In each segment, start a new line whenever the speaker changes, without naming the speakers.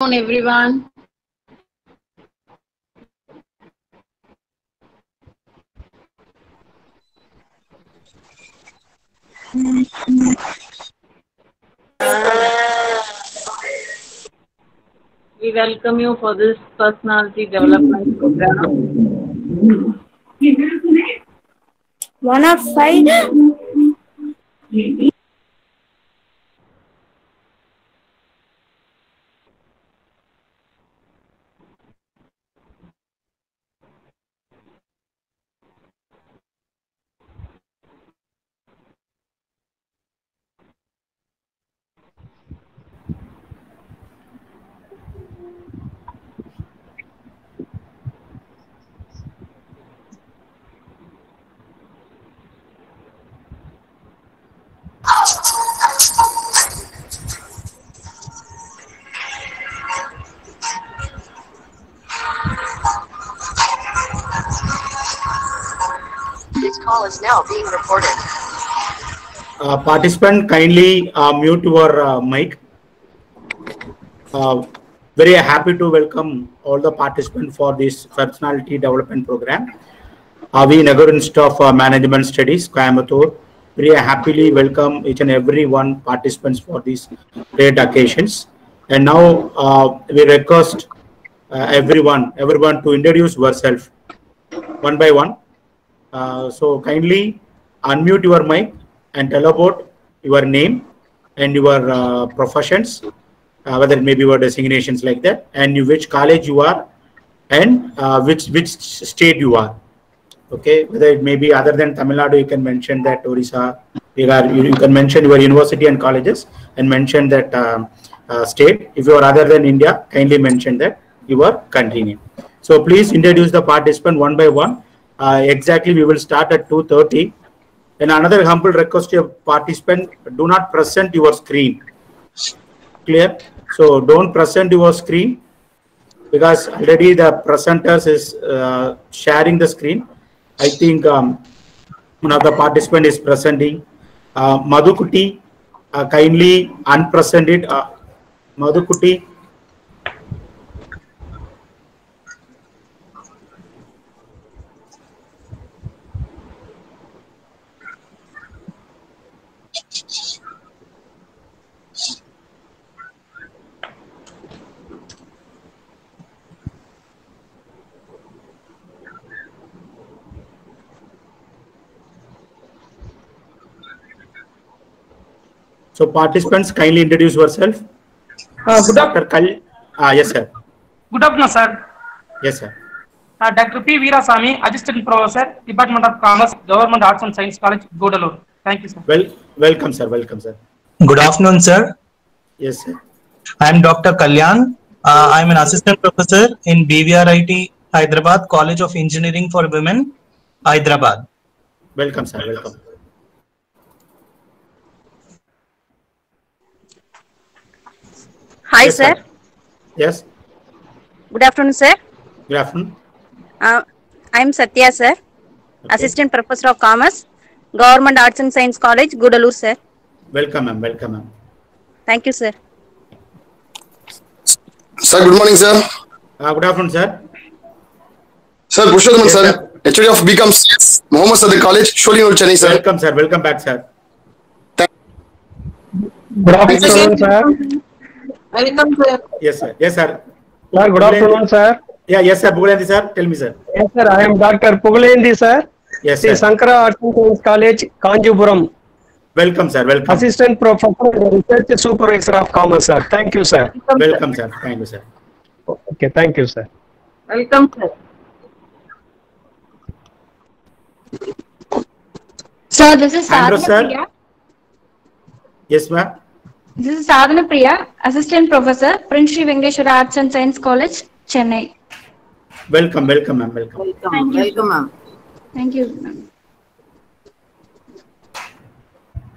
Everyone. We welcome you for this personality development program.
One of five.
This call is now being recorded.
Participant, kindly mute your mic. Very happy to welcome all the participants for this personality development program. We Nagaur Institute of Management Studies, Coimbatore, very happily welcome each and every one participants for these great occasions. And now we request everyone to introduce yourself one by one. So kindly unmute your mic and tell about your name and your professions, whether it may be your designations like that, and which college you are, and which state you are. Okay, whether it may be other than Tamil Nadu, you can mention that Orissa. You can mention your university and colleges and mention that state. If you are other than India, kindly mention that your country name. So please introduce the participant one by one. Exactly, we will start at 2:30. And another humble request to a participant: do not present your screen. Clear? So don't present your screen because already the presenters is sharing the screen. I think one of the participant is presenting. Madhukuti, kindly unpresent it. Madhukuti. So participants, kindly introduce yourself.
Good afternoon.
Yes, sir.
Good afternoon, sir.
Yes, sir.
Dr. P. Veerasamy, Assistant Professor, Department of Commerce, Government Arts and Science College, Gudalur. Thank you, sir.
Welcome, sir. Welcome, sir.
Good afternoon, sir.
Yes, sir.
I am Dr. Kalyan. I am an Assistant Professor in BVRIT, Hyderabad College of Engineering for Women, Hyderabad.
Welcome, sir. Welcome.
Hi,
Yes,
sir.
Yes.
Good afternoon, sir.
Good afternoon.
I am Satya, sir.
Okay.
Assistant Professor of Commerce, Government Arts and Science College, Gudalur, sir.
Welcome, ma'am. Welcome, ma'am.
Thank you, sir.
Sir, good morning, sir.
Good afternoon, sir.
Sir, Purushottam,
Yes,
sir.
sir.
HOD of BCom CS, Mohammed Sadiq College, Sholinur, Chennai, sir.
Welcome, sir. Welcome back, sir.
Good afternoon, sir.
Welcome, sir.
Yes, sir. Yes, sir.
Sir, good afternoon, sir.
Yeah, yes, sir. Bugalendi, sir. Tell me, sir.
Yes, sir. I am Dr. Pugulendi, sir.
Yes,
Sri
sir.
Sankara Arts and Science College, Kanjipuram.
Welcome, sir. Welcome.
Assistant Professor and Research Supervisor of Commerce, sir. Thank you, sir.
Welcome, sir. Thank you, sir.
Okay, thank you, sir.
Welcome, sir.
So this is
Andrew,
Sadhana
sir.
Priya.
Yes, ma'am.
This is Sadhana Priya, Assistant Professor, Prince Sri Venkateshwara Arts and Science College, Chennai.
Welcome, welcome, ma'am. Welcome.
Welcome.
Thank you.
Welcome, ma'am.
Thank you, ma'am.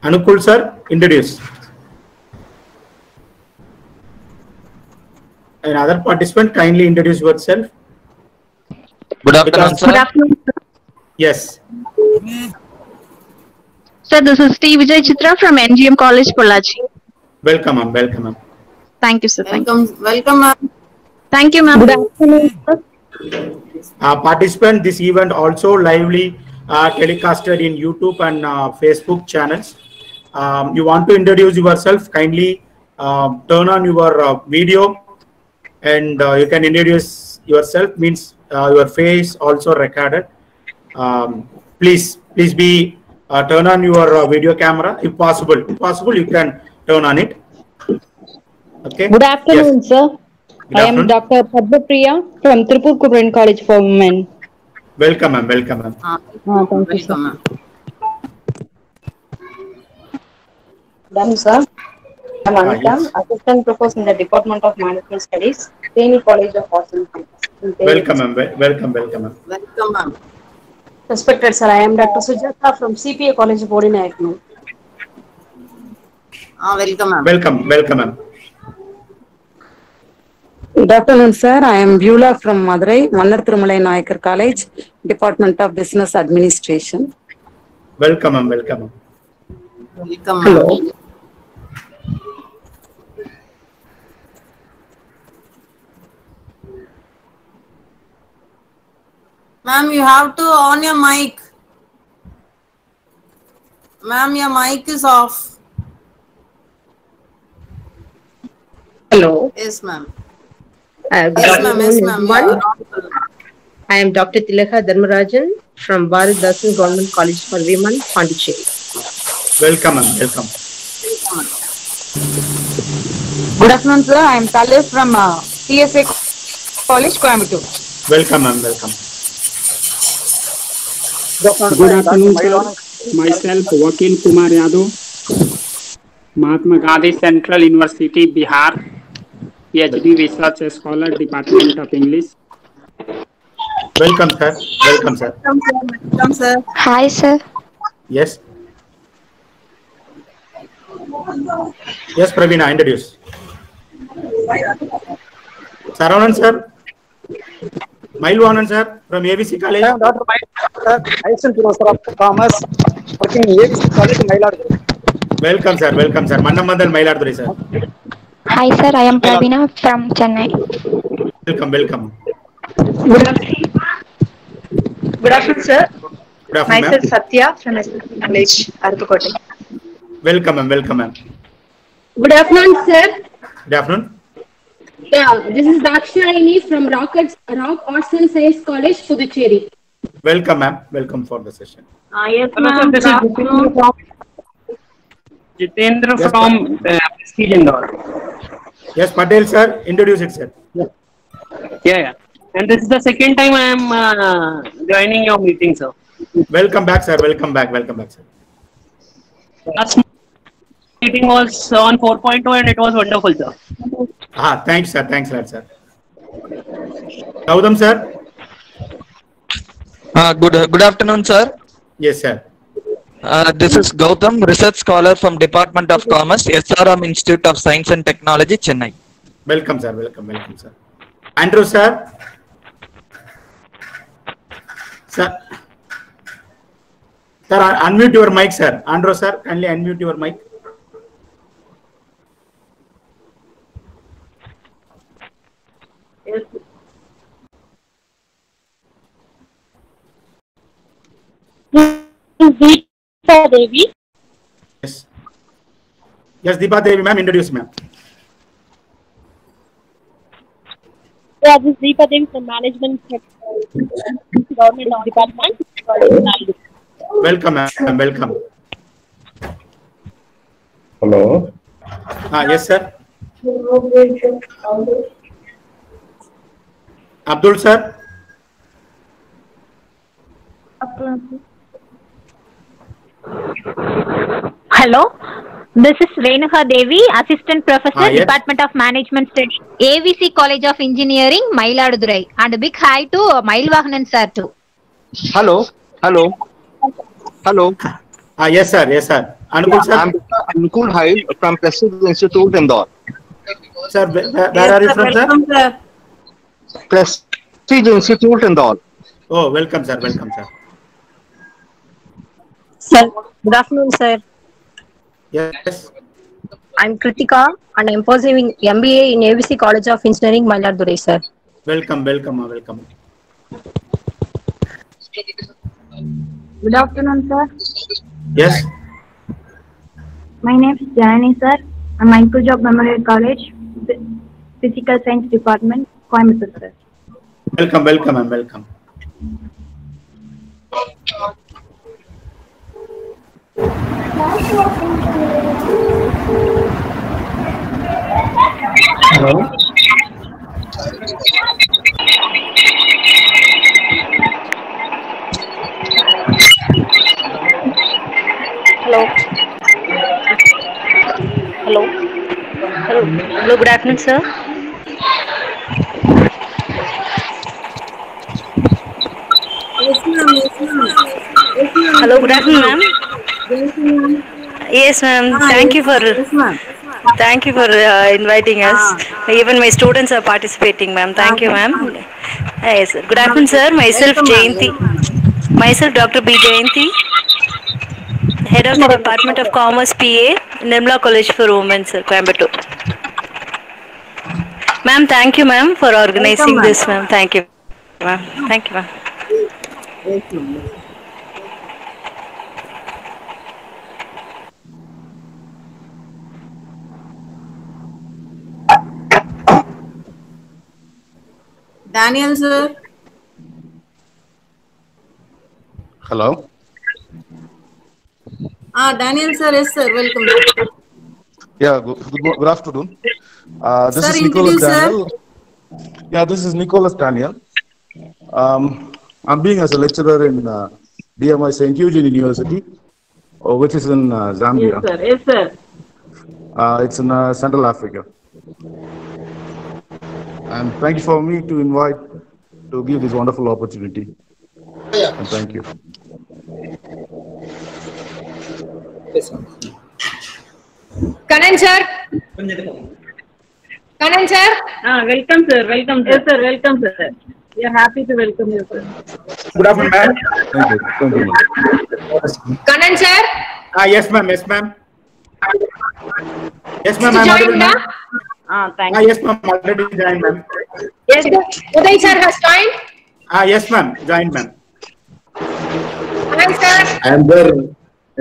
Anukul, sir. Introduce. Another participant, kindly introduce yourself.
Good afternoon,
Because-
sir.
Good afternoon, sir.
Yes.
Sir, this is T. Vijay Chitra from NGM College, Pollachi.
Welcome, ma'am. Welcome, ma'am.
Thank you, sir. Thank you.
Welcome, ma'am.
Thank you, ma'am.
Good afternoon, sir.
Participant, this event also lively telecasted in YouTube and Facebook channels. You want to introduce yourself, kindly turn on your video, and you can introduce yourself, means your face also recorded. Please be turn on your video camera if possible. If possible, you can turn on it. Okay.
Good afternoon,
Yes.
sir.
Good
I am
afternoon.
Dr. Padmapriya from Tripur Kumaran College for Women.
Welcome, ma'am. Welcome, ma'am.
Thank you, sir.
Welcome, ma'am.
Done, sir. I'm Anita,
Yes.
Assistant Professor in the Department of Management Studies, Seni College of Arts and Sciences.
Welcome, ma'am. Welcome, ma'am.
Welcome, ma'am.
Respected sir, I am Dr. Sujata from CPA College of Odinayaknu.
Welcome, ma'am.
Welcome, ma'am.
Good afternoon, sir. I am Beulah from Madurai, Mannar Thirumalai Nayakar College, Department of Business Administration.
Welcome, ma'am. Welcome, ma'am.
Welcome, ma'am.
Hello.
Ma'am, you have to on your mic. Ma'am, your mic is off.
Hello.
Yes, ma'am.
Good
Yes, ma'am. Yes,
afternoon,
ma'am.
everyone. I am Dr. Tilaka Dharmarajan from Bharat Dasan Government College for Women, Pondicherry.
Welcome, ma'am. Welcome.
Good afternoon, sir. I am Saleh from CSA College, Coimbatore.
Welcome, ma'am. Welcome.
Good afternoon, sir. Myself, Vakil Kumar Yadav, Mahatma Gandhi Central University, Bihar, PhD Research Scholar, Department of English.
Welcome, sir. Welcome, sir.
Welcome, sir.
Hi, sir.
Yes. Yes, Pravina, introduce. Saravanan, sir. Mailvanan, sir, from ABC College.
I am Dr. Mail, sir, Assistant Professor of Commerce, working in ABC College, Mailaduri.
Welcome, sir. Welcome, sir. Mannamadal Mailaduri, sir.
Hi, sir. I am Pravina from Chennai.
Welcome, welcome.
Good afternoon, sir.
Good afternoon,
Myself
ma'am.
Satya from SSC College, Aruppukottai.
Welcome, ma'am. Welcome, ma'am.
Good afternoon, sir.
Good afternoon.
Yeah, this is Dakshaini from Rock Arts and Science College, Puducherry.
Welcome, ma'am. Welcome for the session.
Yes,
Hello, sir.
ma'am.
This is Jitendra
Yes,
from Prestige Indore.
Yes, Patel, sir. Introduce it, sir.
Yeah. And this is the second time I am joining your meeting, sir.
Welcome back, sir. Welcome back, sir.
Last meeting was on 4.0 and it was wonderful, sir.
Thanks, sir. Thanks a lot, sir. Gautam, sir.
Good afternoon, sir.
Yes, sir.
This is Gautam, research scholar from Department of Commerce, SRM Institute of Science and Technology, Chennai.
Welcome, sir. Welcome, sir. Andrew, sir. Sir, unmute your mic, sir. Andrew, sir, kindly unmute your mic.
Yes.
Deepa Devi.
Yes. Yes, Deepa Devi, ma'am. Introduce, ma'am.
Yeah, this is Deepa Devi from Management Government Department.
Welcome, ma'am. Welcome.
Hello.
Yes, sir. Abdul, sir.
Hello, this is Renuka Devi, Assistant Professor,
Yes.
Department of Management Studies, AVC College of Engineering, Mailadurai, and a big hi to Mailvahanan sir too.
Hello.
Yes, sir. Yes, sir. Anukul, sir.
I'm Anukul Hai from Prestige Institute, Indore.
Sir, where are you from, sir?
Welcome, sir.
Prestige Institute, Indore.
Oh, welcome, sir. Welcome, sir.
Sir, good afternoon, sir.
Yes.
I'm Kritika and I'm pursuing MBA in AVC College of Engineering, Mayiladuthurai, sir.
Welcome, welcome, welcome.
Good afternoon, sir.
Yes.
My name is Janani, sir. I'm Michael Job Memorial College, Physical Science Department, Coimbatore, sir.
Welcome, welcome, and welcome.
Hello.
Hello. Hello. Hello. Good afternoon, sir.
Yes, ma'am. Yes, ma'am. Yes, ma'am.
Hello. Good afternoon, ma'am.
Yes, ma'am.
Yes, ma'am. Thank you for inviting us. Even my students are participating, ma'am. Thank you, ma'am. Yes. Good afternoon, sir. Myself, Jayanti. Myself, Dr. B. Jayanti, Head of the Department of Commerce, PA, Nirmala College for Women, sir, Coimbatore. Ma'am, thank you, ma'am, for organizing this, ma'am. Thank you, ma'am. Thank you, ma'am.
Yes, ma'am.
Daniel, sir.
Hello.
Daniel, sir. Yes, sir. Welcome.
Yeah, good afternoon. This
Sir,
is Nicholas
introduce,
Daniel. Yeah, this is Nicholas Daniel. I'm being as a lecturer in DMI St. Eugene University, which is in Zambia.
Yes, sir. Yes, sir.
It's in Central Africa. And thank you for me to invite to give this wonderful opportunity. And thank you.
Kanan, sir. Kanan, sir.
Welcome, sir. Welcome, sir. Yes, sir. Welcome, sir. We are happy to welcome you, sir.
Good afternoon, ma'am.
Thank you. Thank you, ma'am.
Kanan, sir.
Yes, ma'am. Yes, ma'am. Yes, ma'am.
Did you
I'm
join,
audible, ma'am.
Thank you.
Yes, ma'am. Already joined, ma'am.
Yes, Uday, sir, has joined.
Yes, ma'am. Joined, ma'am.
Kanan, sir.
I am there.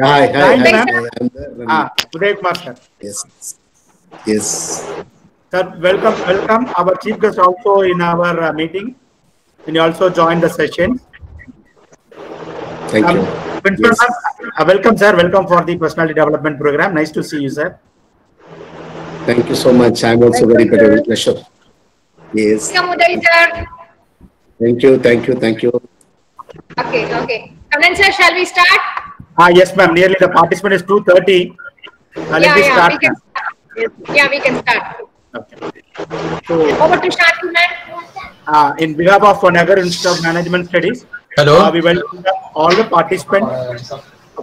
Hi, hi,
Joined,
hi.
ma'am.
I am there.
Uday Kumar, sir.
Yes. Yes.
Sir, welcome. Our chief guest also in our meeting. Can you also join the session?
Thank you.
Principal, welcome, sir. Welcome for the personality development program. Nice to see you, sir.
Thank you so much. I'm also very pleasure. Yes.
Welcome, Uday, sir.
Thank you. Thank you. Thank you.
Okay. Kanan, sir, shall we start?
Yes, ma'am. Nearly the participant is 2:30. Let me start.
We can start. Yeah, we can start.
Okay. So,
Over to Shanti, ma'am.
in behalf of Nagar Institute of Management Studies,
Hello.
we welcome all the participants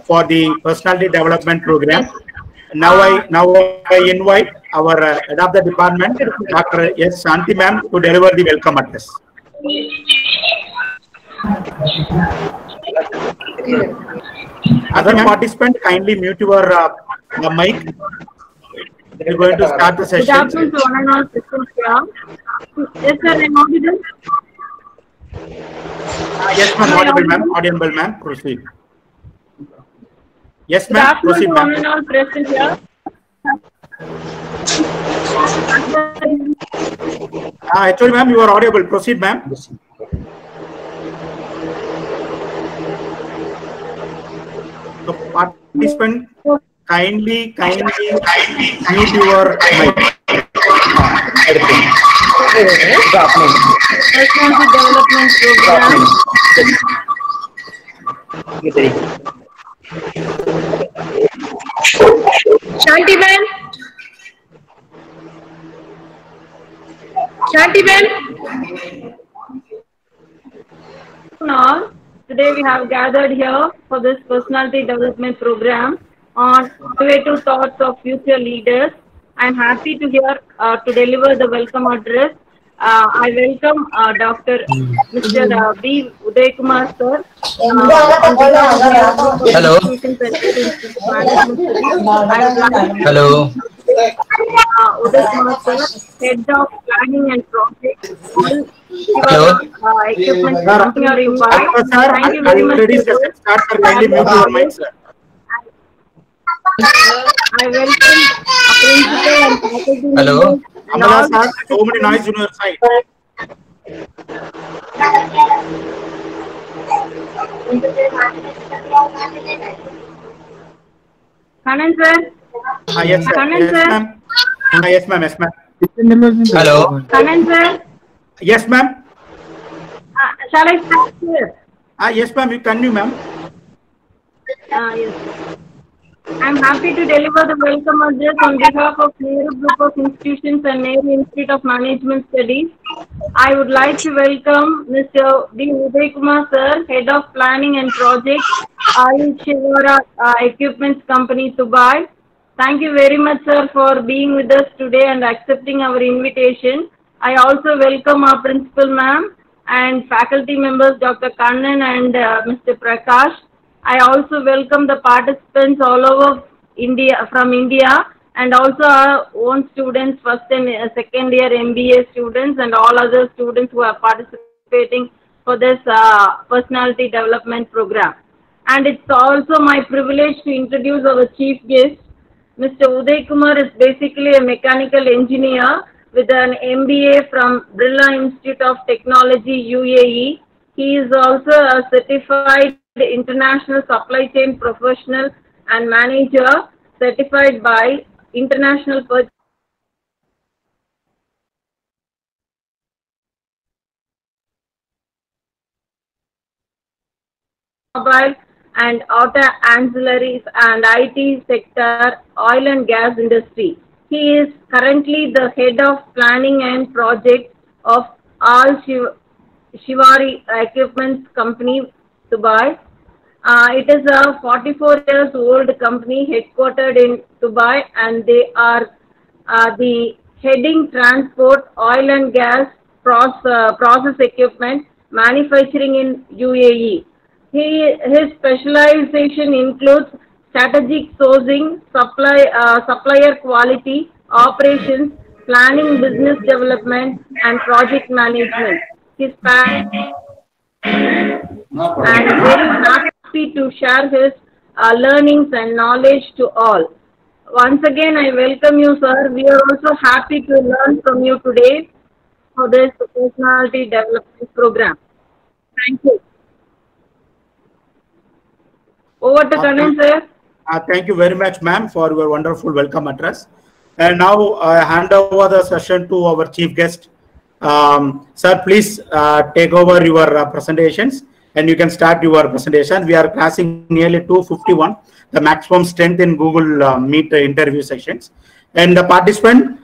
for the personality development program. Now I invite our head of the department, Dr. S. Shanti ma'am, to deliver the welcome address. Other participants, kindly mute your mic. They are going to start the
Good
session.
afternoon to one and all systems here. Yes, sir. I'm audible.
Yes, ma'am. Audible, ma'am. Audible, ma'am. Proceed. Yes,
Good
ma'am.
afternoon
Proceed,
to one
ma'am.
and all present here.
Actually, ma'am, you are audible. Proceed, ma'am. So, participant, kindly mute your mic.
Personality development program.
Shanti, ma'am. Shanti, ma'am.
Now, today we have gathered here for this personality development program on innovative thoughts of future leaders. I'm happy to to deliver the welcome address. I welcome Dr. Mr. B. Uday Kumar, sir.
Hello.
Hello.
Hello.
Uday Kumar sir, Head of Planning and Projects.
Hello.
Equipment company are involved. Thank you very much.
Ladies, start, sir. Kindly mute your mic, sir.
I welcome principal and faculty
Hello.
members and
Amala,
all
sir, so many noise on your side.
Kanan sir.
Yes, sir.
Kanan
Yes,
sir.
ma'am. Yes, ma'am. Yes, ma'am.
Hello.
Kanan sir.
Yes, ma'am.
Shall I start here?
Yes, ma'am. You continue, ma'am.
Yes. I'm happy to deliver the welcome address on behalf of Nehru Group of Institutions and Nehru Institute of Management Studies. I would like to welcome Mr. D. Uday Kumar sir, Head of Planning and Projects, Ayush Shivara Equipments Company, Dubai. Thank you very much, sir, for being with us today and accepting our invitation. I also welcome our principal, ma'am, and faculty members, Dr. Kannan and Mr. Prakash. I also welcome the participants all over India, from India, and also our own students, first and second year MBA students, and all other students who are participating for this personality development program. And it's also my privilege to introduce our chief guest. Mr. Uday Kumar is basically a mechanical engineer with an MBA from Birla Institute of Technology, UAE. He is also a certified international supply chain professional and manager certified by International Purchase Mobile and auto ancillaries and IT sector, oil and gas industry. He is currently the head of planning and projects of Al Shivari Equipment Company, Dubai. It is a 44 years old company headquartered in Dubai, and they are the heading transport, oil and gas, process equipment, manufacturing in UAE. His specialization includes strategic sourcing, supplier quality, operations, planning, business development, and project management. His and very happy to share his learnings and knowledge to all. Once again, I welcome you, sir. We are also happy to learn from you today for this personality development program. Thank you. Over to Kanan, sir.
Thank you very much, ma'am, for your wonderful welcome address. And now I hand over the session to our chief guest. Sir, please take over your presentations, and you can start your presentation. We are classing nearly 251, the maximum strength in Google Meet interview sessions. And the participant,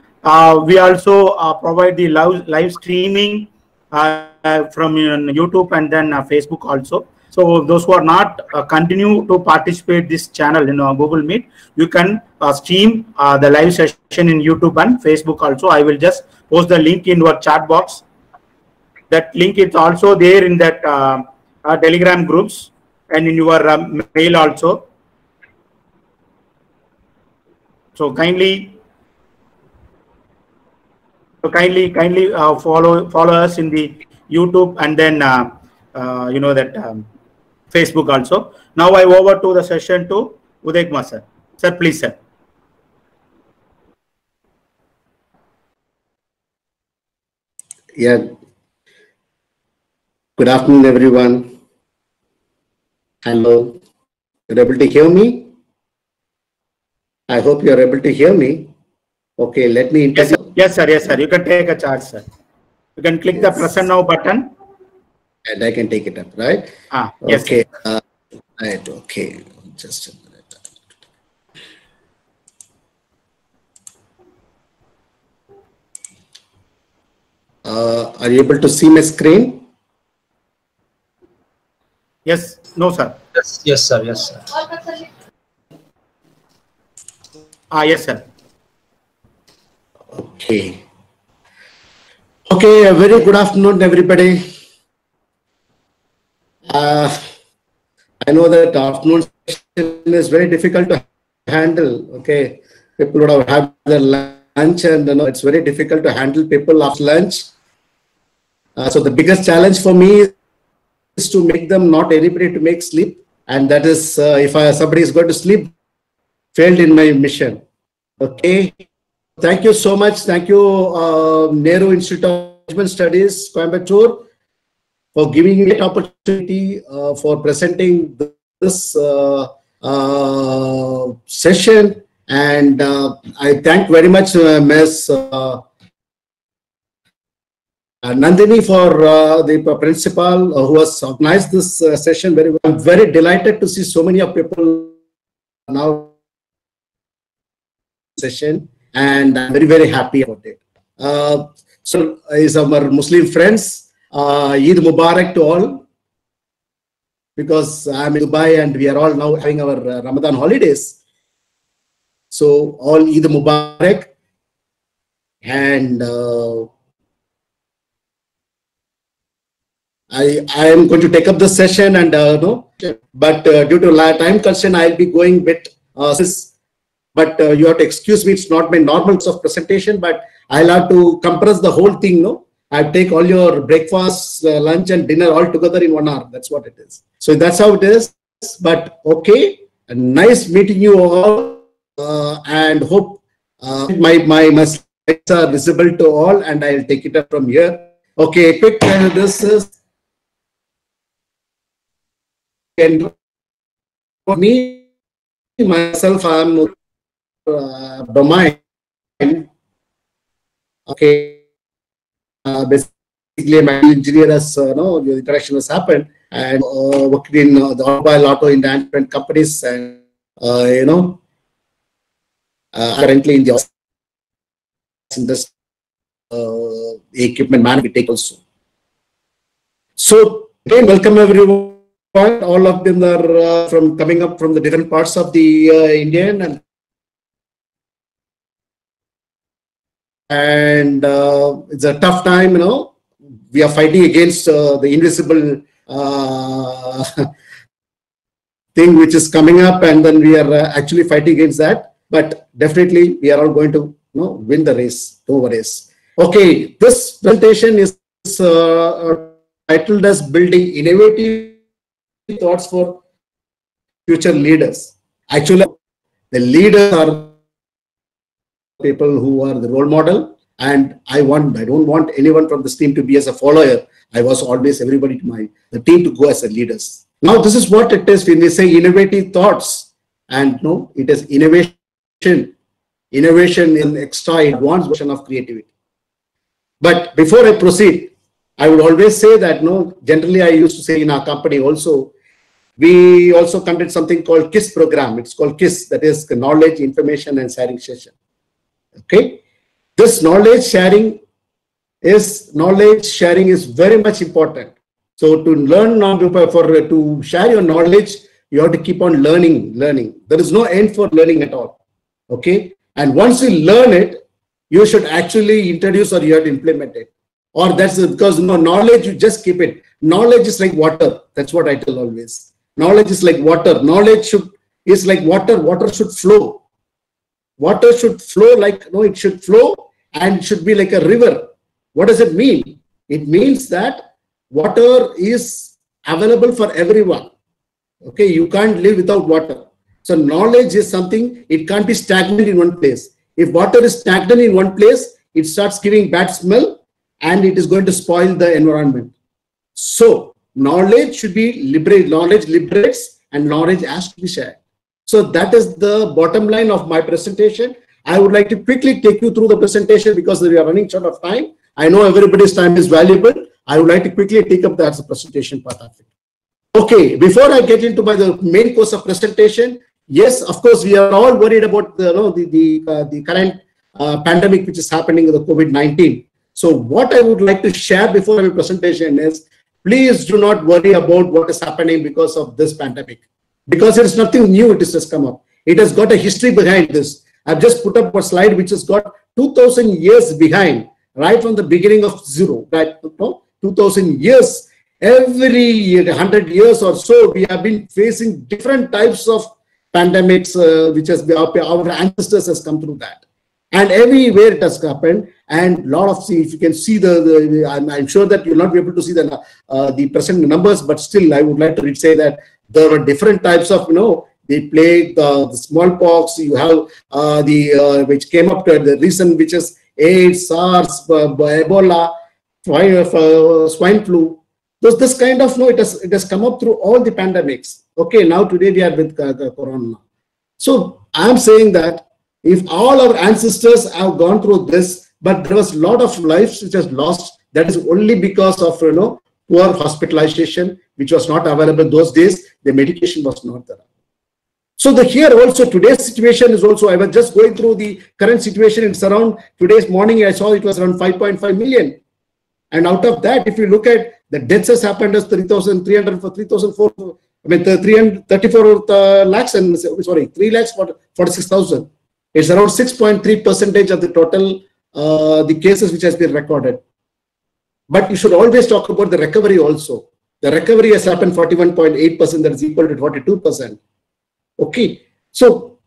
we also provide the live streaming from YouTube and then Facebook also. So those who are not continue to participate this channel in Google Meet, you can stream the live session in YouTube and Facebook also. I will just post the link in your chat box. That link is also there in that Telegram groups and in your mail also. So kindly follow us in the YouTube and then Facebook also. Now I over to the session to Uday Kumar sir. Sir, please, sir.
Yeah. Good afternoon, everyone. Hello. You're able to hear me? I hope you're able to hear me. Okay, let me introduce.
Yes, sir. Yes, sir. You can take a charge, sir. You can click the present now button.
And I can take it up, right?
Yes.
Okay. Right. Okay. Just a minute. Are you able to see my screen?
Yes. No, sir.
Yes. Yes, sir. Yes, sir.
Yes, sir.
Okay. Okay. A very good afternoon, everybody. I know that afternoon session is very difficult to handle. Okay, people would have had their lunch, and it's very difficult to handle people after lunch. So the biggest challenge for me is to make them not anybody to make sleep, and that is if somebody is going to sleep, failed in my mission. Okay, thank you so much. Thank you, Nehru Institute of Management Studies, Coimbatore, for giving me an opportunity for presenting this session. And I thank very much Ms. Nandini for the principal who has organized this session very well. I'm very delighted to see so many of people now session, and I'm very, very happy about it. So is our Muslim friends, Eid Mubarak to all, because I'm in Dubai and we are all now having our Ramadan holidays. So all Eid Mubarak, and I am going to take up the session, and but due to time constraint, I'll be going bit. But you have to excuse me. It's not my normal of presentation, but I'll have to compress the whole thing. No, I take all your breakfast, lunch, and dinner all together in 1 hour. That's what it is. So that's how it is. But okay, nice meeting you all, and hope my slides are visible to all, and I'll take it up from here. Okay, quick. This is. And me myself, I'm domain. Okay, basically, my engineer has the interaction has happened, and worked in the auto independent companies, and currently in the industry, equipment manufacturing also. So again, welcome everyone. All of them are coming up from the different parts of the Indian, and it's a tough time. We are fighting against the invisible thing which is coming up, and then we are actually fighting against that. But definitely, we are all going to win the race. No worries. Okay, this presentation is titled as "Building Innovative Thoughts for Future Leaders." Actually, the leaders are people who are the role model, and I don't want anyone from this team to be as a follower. I was always everybody to the team to go as a leaders. Now this is what it is when they say innovative thoughts, and no, it is innovation in extra advanced version of creativity. But before I proceed, I would always say that generally I used to say in our company also, we also conduct something called KISS program. It's called KISS, that is Knowledge, Information and Sharing Session. Okay, this knowledge sharing is very much important. So to learn, to share your knowledge, you have to keep on learning. There is no end for learning at all. Okay, and once you learn it, you should actually introduce, or you have to implement it. Or that's because knowledge, you just keep it. Knowledge is like water. That's what I tell always. Knowledge is like water. Knowledge is like water. Water should flow. Water should flow it should flow and should be like a river. What does it mean? It means that water is available for everyone. Okay, you can't live without water. So knowledge is something, it can't be stagnant in one place. If water is stagnant in one place, it starts giving bad smell, and it is going to spoil the environment. So knowledge should be liberated. Knowledge liberates, and knowledge has to be shared. So that is the bottom line of my presentation. I would like to quickly take you through the presentation because we are running short of time. I know everybody's time is valuable. I would like to quickly take up that presentation part of it. Okay, before I get into the main course of presentation, yes, of course, we are all worried about the current pandemic which is happening with the COVID-19. So what I would like to share before my presentation is, please do not worry about what is happening because of this pandemic. Because it is nothing new, it has just come up. It has got a history behind this. I've just put up a slide which has got 2,000 years behind, right from the beginning of zero, right? 2,000 years, every 100 years or so, we have been facing different types of pandemics, which has been, our ancestors has come through that. And everywhere it has happened, and lot of, if you can see I'm sure that you'll not be able to see the present numbers, but still I would like to say that there were different types of, the plague, the smallpox, you have which came up to the recent, which is AIDS, SARS, Ebola, swine flu. This kind of, it has come up through all the pandemics. Okay, now today we are with Corona. So I'm saying that if all our ancestors have gone through this, but there was a lot of lives which was lost, that is only because of, poor hospitalization, which was not available those days. The medication was not there. So here also today's situation is also, I was just going through the current situation. It's around, today's morning I saw it was around 5.5 million. And out of that, if you look at the deaths has happened as 3,300 for 3,004, I mean 334 lakhs and, sorry, 3 lakhs 46,000. It's around 6.3% of the total, the cases which has been recorded. But you should always talk about the recovery also. The recovery has happened 41.8%, that is equal to 42%. Okay, so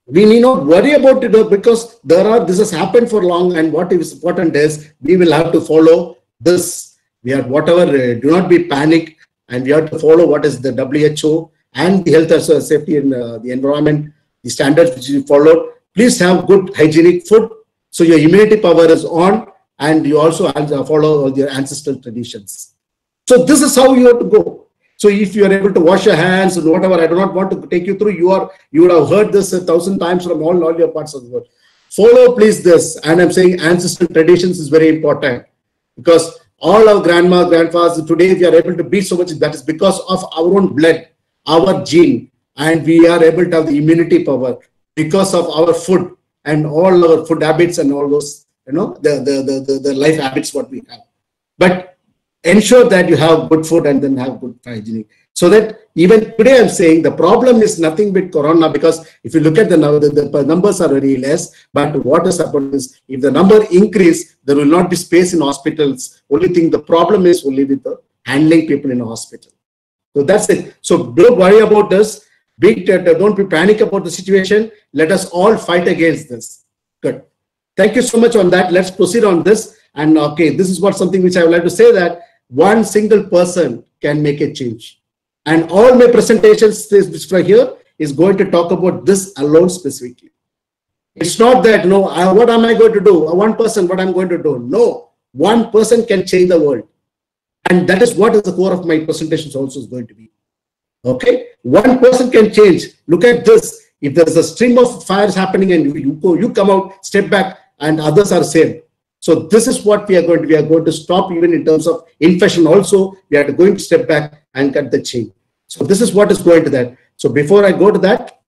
we need not worry about it because this has happened for long, and what is important is we will have to follow this. We are whatever, do not be panic, and we have to follow what is the WHO and the health and safety and the environment, the standards which you followed. Please have good hygienic food, so your immunity power is on, and you also have to follow all your ancestral traditions. So this is how you have to go. So if you are able to wash your hands and whatever, I do not want to take you through. You would have heard this 1,000 times from all your parts of the world. Follow please this, and I'm saying ancestral traditions is very important, because all our grandma, grandfathers today we are able to beat so much. That is because of our own blood, our gene, and we are able to have the immunity power because of our food and all our food habits and all those, the life habits what we have. But ensure that you have good food and then have good hygiene. So that even today I'm saying the problem is nothing but Corona, because if you look at the numbers are very less, but what has happened is if the number increase, there will not be space in hospitals. Only thing, the problem is only with the handling people in a hospital. So that's it. So don't worry about this. Don't be panic about the situation. Let us all fight against this. Good. Thank you so much on that. Let's proceed on this. And okay, this is what something which I would like to say, that one single person can make a change. And all my presentations right here is going to talk about this alone specifically. It's not that, what am I going to do? One person, what I'm going to do? No, one person can change the world. And that is what is the core of my presentations also is going to be. Okay, one person can change. Look at this. If there's a stream of fires happening and you come out, step back, and others are saved. So this is what we are going to stop. Even in terms of infection also, we are going to step back and cut the chain. So this is what is going to that. So before I go to that,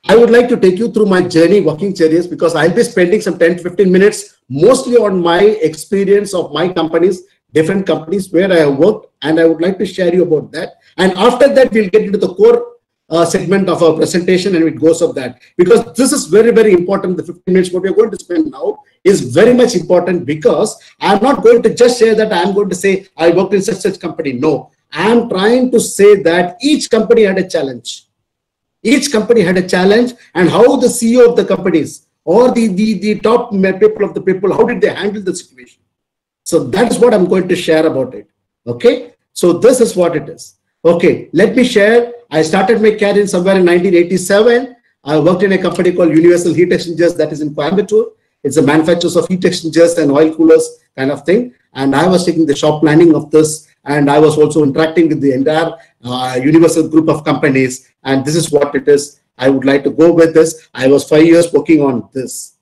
I would like to take you through my journey, working journeys, because I'll be spending some 10 to 15 minutes mostly on my experience of my companies, different companies where I have worked, and I would like to share you about that. And after that, we'll get into the core segment of our presentation, and it goes of that, because this is very, very important. The 15 minutes what we are going to spend now is very much important, because I'm not going to just share that I'm going to say I worked in such company. No, I'm trying to say that each company had a challenge. Each company had a challenge, and how the CEO of the companies or the top people of the people, how did they handle the situation? So that is what I'm going to share about it. Okay, so this is what it is. Okay, let me share. I started my career somewhere in 1987. I worked in a company called Universal Heat Exchangers, that is in Coimbatore. It's a manufacturer of heat exchangers and oil coolers kind of thing. And I was taking the shop planning of this, and I was also interacting with the entire Universal group of companies. And this is what it is. I would like to go with this. I was 5 years working on this.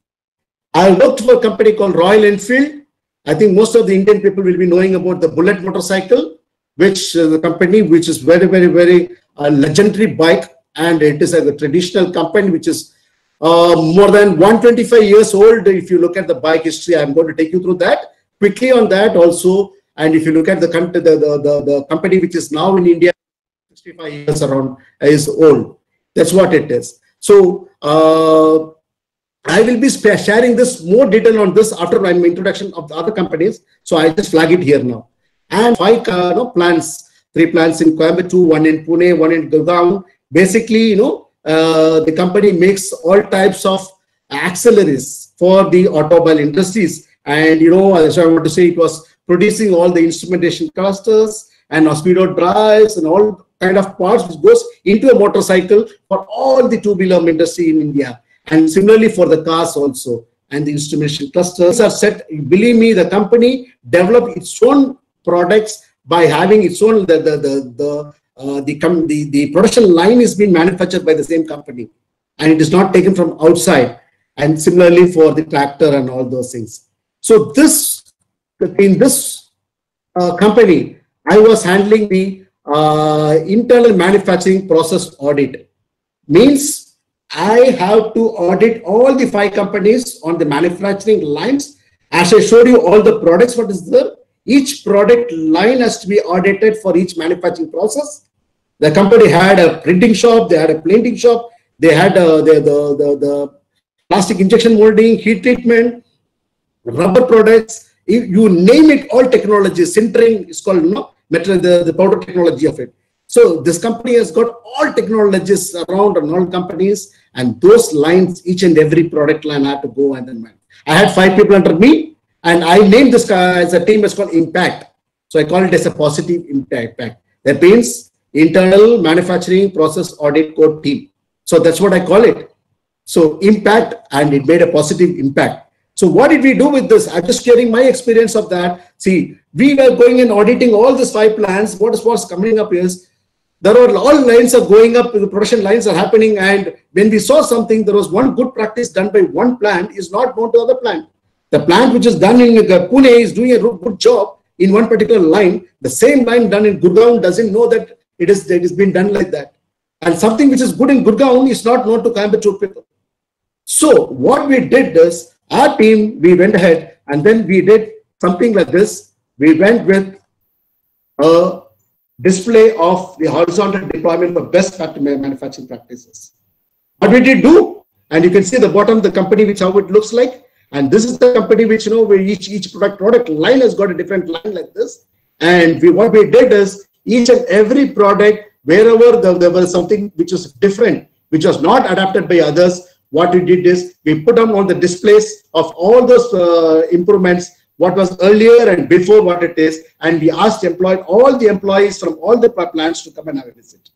I worked for a company called Royal Enfield. I think most of the Indian people will be knowing about the Bullet motorcycle, which the company, which is very, very, very legendary bike. And it is a traditional company, which is more than 125 years old. If you look at the bike history, I'm going to take you through that quickly on that also. And if you look at the company, which is now in India, 65 years around is old. That's what it is. So I will be sharing this more detail on this after my introduction of the other companies. So I just flag it here now. And 5 plants, 3 plants in Coimbatore, 1 in Pune, 1 in Gurgaon. Basically, the company makes all types of accelerators for the automobile industries. And, as I want to say, it was producing all the instrumentation clusters and speedo drives and all kind of parts which goes into a motorcycle for all the two-wheeler industry in India. And similarly for the cars also. And the instrumentation clusters are set. Believe me, the company developed its own products by having its own, the production line is being manufactured by the same company. And it is not taken from outside. And similarly for the tractor and all those things. So in this company, I was handling the internal manufacturing process audit. Means I have to audit all the 5 companies on the manufacturing lines. As I showed you all the products, what is there? Each product line has to be audited for each manufacturing process. The company had a printing shop, they had a plating shop, they had the plastic injection molding, heat treatment, rubber products, you name it, all technologies. Sintering is called the powder technology of it. So this company has got all technologies around and all companies, and those lines, each and every product line had to go and then manage. I had 5 people under me, and I named this as a team is called Impact. So I call it as a positive impact. That means internal manufacturing process audit code team. So that's what I call it. So Impact, and it made a positive impact. So what did we do with this? I'm just sharing my experience of that. See, we were going and auditing all these 5 plants. What's coming up is, there are all lines are going up, the production lines are happening, and when we saw something, there was one good practice done by one plant is not known to other plant. The plant which is done in Pune is doing a good job in one particular line. The same line done in Gurgaon doesn't know that it is been done like that. And something which is good in Gurgaon is not known to Coimbatore people. So what we did is, our team, we went ahead and then we did something like this. We went with a display of the horizontal deployment of best manufacturing practices. What we did do, and you can see the bottom, the company, which how it looks like. And this is the company which, where each product line has got a different line like this. And what we did is, each and every product, wherever there was something which was different, which was not adapted by others, what we did is, we put on all the displays of all those improvements, what was earlier and before what it is, and we asked all the employees from all the plants to come and have a visit.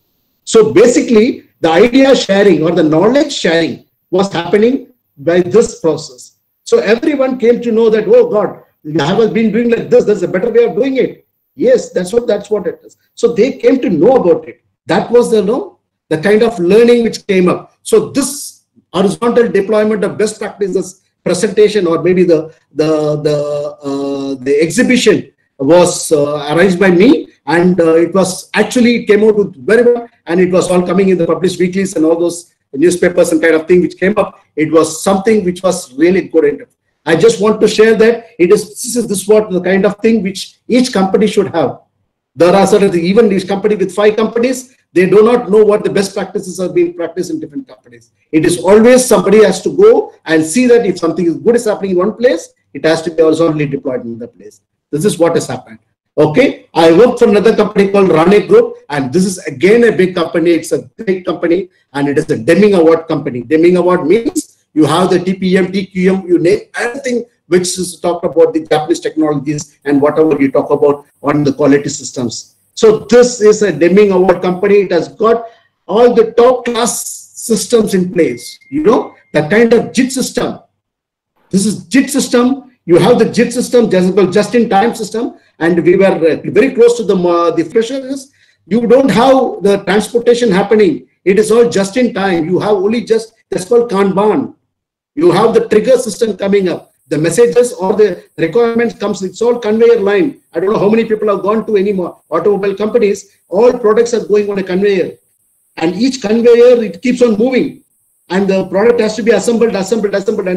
So basically, the idea sharing or the knowledge sharing was happening by this process. So everyone came to know that, oh God, I have been doing like this, there's a better way of doing it. Yes, that's what it is. So they came to know about it. That was the kind of learning which came up. So this horizontal deployment of best practices presentation, or maybe the exhibition was arranged by me, and it was actually came out with very well, and it was all coming in the published weeklies and all those newspapers and kind of thing which came up. It was something which was really good. I just want to share that this is what the kind of thing which each company should have. There are certain, even each company with 5 companies, they do not know what the best practices are being practiced in different companies. It is always somebody has to go and see that if something is good is happening in one place, it has to be horizontally deployed in another place. This is what has happened. Okay, I work for another company called Rane Group, and this is again a big company. It's a big company, and it is a Deming Award company. Deming Award means you have the TPM, TQM, you name anything which is talk about the Japanese technologies and whatever you talk about on the quality systems. So this is a Deming Award company. It has got all the top class systems in place. The kind of JIT system. This is JIT system. You have the JIT system, just-in-time system, and we were very close to the freshers. You don't have the transportation happening. It is all just in time. You have only that's called Kanban. You have the trigger system coming up. The messages or the requirements comes, it's all conveyor line. I don't know how many people have gone to any more automobile companies. All products are going on a conveyor. And each conveyor, it keeps on moving. And the product has to be assembled, and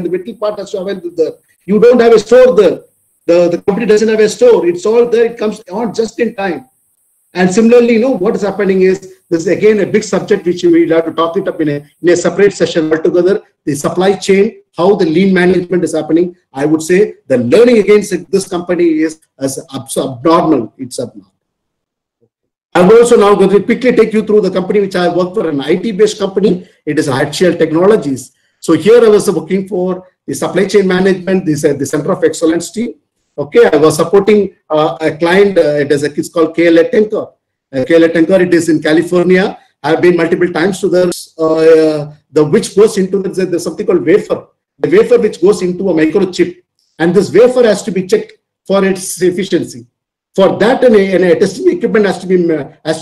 the metal part has to have the. You don't have a store there. The company doesn't have a store. It's all there. It comes on just in time. And similarly, what is happening is, this is again a big subject which we will have to talk it up in a separate session altogether. The supply chain, how the lean management is happening. I would say the learning against this company is as abnormal. It's abnormal. I'm also now going to quickly take you through the company which I work for, an IT-based company. It is HCL Technologies. So here I was working for the supply chain management, the Center of Excellence team. Okay, I was supporting a client. It's called KLA Tenker. KLA Tenker, it is in California. I've been multiple times to the which goes into there's something called wafer. The wafer which goes into a microchip, and this wafer has to be checked for its efficiency. For that, a testing equipment has to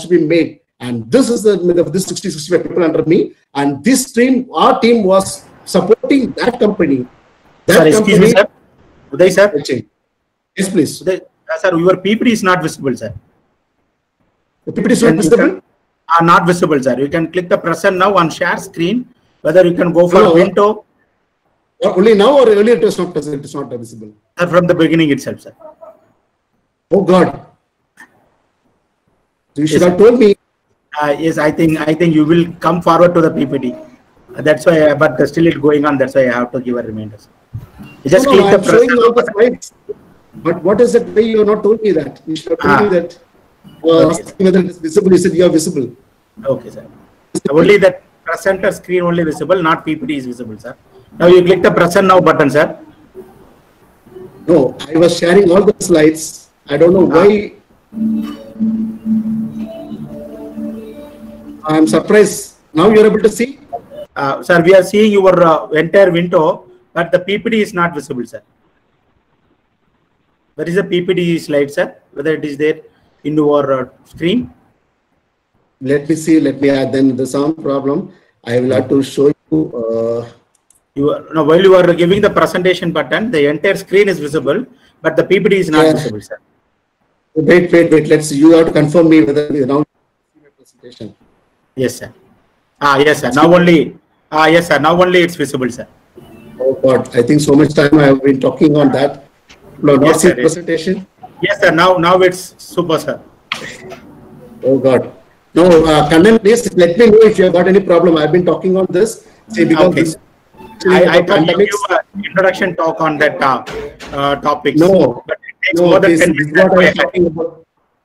be made. And this is this 65 people under me. And this team, our team was supporting that company.
Sir, excuse me, sir. Uday, sir.
Yes, please.
Uday, sir, your PPT is not visible, sir.
The PPT is not visible?
Not visible, sir. You can click the present now on share screen. Whether you can go for window.
Only now or earlier it was not present, it is not visible.
Sir, from the beginning itself, sir.
Oh God. You should have told me.
Yes, I think you will come forward to the PPT. That's why, but still it's going on. That's why I have to give a reminder. You just click the
showing all the slides. But what is it? Why you have not told me that? You should have told me that. Whether it is visible, you said you are visible.
Okay, sir. Only that presenter screen only visible, not PPT is visible, sir. Now you click the present now button, sir.
No, I was sharing all the slides. I don't know why. I'm surprised. Now you're able to see?
Sir, we are seeing your entire window, but the PPT is not visible, sir. Where is the PPT slide, sir? Whether it is there in your screen?
Let me see. Let me add. Then the sound problem. I will have to show you.
While you are giving the presentation button, the entire screen is visible, but the PPT is not visible, sir.
Wait. Let's. You have to confirm me whether you now see my presentation.
Yes, sir. Yes, sir. Now only. Yes, sir. Now only it's visible, sir.
Oh God! I think so much time I have been talking on that. No, not see presentation.
Yes, sir. Now it's super, sir.
Oh God! No, Kannan, please let me know if you have got any problem. I've been talking on this. See, because
I can give you an introduction talk on that topic.
No,
but it takes more than 10 minutes.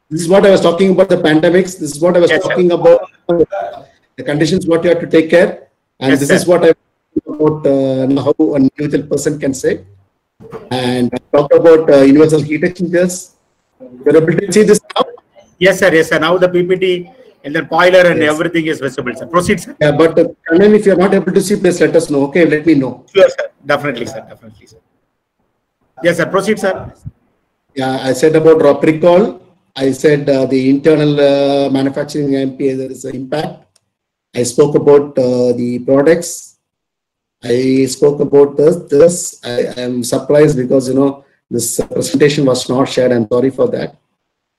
This is what I was talking about the pandemics. This is what I was talking about the conditions what you have to take care. And this is what I about how a individual person can say. And I talked about universal heat exchangers. You're able to see this now?
Yes, sir. Yes, sir. Now the PPT and the boiler and everything is visible, sir. Proceed, sir.
Yeah, but if you're not able to see, please let us know. Okay, let me know.
Sure, sir. Definitely, sir. Definitely, sir. Yes, sir. Proceed, sir.
Yeah, I said about drop recall. I said the internal manufacturing MP, there is an impact. I spoke about the products. I spoke about this. I am surprised because, this presentation was not shared. I'm sorry for that.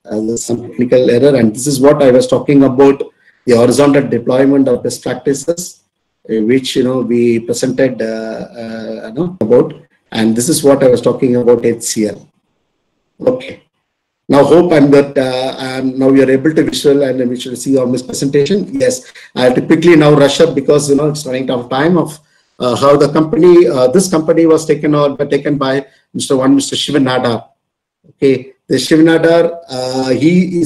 There's some technical error. And this is what I was talking about, the horizontal deployment of best practices, which, we presented about. And this is what I was talking about HCL. Okay. Now hope now we are able to visual and we should see on this presentation. Yes, I have to quickly now rush up because it's running out of time of how the company this company was taken by Mr. Shivan Nadar. Okay, the Shivan Nadar he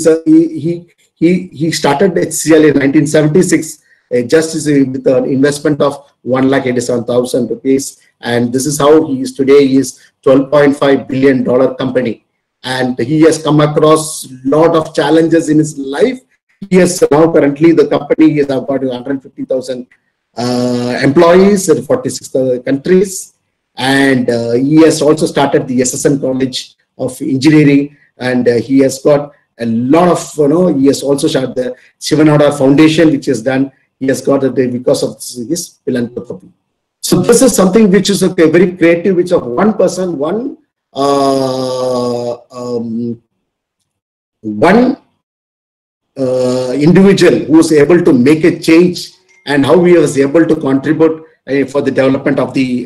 started HCL in 1976 just with an investment of 1,87,000 rupees, and this is how he is today. He is $12.5 billion company. And he has come across a lot of challenges in his life. He has now currently the company has about 150,000 employees in 46 countries. And he has also started the SSN College of Engineering. And he has got a lot of, he has also started the Shivan Nadar Foundation, which is done. He has got it because of his philanthropy. So this is something which is very creative, which of one person, one individual who is able to make a change, and how he was able to contribute for the development of the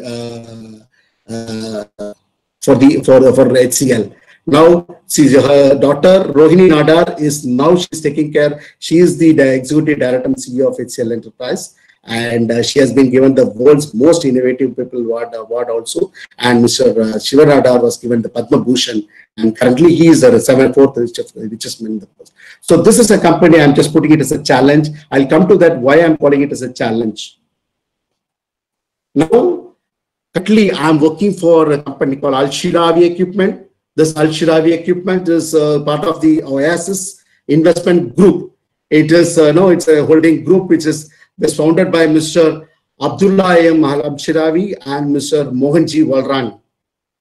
for HCL. Now, her daughter Rohini Nadar is now she's taking care. She is the executive director and CEO of HCL Enterprise, And she has been given the world's most innovative people award also. And Mr. Shiva Radar was given the Padma Bhushan. And currently he is the 4th richest man in the world. So this is a company, I'm just putting it as a challenge. I'll come to that, why I'm calling it as a challenge. Now, currently I'm working for a company called Al-Shirawi Equipment. This Al-Shirawi Equipment is part of the Oasis Investment Group. It is, it's a holding group which is founded by Mr. Abdullah M. Al-Shirawi and Mr. Mohanji Walrani.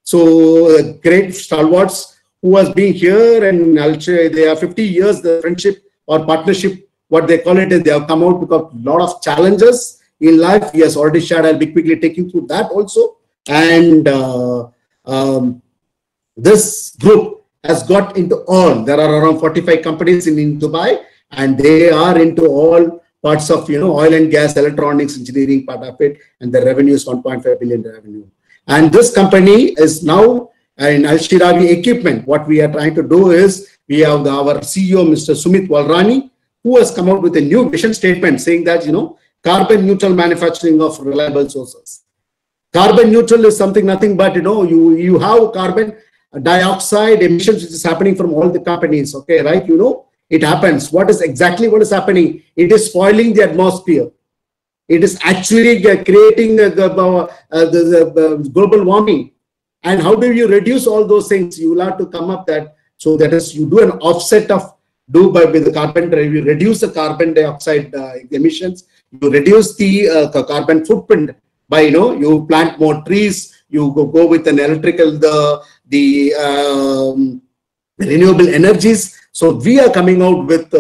So great stalwarts who has been here, and they are 50 years, the friendship or partnership, what they call it, they have come out because a lot of challenges in life. He has already shared. I'll be quickly taking through that also. And this group has got into all, there are around 45 companies in Dubai, and they are into all parts of, oil and gas, electronics, engineering part of it, and the revenue is 1.5 billion revenue. And this company is now in Al-Shirawi Equipment. What we are trying to do is, we have our CEO, Mr. Sumit Walrani, who has come out with a new vision statement saying that, carbon neutral manufacturing of reliable sources. Carbon neutral is something, nothing but, you have carbon dioxide emissions which is happening from all the companies, okay, right? It happens. What is happening? It is spoiling the atmosphere. It is actually creating the global warming. And how do you reduce all those things? You will have to come up that, so that is, you do an offset of, with the carbon, you reduce the carbon dioxide emissions, you reduce the carbon footprint by, you plant more trees, you go with an electrical, the renewable energies. So we are coming out with,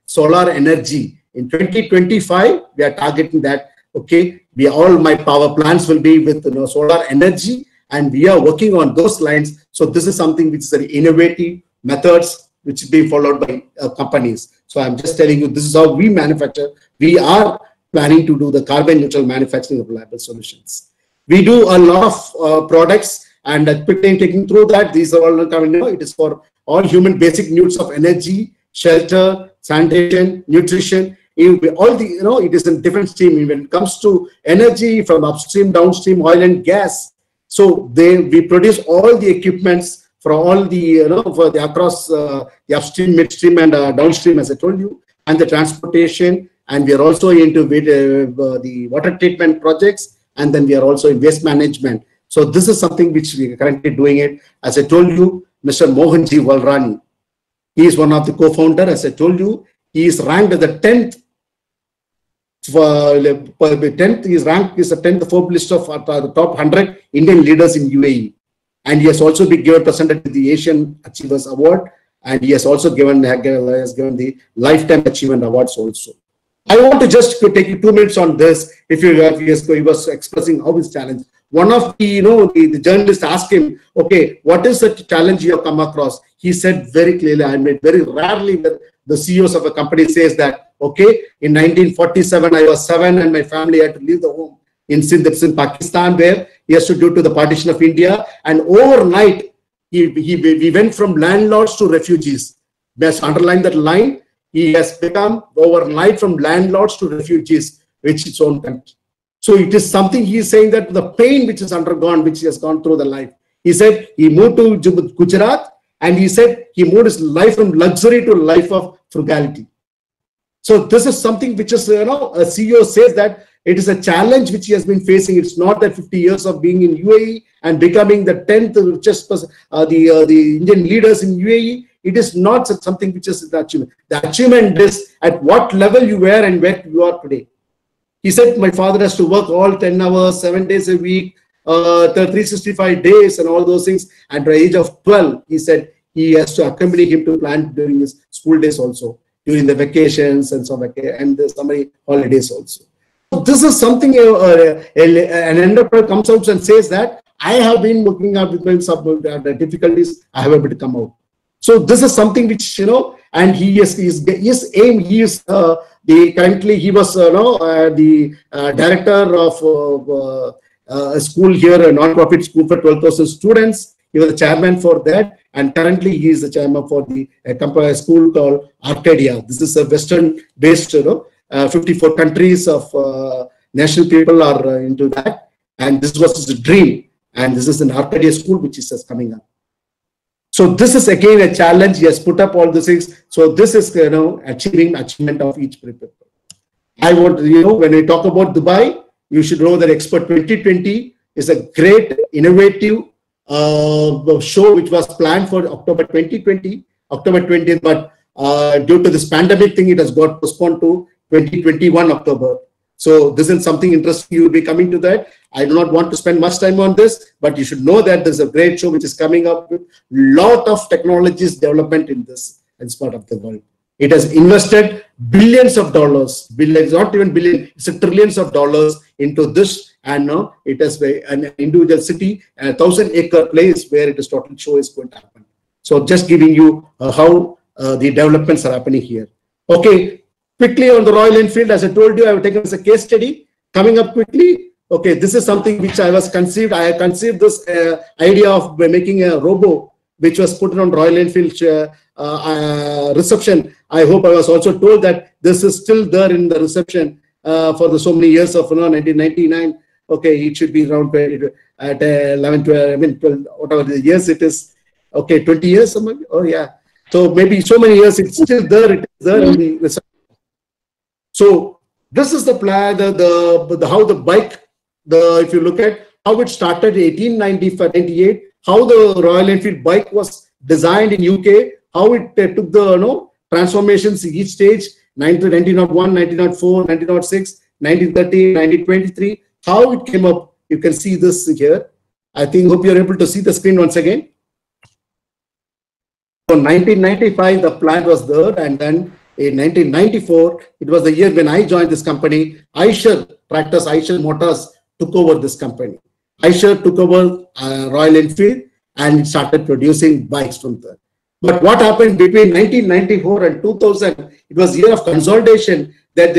solar energy. In 2025, we are targeting that, okay, all my power plants will be with solar energy, and we are working on those lines. So this is something which is very innovative methods which is being followed by companies. So I'm just telling you, this is how we manufacture. We are planning to do the carbon neutral manufacturing of reliable solutions. We do a lot of products, and quickly taking through that, these are all coming, it is for all human basic needs of energy, shelter, sanitation, nutrition. All the, it is a different stream. When it comes to energy from upstream, downstream, oil and gas, so we produce all the equipments for all the, for the across the upstream, midstream, and downstream, as I told you, and the transportation. And we are also into the water treatment projects, and then we are also in waste management. So this is something which we are currently doing it. As I told you, Mr. Mohanji Walrani, he is one of the co-founder. As I told you, he is ranked as the 10th. He is ranked as the 10th Forbes list of the top 100 Indian leaders in UAE, and he has also been presented the Asian Achievers Award, and he has also given the Lifetime Achievement Awards also. I want to just take you 2 minutes on this. He was expressing how his challenge. One of the, the journalists asked him, okay, what is the challenge you have come across? He said very clearly, I mean, very rarely the CEOs of a company says that, okay, in 1947, I was 7 and my family had to leave the home in Sindh, in Pakistan, where he has to due to the partition of India. And overnight, we went from landlords to refugees. Let's underline that line. He has become overnight from landlords to refugees, which is its own country. So it is something he is saying that the pain which is undergone, which he has gone through the life. He said he moved to Gujarat, and he said he moved his life from luxury to a life of frugality. So this is something which is, a CEO says that it is a challenge which he has been facing. It's not that 50 years of being in UAE and becoming the 10th richest person, the Indian leaders in UAE. It is not something which is the achievement. The achievement is at what level you were and where you are today. He said, my father has to work all 10 hours, 7 days a week, 365 days and all those things. At the age of 12, he said he has to accompany him to plant during his school days also, during the vacations and and the summer holidays also. So this is something an entrepreneur comes out and says that I have been working out with the difficulties, I have able to come out. So this is something which, and his aim, he is currently he was the director of a school here, a non-profit school for 12,000 students. He was the chairman for that, and currently he is the chairman for the school called Arcadia. This is a Western-based 54 countries of national people are into that. And this was his dream. And this is an Arcadia school which is just coming up. So this is again a challenge. He has put up all these things. So this is, achievement of each people. I want, when we talk about Dubai, you should know that Expo 2020 is a great innovative show which was planned for October 2020, October 20th, but due to this pandemic thing, it has got postponed to 2021 October. So this is something interesting. You will be coming to that. I do not want to spend much time on this, but you should know that there's a great show which is coming up with lot of technologies development in this part of the world. It has invested billions of dollars, billions, not even billion, it's a trillions of dollars into this, and now it has an individual city, a 1,000-acre place where it is total show is going to happen. So just giving you how the developments are happening here. Okay. Quickly on the Royal Enfield, as I told you, I have taken as a case study. Coming up quickly, okay, this is something which I conceived this idea of making a robo, which was put on Royal Enfield reception. I hope I was also told that this is still there in the reception for so many years of 1999. Okay, it should be around at 11, 12, 12, whatever the years it is. Okay, 20 years. Oh yeah. So maybe so many years it's still there. It is there in the reception. So this is the plan, how the bike, if you look at how it started in 1898, how the Royal Enfield bike was designed in UK, how it took the transformations in each stage, 1901, 1904, 1906, 1930, 1923, how it came up. You can see this here. I hope you're able to see the screen once again. So 1995, the plan was there, and then in 1994, it was the year when I joined this company. Eicher Motors took over this company. Eicher took over Royal Enfield and it started producing bikes from there. But what happened between 1994 and 2000, it was a year of consolidation that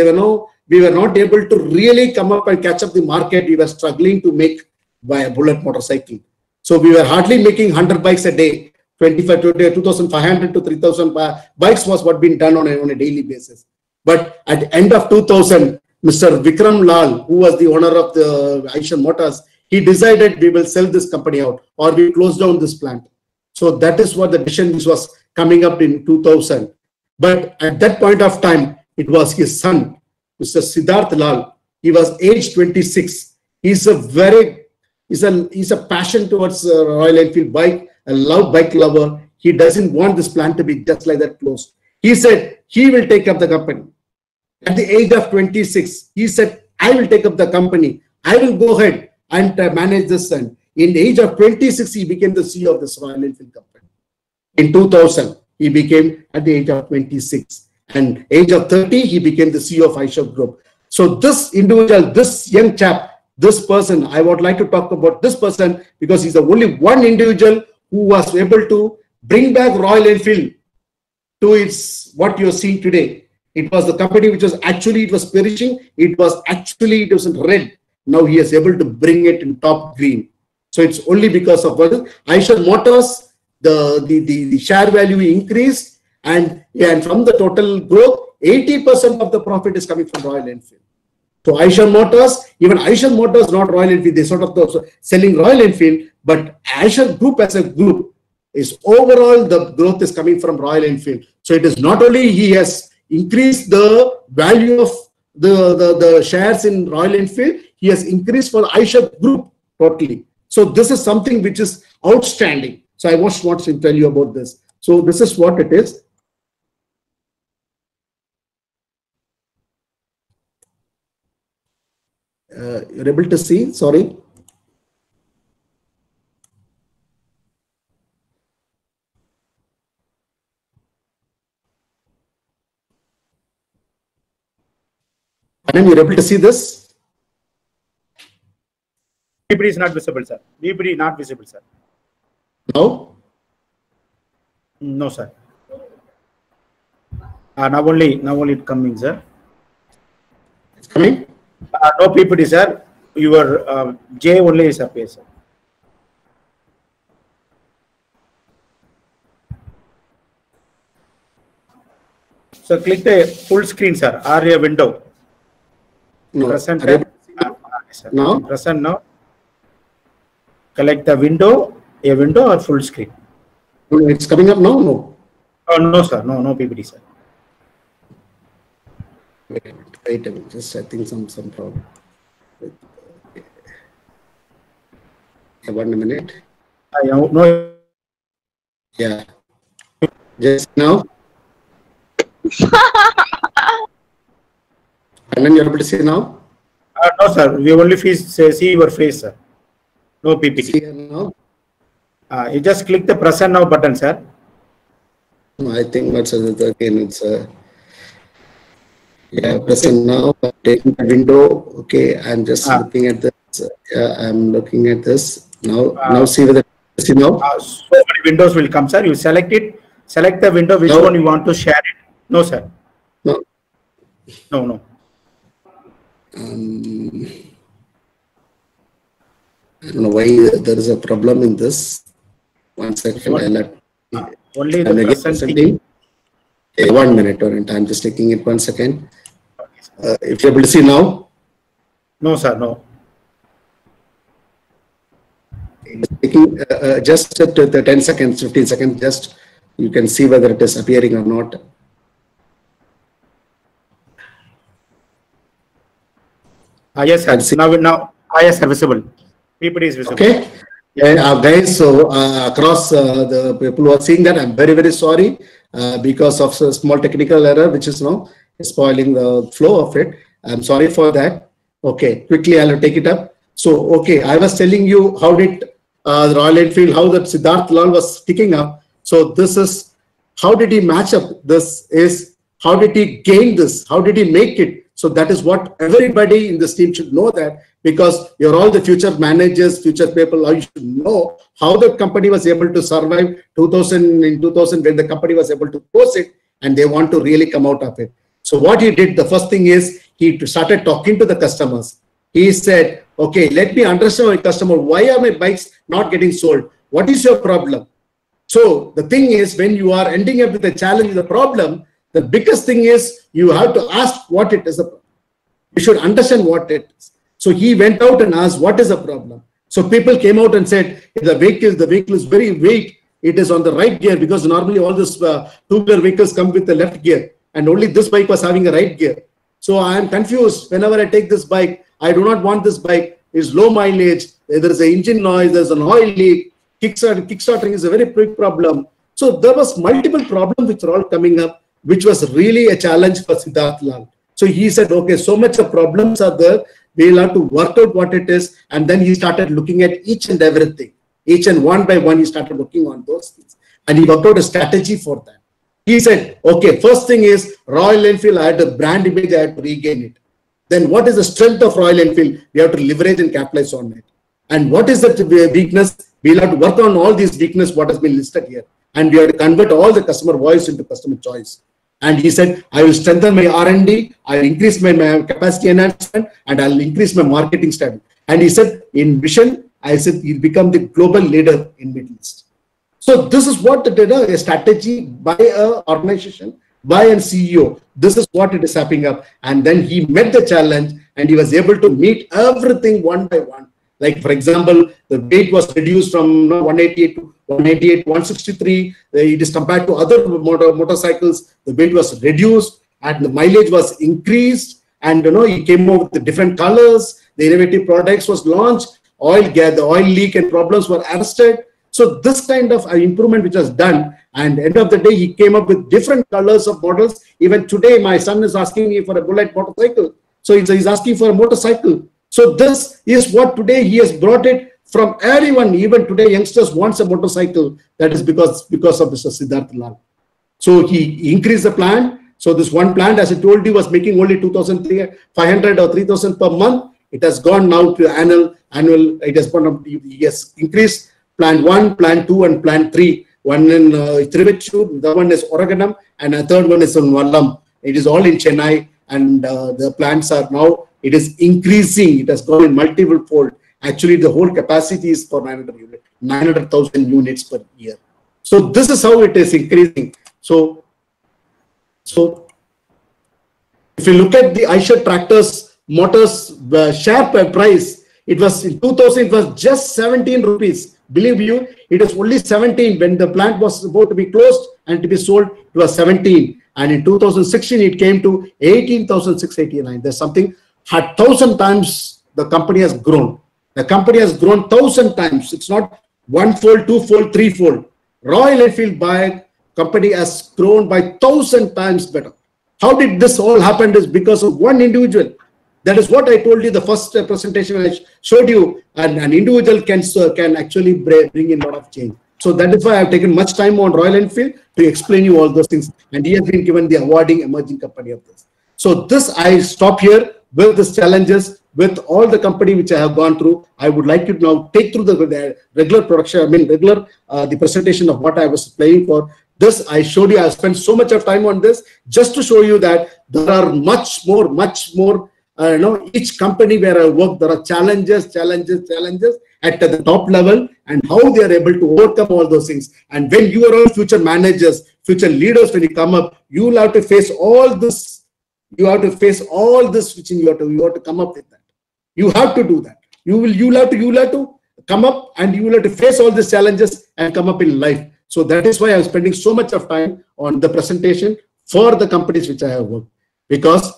we were not able to really come up and catch up the market. We were struggling to make by a bullet motorcycle. So we were hardly making 100 bikes a day. 2,500 to 3,000 bikes was what been done on a daily basis. But at the end of 2000, Mr. Vikram Lal, who was the owner of the Eicher Motors, he decided we will sell this company out or we close down this plant. So that is what the decision was coming up in 2000. But at that point of time, it was his son, Mr. Siddharth Lal. He was age 26. He's a passion towards Royal Enfield bike, a love bike lover. He doesn't want this plant to be just like that closed. He said he will take up the company. At the age of 26, he said, I will take up the company. I will go ahead and manage this. And in the age of 26, he became the CEO of this Royal Enfield company. In 2000, he became at the age of 26. And age of 30, he became the CEO of Eicher Group. So this individual, this young chap, this person, I would like to talk about this person because he's the only one individual who was able to bring back Royal Enfield to its what you're seeing today. It was the company which was actually, it was perishing. It was in red. Now he is able to bring it in top green. So it's only because of Eicher Motors, the share value increased, and from the total growth, 80% of the profit is coming from Royal Enfield. So Eicher Motors, even Eicher Motors, not Royal Enfield, they sort of selling Royal Enfield, but Eicher Group as a group is overall the growth is coming from Royal Enfield. So it is not only he has increased the value of the shares in Royal Enfield, he has increased for the Eicher Group totally. So this is something which is outstanding. So I want to tell you about this. So this is what it is. You're able to see, sorry. Anand, you're able to see this?
PPT is not visible, sir. PPT not visible, sir.
No?
No, sir. Now only it coming, sir.
It's coming?
No PPT, sir. Your J only is appear, sir. So click the full screen, sir, or a window.
No.
Present.
Now?
Present now. Select the window, a window or full screen.
It's coming up now? No.
Oh, no, sir. No PPT, sir.
Wait a minute. Just I think some problem. Okay, 1 minute.
No.
Yeah. Just now. And then you're able to see now?
No, sir. We only see your face, sir. No PPT.
See now?
You just click the present now button, sir.
I think that's again. It's yeah, present now. Taking the window. Okay, I'm just looking at this. Yeah, I'm looking at this now. Now see whether see now.
So many windows will come, sir. You select it. Select the window. Which one you want to share it? No, sir.
No.
No.
I don't know why there is a problem in this. 1 second.
Only the presenting.
1 minute. I'm just taking it 1 second. If you're able to see now.
No, sir. No.
Taking just the 10 seconds, 15 seconds. Just you can see whether it is appearing or not.
Yes, sir. Now, yes, sir, visible. PPT is visible.
Okay. Yeah, guys, so across the people who are seeing that, I'm very, very sorry because of a small technical error, which is now spoiling the flow of it. I'm sorry for that. Okay, quickly, I'll take it up. So, okay, I was telling you how did the Royal Enfield, how that Siddharth Lal was picking up. So, this is how did he match up? This is how did he gain this? How did he make it? So that is what everybody in this team should know, that because you're all the future managers, future people, you should know how the company was able to survive in 2000 when the company was able to close it and they want to really come out of it. So what he did, the first thing is he started talking to the customers. He said, okay, let me understand my customer. Why are my bikes not getting sold? What is your problem? So the thing is, when you are ending up with a challenge, the problem, the biggest thing is you have to ask what it is. You should understand what it is. So he went out and asked, what is the problem? So people came out and said, the vehicle is very weak. It is on the right gear, because normally all these two-wheeler vehicles come with the left gear, and only this bike was having a right gear. So I am confused. Whenever I take this bike, I do not want this bike. It's low mileage. There is an engine noise. There's an oil leak. Kickstarting is a very big problem. So there was multiple problems which are all coming up, which was really a challenge for Siddharth Lal. So he said, okay, so much of problems are there. We'll have to work out what it is. And then he started looking at each and everything. Each and one by one, he started working on those things. And he worked out a strategy for that. He said, okay, first thing is Royal Enfield, I had a brand image, I had to regain it. Then what is the strength of Royal Enfield? We have to leverage and capitalize on it. And what is the weakness? We'll have to work on all these weaknesses, what has been listed here. And we have to convert all the customer voice into customer choice. And he said, I will strengthen my R&D, I will increase my capacity enhancement, and I will increase my marketing strategy. And he said, in vision, I said, he'll become the global leader in Middle East. So this is what a strategy by an organization, by a CEO. This is what it is happening up. And then he met the challenge and he was able to meet everything one by one. Like, for example, the weight was reduced from 188 to 198, 163. It is compared to other motorcycles. The weight was reduced and the mileage was increased. And he came out with the different colors. The innovative products was launched. The oil leak and problems were arrested. So this kind of improvement which was done, and end of the day, he came up with different colors of models. Even today, my son is asking me for a bullet motorcycle. So he's asking for a motorcycle. So this is what today he has brought it from everyone. Even today, youngsters wants a motorcycle. That is because of Mr. Siddharth Lal. So he increased the plan. So this one plant, as I told you, was making only 2,500 or 3,000 per month. It has gone now to annual. It has gone up. He has increased plant 1, plant 2, and plant 3. One in Trivechur, the one is Oraganam, and a third one is in Vallam. It is all in Chennai, and the plants are now, it is increasing. It has gone in multiple fold. Actually, the whole capacity is for 900,000 units per year. So this is how it is increasing. So If you look at the Eicher Tractors Motors share price, it was in 2000, it was just 17 rupees. Believe you, it was only 17 when the plant was about to be closed and to be sold. It was 17, and in 2016 it came to 18,689. There's something 1,000 times the company has grown. The company has grown 1,000 times. It's not one-fold, two-fold, three-fold. Royal Enfield bike company has grown by 1,000 times better. How did this all happen? Is because of one individual. That is what I told you the first presentation I showed you. An individual can actually bring in a lot of change. So that is why I've taken much time on Royal Enfield to explain you all those things. And he has been given the awarding emerging company of this. So this I stop here with these challenges, with all the company which I have gone through. I would like you to now take through the regular production, the presentation of what I was playing for. This I showed you. I spent so much of time on this just to show you that there are much more, each company where I work, there are challenges at the top level, and how they are able to overcome all those things. And when you are all future managers, future leaders, when you come up, you will have to face all this. You have to face all this, which you have to come up with that. You have to do that. You will have to come up, and you will have to face all these challenges and come up in life. So that is why I'm spending so much of time on the presentation for the companies which I have worked, because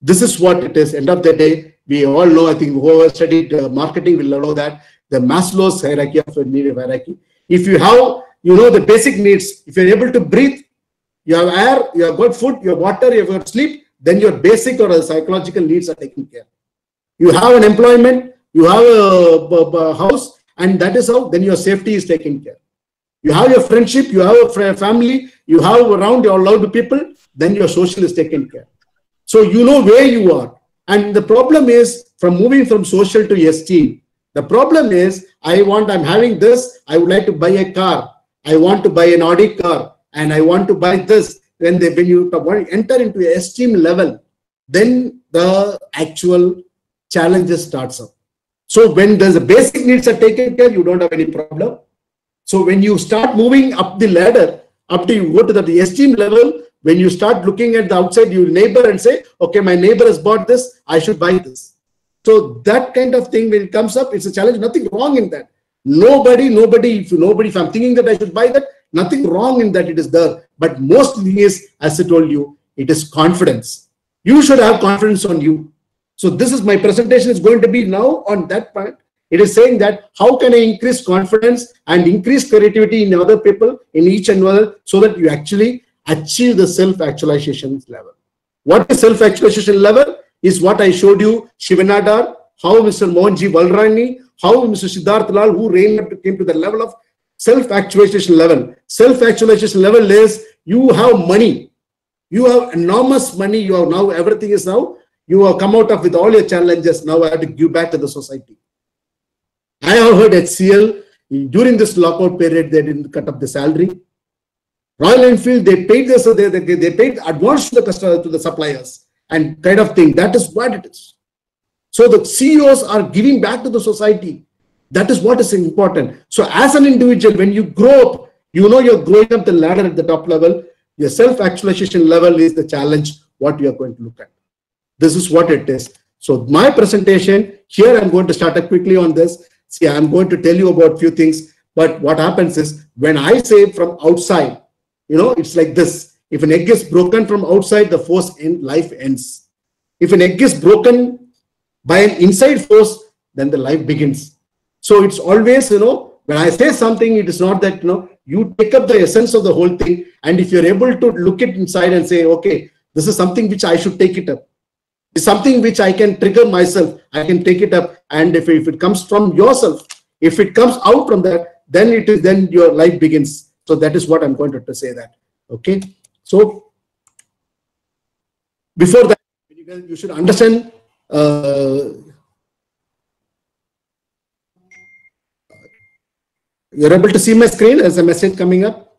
this is what it is. End of the day, we all know, I think whoever studied marketing will know that the Maslow's hierarchy of need hierarchy. If you have, the basic needs, if you're able to breathe, you have air, you have got food, you have water, you have got sleep, then your basic or psychological needs are taken care. You have an employment, you have a house, and that is how then your safety is taken care. You have your friendship, you have a family, you have around your loved people, then your social is taken care. So you know where you are. And the problem is from moving from social to esteem. The problem is I'm having this, I would like to buy a car. I want to buy an Audi car, and I want to buy this. When you enter into a esteem level, then the actual challenges starts up. So when there's a basic needs are taken care, you don't have any problem. So when you start moving up the ladder, up to you go to the esteem level, when you start looking at the outside, your neighbor, and say, okay, my neighbor has bought this, I should buy this. So that kind of thing, when it comes up, it's a challenge. Nothing wrong in that. Nobody, if I'm thinking that I should buy that, nothing wrong in that, it is there. But most thing is, as I told you, it is confidence. You should have confidence on you. So this is my presentation is going to be now on that part. It is saying that how can I increase confidence and increase creativity in other people, in each and other, so that you actually achieve the self-actualization level. What is self-actualization level is what I showed you, Shivanadar, how Mr. Mohanji Valrani, how Mr. Siddharth Lal, who came to the level of self-actualization level. Self-actualization level is you have money. You have enormous money. You have now, everything is now, you have come out of with all your challenges. Now I have to give back to the society. I have heard HCL, during this lockout period, they didn't cut up the salary. Royal Enfield, they paid this, they paid advance to the customer, to the suppliers, and kind of thing. That is what it is. So the CEOs are giving back to the society. That is what is important. So as an individual, when you grow up, you know you're growing up the ladder at the top level. Your self-actualization level is the challenge, what you are going to look at. This is what it is. So my presentation, here I'm going to start up quickly on this. See, I'm going to tell you about a few things. But what happens is, when I say from outside, it's like this. If an egg is broken from outside, the force in life ends. If an egg is broken by an inside force, then the life begins. So it's always, when I say something, it is not that, you take up the essence of the whole thing. And if you're able to look it inside and say, okay, this is something which I should take it up. It's something which I can trigger myself. I can take it up. And if it comes from yourself, if it comes out from that, then your life begins. So that is what I'm going to say that. Okay. So before that, you should understand you're able to see my screen as a message coming up.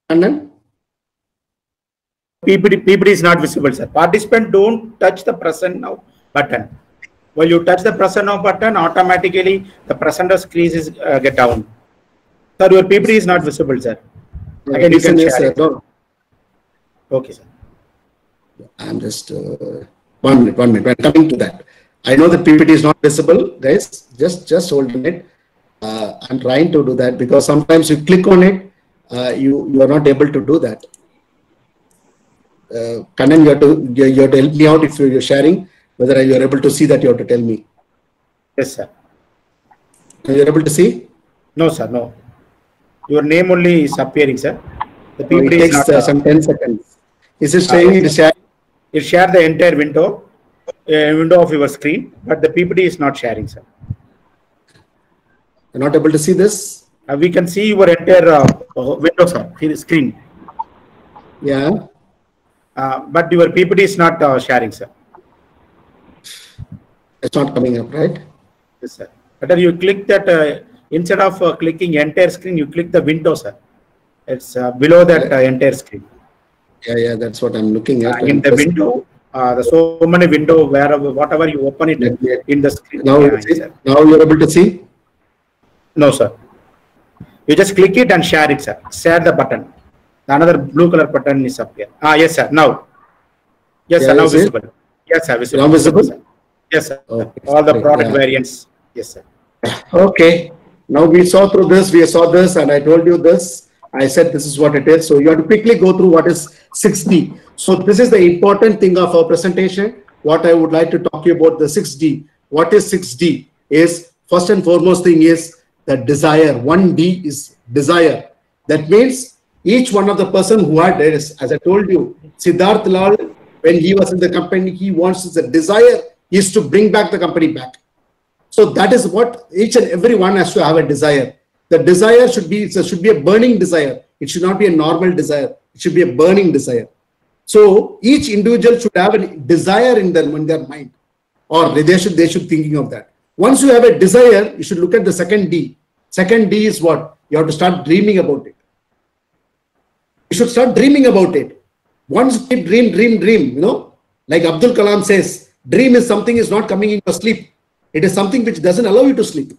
And then
PPT is not visible, sir. Participant, don't touch the present now button. When you touch the present now button, automatically the presenter screen is get down. Sir, your PPT is not visible, sir. Again, you can share it. Okay, sir.
I'm just 1 minute. I'm coming to that. I know the PPT is not visible, guys. Just hold a minute. I'm trying to do that because sometimes you click on it, you are not able to do that. Kannan, you have to help me out if you're sharing. Whether you are able to see that, you have to tell me.
Yes, sir.
Are you able to see?
No, sir. No. Your name only is appearing, sir. The
No, it
PPT is
takes
not.
some 10 seconds. Is it saying it is sharing?
You share the entire window of your screen, but the PPT is not sharing, sir.
You're not able to see this?
We can see your entire window, sir, screen.
Yeah.
But your PPT is not sharing, sir.
It's not coming up, right?
Yes, sir. But you click that, instead of clicking entire screen, you click the window, sir. It's below that entire screen.
Yeah, that's what I'm looking at.
In the window, there's so many window wherever, whatever you open it in the screen.
Now, now you're able to see?
No, sir. You just click it and share it, sir. Share the button. Another blue color button is up here. Yes, sir. Now. Yes, sir. Now visible. Yes, sir. Visible.
Now visible?
Yes, sir.
Okay.
All the product variants. Yes, sir.
Okay. Now we saw through this, we saw this, and I told you this. I said this is what it is. So you have to quickly go through what is 6D. So this is the important thing of our presentation. What I would like to talk to you about the 6D. What is 6D? Is first and foremost thing is the desire. 1D is desire. That means each one of the person who had this, as I told you, Siddharth Lal, when he was in the company, he wants the desire is to bring back the company back. So that is what each and every one has to have a desire. The desire should be a burning desire. It should not be a normal desire. It should be a burning desire. So each individual should have a desire in their mind, or they should thinking of that. Once you have a desire, you should look at the second D. Second D is what? You have to start dreaming about it. You should start dreaming about it. Once you keep dream, you know, like Abdul Kalam says, dream is something is not coming in your sleep. It is something which doesn't allow you to sleep.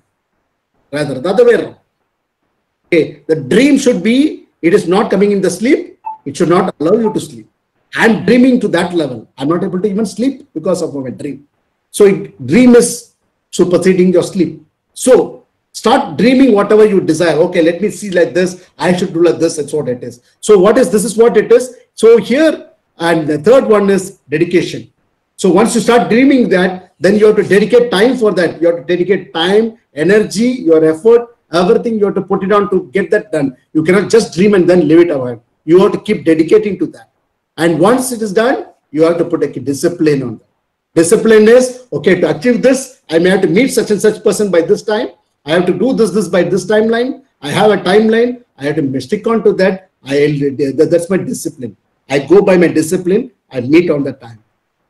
Rather, the other way around. Okay, the dream should be, it is not coming in the sleep. It should not allow you to sleep. I'm dreaming to that level. I'm not able to even sleep because of my dream. So dream is superseding your sleep. So start dreaming whatever you desire. Okay, let me see like this. I should do like this. That's what it is. So this is what it is. So here, and the third one is dedication. So once you start dreaming that, then you have to dedicate time for that. You have to dedicate time, energy, your effort, everything you have to put it on to get that done. You cannot just dream and then leave it away. You have to keep dedicating to that. And once it is done, you have to put a discipline on that. Discipline is, okay, to achieve this, I may have to meet such and such person by this time. I have to do this by this timeline. I have a timeline. I have to stick on to that. That's my discipline. I go by my discipline. I meet on the time.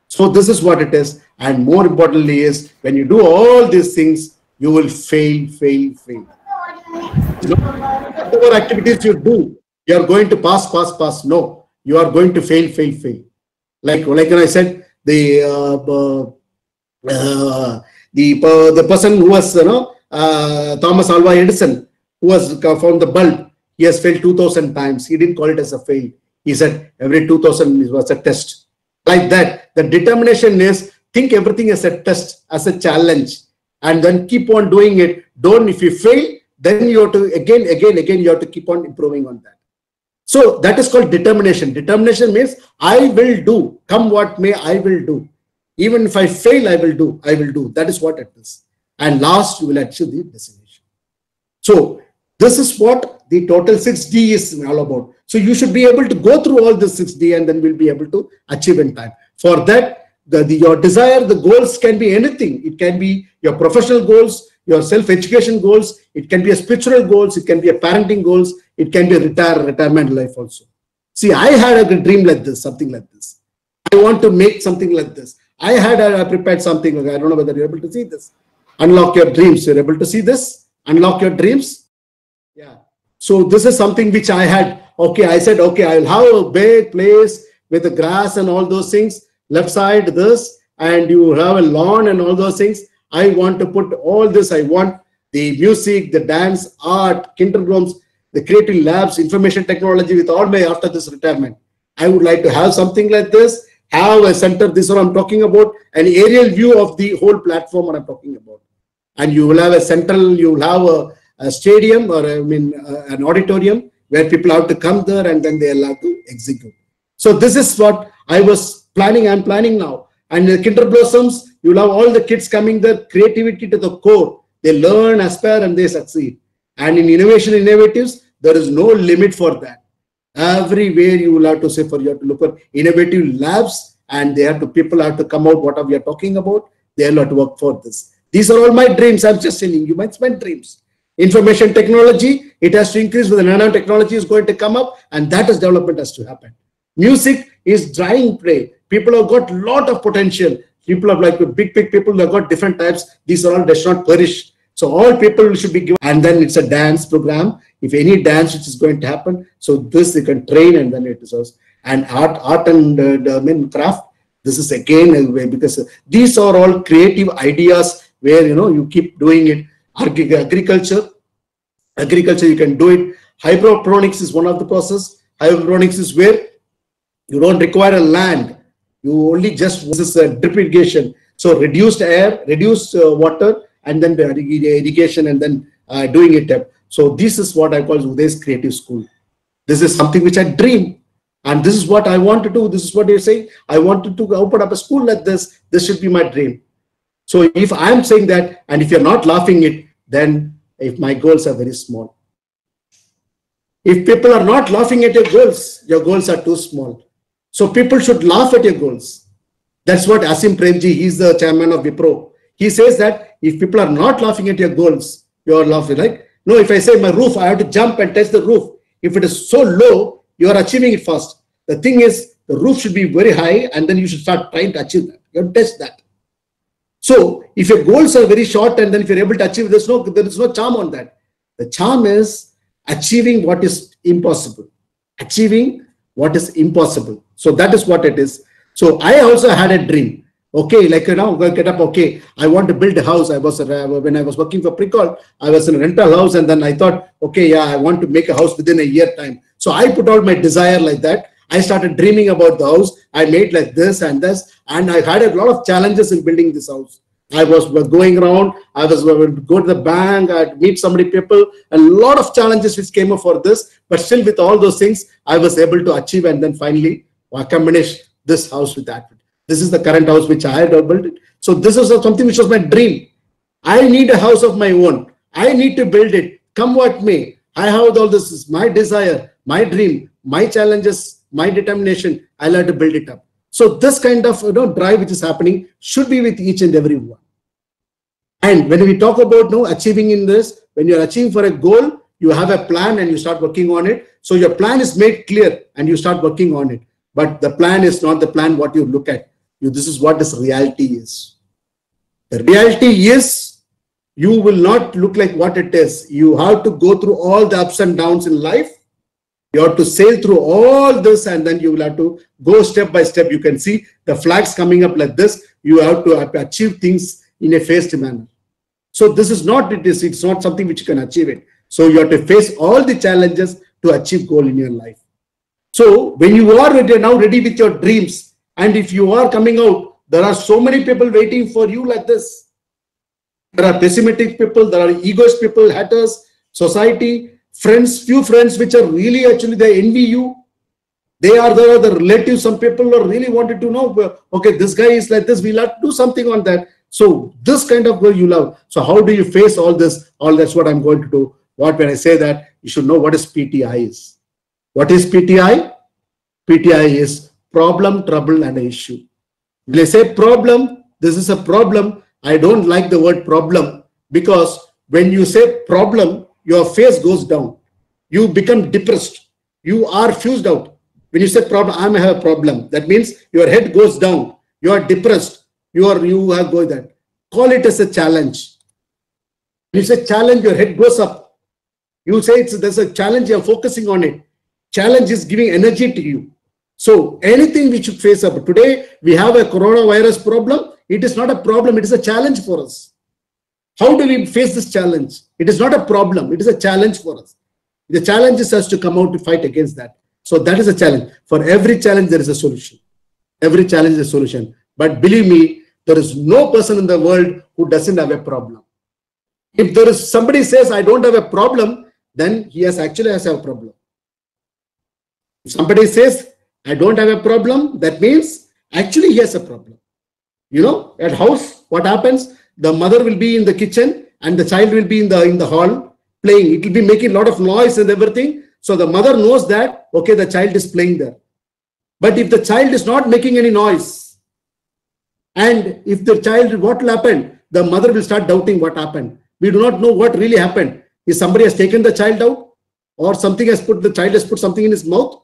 So this is what it is. And more importantly is, when you do all these things, you will fail. Whatever activities you do, you are going to pass. No, you are going to fail. Like when I said, the person who was, Thomas Alva Edison, who has found the bulb, he has failed 2,000 times. He didn't call it as a fail. He said every 2,000 was a test. Like that, the determination is think everything as a test, as a challenge, and then keep on doing it. If you fail, then you have to again, you have to keep on improving on that. So that is called determination. Determination means I will do, come what may, I will do. Even if I fail, I will do. That is what it is. And last, you will achieve the destination. So this is what the total 6D is all about. So you should be able to go through all this 6D and then we'll be able to achieve in time. For that, your desire, the goals can be anything. It can be your professional goals, your self-education goals. It can be a spiritual goals. It can be a parenting goals. It can be a retirement life also. See, I had a dream like this, something like this. I want to make something like this. I prepared something. I don't know whether you're able to see this. Unlock your dreams. You're able to see this? Unlock your dreams. Yeah. So this is something which I had. Okay, I said, okay, I'll have a big place with the grass and all those things. Left side, this, and you have a lawn and all those things. I want to put all this. I want the music, the dance, art, kindergartens, the creative labs, information technology with all my after this retirement. I would like to have something like this, have a center, this is what I'm talking about, an aerial view of the whole platform what I'm talking about. And you will have a central, you will have a stadium or an auditorium where people have to come there and then they are allowed to execute. So this is what I was planning, I'm planning now. And the Kinder Blossoms, you'll have all the kids coming there, creativity to the core. They learn, aspire, and they succeed. And in innovation innovatives, there is no limit for that. Everywhere you will have to say you have to look for innovative labs, and people have to come out what we are talking about. They will have to work for this. These are all my dreams. I'm just telling you, my dreams. Information technology, it has to increase with the nanotechnology is going to come up, and that is development has to happen. Music is dying prey. People have got a lot of potential. People have like big people have got different types. These are all does not perish. So all people should be given. And then it's a dance program. If any dance which is going to happen, so this you can train, and then it is also. And art and craft. This is again a way, because these are all creative ideas where you keep doing it. Agriculture you can do it. Hydroponics is one of the process. Hydroponics is where you don't require a land. You only just, this is a drip irrigation. So reduced air, reduced water, and then the irrigation, and then doing it. So this is what I call Uday's Creative School. This is something which I dream. And this is what I want to do. This is what you're saying. I wanted to open up a school like this. This should be my dream. So if I'm saying that, and if you're not laughing it, then if my goals are very small. If people are not laughing at your goals are too small. So people should laugh at your goals. That's what Asim Premji, he's the chairman of Wipro. He says that if people are not laughing at your goals, you're laughing. Like, no, if I say my roof, I have to jump and touch the roof. If it is so low, you are achieving it fast. The thing is, the roof should be very high, and then you should start trying to achieve that. You have to test that. So if your goals are very short, and then if you're able to achieve, there is no charm on that. The charm is achieving what is impossible. Achieving what is impossible. So that is what it is. So I also had a dream. Okay, like get up. Okay, I want to build a house. When I was working for Precol, I was in a rental house, and then I thought, okay, yeah, I want to make a house within a year time. So I put out my desire like that. I started dreaming about the house. I made like this and this, and I had a lot of challenges in building this house. I was going around. I was going to go to the bank. I'd meet so many people. A lot of challenges which came up for this, but still with all those things, I was able to achieve, and then finally accomplish this house with that. This is the current house which I had built. So this is something which was my dream. I need a house of my own. I need to build it. Come what may. I have all this. Is my desire, my dream, my challenges, my determination. I'll have to build it up. So this kind of drive which is happening should be with each and every one. And when we talk about achieving in this, when you're achieving for a goal, you have a plan and you start working on it. So your plan is made clear and you start working on it. But the plan is not the plan what you look at. This is what this reality is. The reality is you will not look like what it is. You have to go through all the ups and downs in life. You have to sail through all this, and then you will have to go step by step. You can see the flags coming up like this. You have to achieve things in a phased manner. So this is not it's not something which you can achieve it. So you have to face all the challenges to achieve goal in your life. So when you are now ready with your dreams, and if you are coming out, there are so many people waiting for you like this. There are pessimistic people, there are egoist people, haters, society, friends, few friends which are really actually they envy you. They are the relatives. Some people are really wanted to know, okay, this guy is like this, we'll have to do something on that. So this kind of girl you love. So how do you face all this? All that's what I'm going to do. When I say that, you should know what is PTI is. What is PTI? PTI is problem, trouble, and an issue. When I say problem, this is a problem. I don't like the word problem, because when you say problem, your face goes down. You become depressed. You are fused out. When you say problem, I have a problem. That means your head goes down. You are depressed. You are going that. Call it as a challenge. When you say challenge, your head goes up. You say there's a challenge, you're focusing on it. Challenge is giving energy to you. So anything which you face up. Today, we have a coronavirus problem. It is not a problem. It is a challenge for us. How do we face this challenge? It is not a problem. It is a challenge for us. The challenge is us to come out to fight against that. So that is a challenge. For every challenge, there is a solution. Every challenge is a solution. But believe me, there is no person in the world who doesn't have a problem. If there is somebody says, I don't have a problem, then he actually has a problem. If somebody says, I don't have a problem, that means actually he has a problem. You know, at house, what happens? The mother will be in the kitchen and the child will be in the hall playing. It will be making a lot of noise and everything. So the mother knows that, okay, the child is playing there. But if the child is not making any noise, and if the child, what will happen? The mother will start doubting what happened. We do not know what really happened. If somebody has taken the child out, or something has the child has put something in his mouth,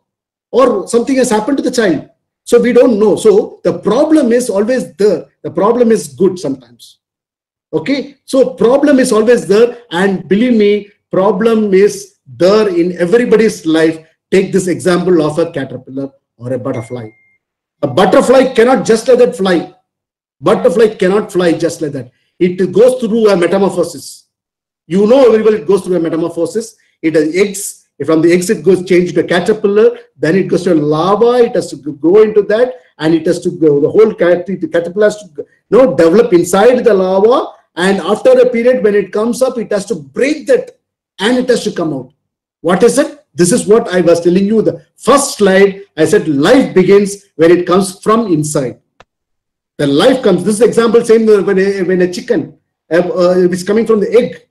or something has happened to the child. So we don't know. So the problem is always there. The problem is good sometimes. Okay. So problem is always there. And believe me, problem is there in everybody's life. Take this example of a caterpillar or a butterfly. A butterfly cannot just like that fly. Butterfly cannot fly just like that. It goes through a metamorphosis. You know, everybody goes through a metamorphosis. It has eggs. From the eggs, it goes change to a caterpillar. Then it goes to a larva. It has to go into that, and it has to go. The whole caterpillar has to develop inside the larva. And after a period, when it comes up, it has to break that, and it has to come out. What is it? This is what I was telling you. The first slide, I said life begins when it comes from inside. The life comes. This example, same when a chicken is coming from the egg.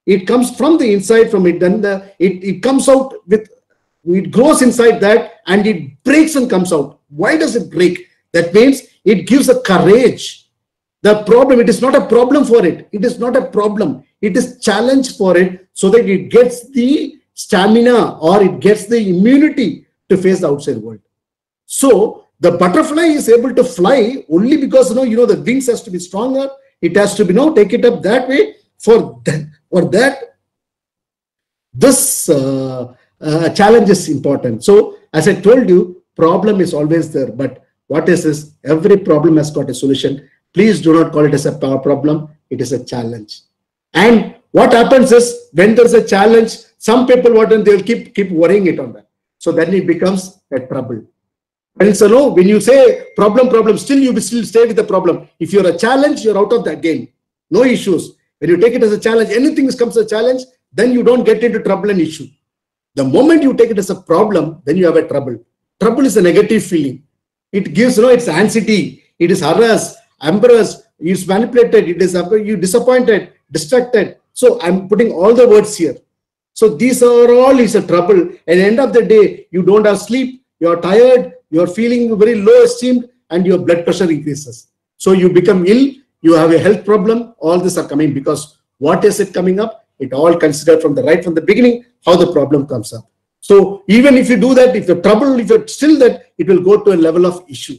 It comes from the inside, from it, then it comes out with, it grows inside that, and it breaks and comes out. Why does it break? That means it gives a courage. The problem, it is not a problem for it. It is not a problem. It is challenge for it, so that it gets the stamina or it gets the immunity to face the outside world. So the butterfly is able to fly only because the wings has to be stronger. It has to be take it up that way. For that, this challenge is important. So as I told you, problem is always there. But what is this? Every problem has got a solution. Please do not call it as a problem. It is a challenge. And what happens is, when there's a challenge, some people they'll keep worrying it on that. So then it becomes a trouble. And so when you say problem, still you will still stay with the problem. If you're a challenge, you're out of that game. No issues. When you take it as a challenge, anything comes as a challenge, then you don't get into trouble and issue. The moment you take it as a problem, then you have a trouble. Trouble is a negative feeling. It gives, it's anxiety. It is harassed, embarrassed, it's manipulated, it is you disappointed, distracted. So I'm putting all the words here. So these are all is a trouble. At the end of the day, you don't have sleep, you're tired, you're feeling very low esteemed, and your blood pressure increases. So you become ill. You have a health problem, all these are coming because what is it coming up? It all considered from the beginning, how the problem comes up. So even if you do that, if you're trouble, if you're still that, it will go to a level of issue.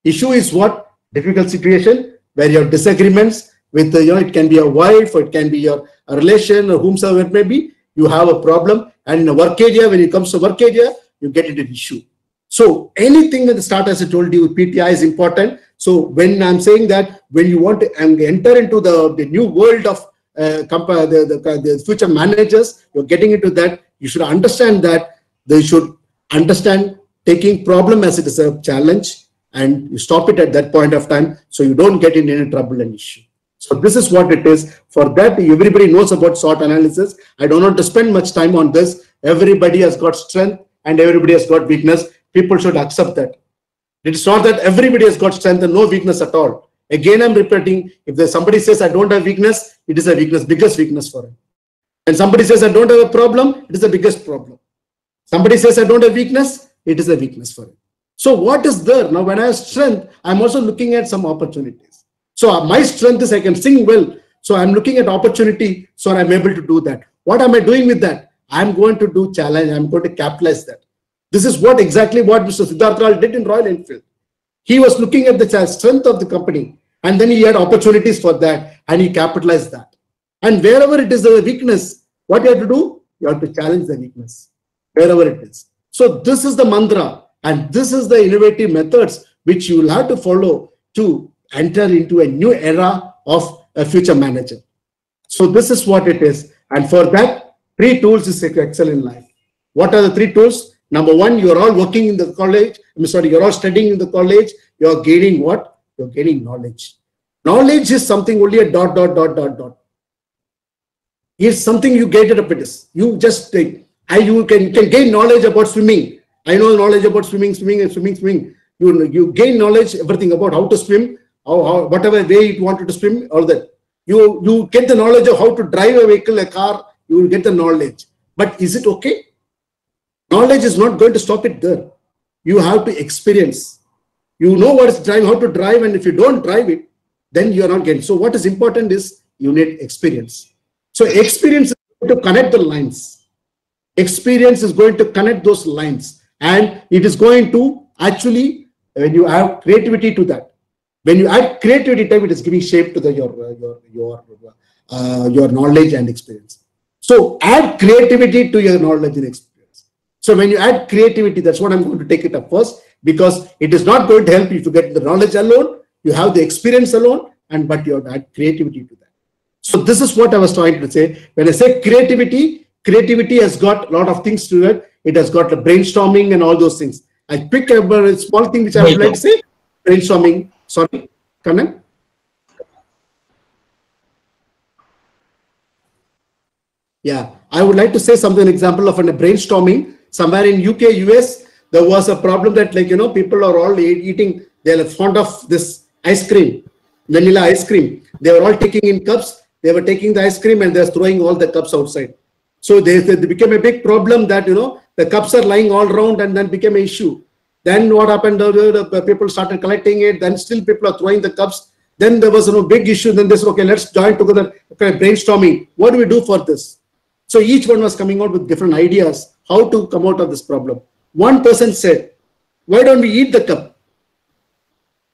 Issue is what? Difficult situation where you have disagreements with, it can be a wife, or it can be a relation, or whomsoever it may be. You have a problem, and in a work area, when it comes to work area, you get into an issue. So anything at the start, as I told you, PTI is important. So when I'm saying that, when you want to enter into the new world of the future managers, you're getting into that, you should understand that they should understand taking problem as it is a challenge, and you stop it at that point of time, so you don't get into any trouble and issue. So this is what it is. For that, everybody knows about SWOT analysis. I don't want to spend much time on this. Everybody has got strength and everybody has got weakness. People should accept that. It's not that everybody has got strength and no weakness at all. Again, I'm repeating, if there's somebody says I don't have weakness, it is a weakness, biggest weakness for him. And somebody says I don't have a problem, it is the biggest problem. Somebody says I don't have weakness, it is a weakness for him. So what is there? Now, when I have strength, I'm also looking at some opportunities. So my strength is I can sing well. So I'm looking at opportunity, so I'm able to do that. What am I doing with that? I'm going to do challenge. I'm going to capitalize that. This is exactly what Mr. Siddharth Rao did in Royal Enfield. He was looking at the strength of the company, and then he had opportunities for that, and he capitalized that. And wherever it is a weakness, what you have to do? You have to challenge the weakness, wherever it is. So this is the mantra, and this is the innovative methods which you will have to follow to enter into a new era of a future manager. So this is what it is. And for that, 3 tools is excel in life. What are the 3 tools? Number one, you're all working in the college. I'm sorry, you're all studying in the college. You're gaining what? You're gaining knowledge. Knowledge is something only a dot, dot, dot, dot, dot. It's something you get it up it is. You just take. You can gain knowledge about swimming. I know knowledge about swimming. You gain knowledge, everything about how to swim, how whatever way you wanted to swim, all that. You get the knowledge of how to drive a vehicle, a car. You will get the knowledge. But is it okay? Knowledge is not going to stop it there. You have to experience. You know what is driving, how to drive, and if you don't drive it, then you are not getting. So what is important is you need experience. So experience is going to connect the lines. Experience is going to connect those lines, and it is going to actually, when you add creativity to that, when you add creativity to it, it is giving shape to your knowledge and experience. So add creativity to your knowledge and experience. So when you add creativity, that's what I'm going to take it up first, because it is not going to help you to get the knowledge alone. You have the experience alone, but you have to add creativity to that. So this is what I was trying to say. When I say creativity, creativity has got a lot of things to it. It has got the brainstorming and all those things. I pick a small thing which I would like to say. Brainstorming. Sorry, Kanan. Yeah, I would like to say something. An example of a brainstorming. Somewhere in UK, US, there was a problem that, like, people are all eating. They're fond of this ice cream, vanilla ice cream. They were all taking in cups. They were taking the ice cream and they're throwing all the cups outside. So they became a big problem that, the cups are lying all around, and then became an issue. Then what happened? People started collecting it. Then still people are throwing the cups. Then there was a big issue. Then they said, okay, let's join together. Okay, brainstorming. What do we do for this? So each one was coming out with different ideas how to come out of this problem. One person said, why don't we eat the cup?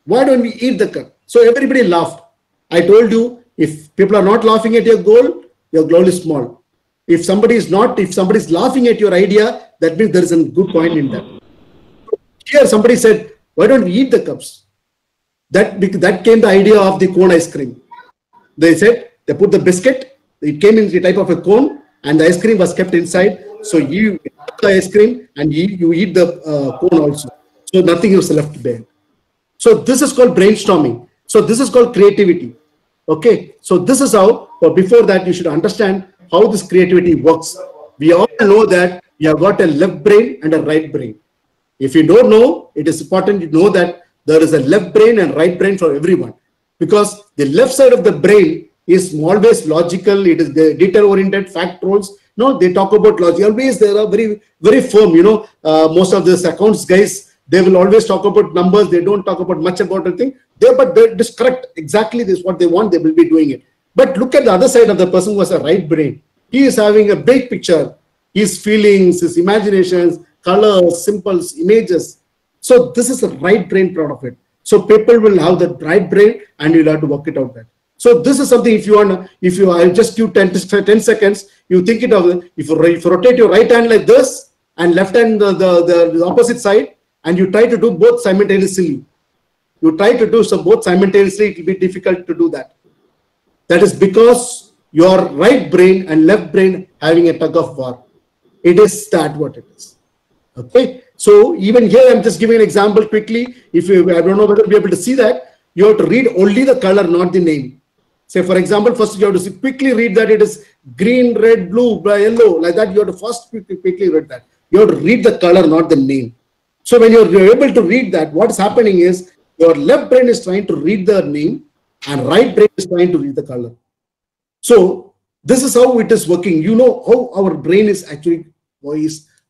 Why don't we eat the cup? So everybody laughed. I told you, if people are not laughing at your goal is small. If somebody is laughing at your idea, that means there is a good point in that. Here somebody said, why don't we eat the cups? That came the idea of the cone ice cream. They said, they put the biscuit, it came in the type of a cone, and the ice cream was kept inside. So you eat the ice cream and you eat the cone also. So nothing is left there. So this is called brainstorming. So this is called creativity. Okay. So this is how, but before that, you should understand how this creativity works. We all know that we have got a left brain and a right brain. If you don't know, it is important to know that there is a left brain and right brain for everyone, because the left side of the brain is always logical. It is the detail-oriented, fact roles. No, they talk about logic. Always they are very, very firm. Most of these accounts guys, they will always talk about numbers. They don't talk about much about a thing. But they're just correct. Exactly this is what they want. They will be doing it. But look at the other side of the person who has a right brain. He is having a big picture. His feelings, his imaginations, colors, symbols, images. So this is the right brain part of it. So people will have the right brain and you'll have to work it out there. So this is something, I'll just give 10 seconds, you think it of, if you rotate your right hand like this and left hand the opposite side, and you try to do both simultaneously. You try to do both simultaneously, it will be difficult to do that. That is because your right brain and left brain having a tug of war. It is that what it is. Okay. So even here, I'm just giving an example quickly. I don't know whether you'll be able to see that. You have to read only the color, not the name. Say, for example, first you have to quickly read that it is green, red, blue, yellow, like that. You have to first quickly read that. You have to read the color, not the name. So when you're able to read that, what's happening is your left brain is trying to read the name and right brain is trying to read the color. So this is how it is working. You know how our brain is actually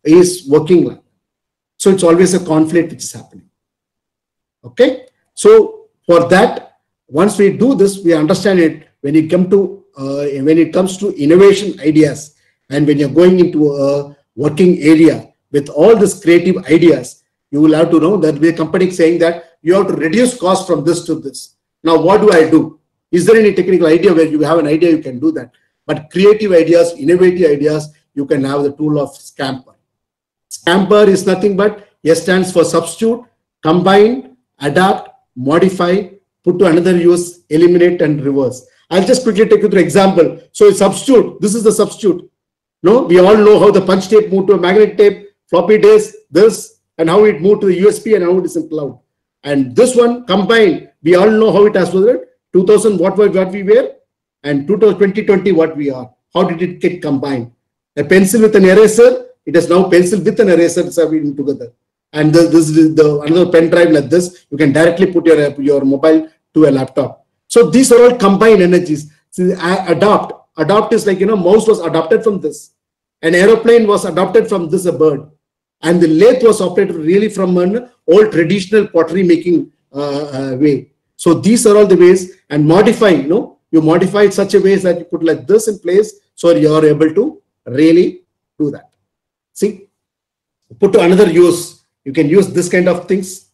is working like. So it's always a conflict which is happening. Okay. So for that, once we do this, we understand it. When it comes to innovation ideas, and when you're going into a working area with all these creative ideas, you will have to know that the company is saying that you have to reduce cost from this to this. Now, what do I do? Is there any technical idea where you have an idea, you can do that? But creative ideas, innovative ideas, you can have the tool of Scamper. Scamper is nothing but S stands for substitute, combine, adapt, modify, put to another use, eliminate, and reverse. I'll just quickly take you through example. So it's substitute. This is the substitute. No, we all know how the punch tape moved to a magnet tape. floppy disk, this, and how it moved to the USB and how it is in cloud. And this one combined, we all know how it has to 2000 what we were, and 2020 what we are. How did it get combined? A pencil with an eraser, it is now pencil with an eraser serving together. And this is another pen drive like this. You can directly put your mobile to a laptop. So these are all combined energies. So adopt is like, mouse was adopted from this. An aeroplane was adopted from this, a bird. And the lathe was operated really from an old traditional pottery making way. So these are all the ways, and modify, you modify it such a way that you put like this in place, so you are able to really do that. See, put to another use. You can use this kind of things.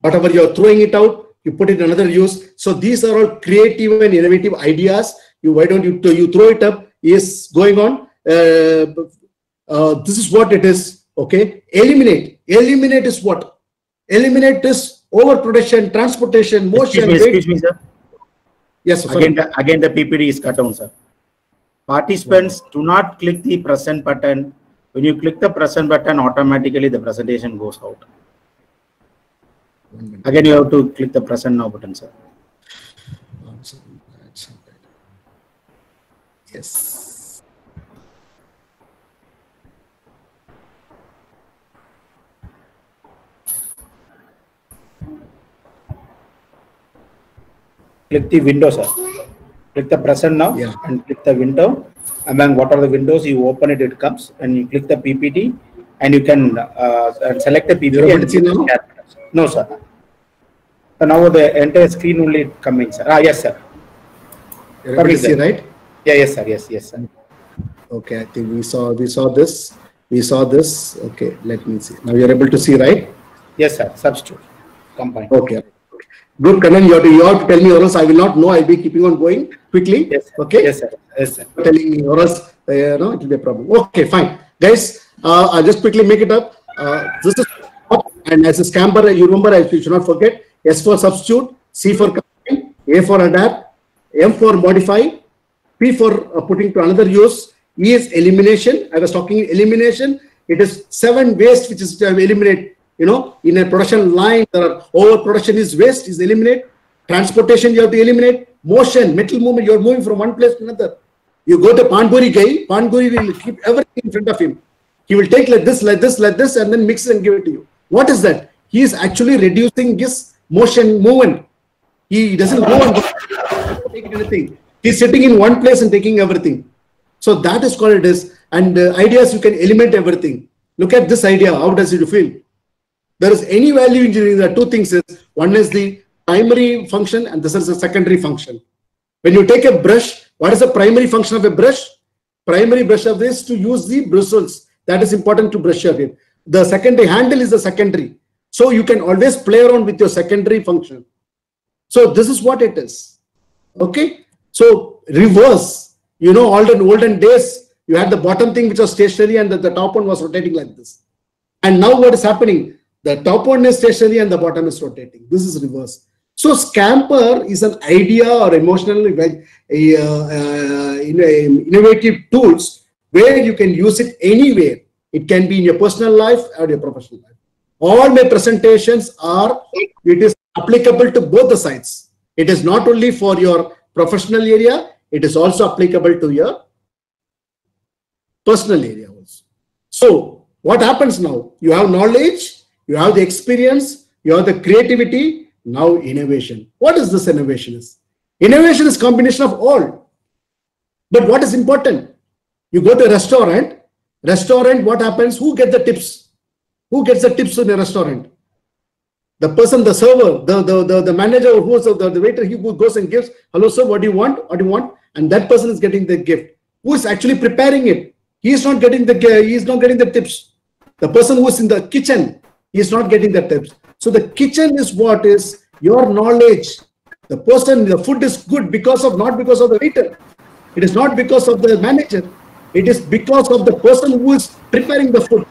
Whatever you are throwing it out, you put it in another use. So these are all creative and innovative ideas. Why don't you throw it up? Is going on. This is what it is. Okay. Eliminate. Eliminate is what? Eliminate is overproduction, transportation, motion.
Excuse me, sir.
Yes. Sir,
again, the PPT is cut down, sir. Participants, do not click the present button. When you click the present button, automatically the presentation goes out. Again, you have to click the present now button, sir.
Yes.
Click the window, sir. Click the present now, and click the window. And then what are the windows? You open it, it comes, and you click the PPT, and you can select the PPT. No, sir. So now the entire screen only coming, sir. Yes, sir.
You're able to see, right?
Yeah, yes, sir. Yes, sir.
Okay, I think we saw this. We saw this. Okay, let me see. Now you're able to see, right?
Yes, sir. Substitute. Combine.
Okay. Good, Kanan, you have to tell me, or else I will not know. I'll be keeping on going quickly.
Yes, sir.
Okay.
Yes, sir. Yes, sir.
Telling me, or else it will be a problem. Okay, fine, guys. I'll just quickly make it up. This is, and as a scamper, you remember, you should not forget. S for substitute, C for combine, A for adapt, M for modify, P for putting to another use, E is elimination. I was talking elimination. It is 7 waste which is to eliminate. In a production line, there are overproduction is waste, is eliminate. Transportation, you have to eliminate. Motion, metal movement, you are moving from one place to another. You go to Panburi guy, Panburi will keep everything in front of him. He will take like this, and then mix it and give it to you. What is that? He is actually reducing his motion movement. He doesn't go and take anything. He is sitting in one place and taking everything. So that is called it is. And ideas, you can eliminate everything. Look at this idea. How does it feel? There is any value engineering. There are 2 things. One is the primary function, and this is the secondary function. When you take a brush, what is the primary function of a brush? Primary brush of this to use the bristles. That is important to brush your head. The secondary handle is the secondary. So you can always play around with your secondary function. So this is what it is. Okay. So reverse, all the olden days, you had the bottom thing which was stationary and the top one was rotating like this. And now what is happening? The top one is stationary and the bottom is rotating. This is reverse. So scamper is an idea or emotional innovative tools where you can use it anywhere. It can be in your personal life or your professional life. All my presentations it is applicable to both the sides. It is not only for your professional area, it is also applicable to your personal area also. So what happens now? You have knowledge, you have the experience, you have the creativity, now innovation. What is this innovation is? Innovation is combination of all. But what is important? You go to a restaurant, what happens? Who gets the tips? Who gets the tips in a restaurant? The person, the server, the manager, who is the waiter, he goes and gives, hello sir, what do you want? What do you want? And that person is getting the gift. Who is actually preparing it? He is not getting the tips. The person who is in the kitchen, he is not getting the tips. So the kitchen is what is your knowledge. The food is good not because of the waiter. It is not because of the manager. It is because of the person who is preparing the food.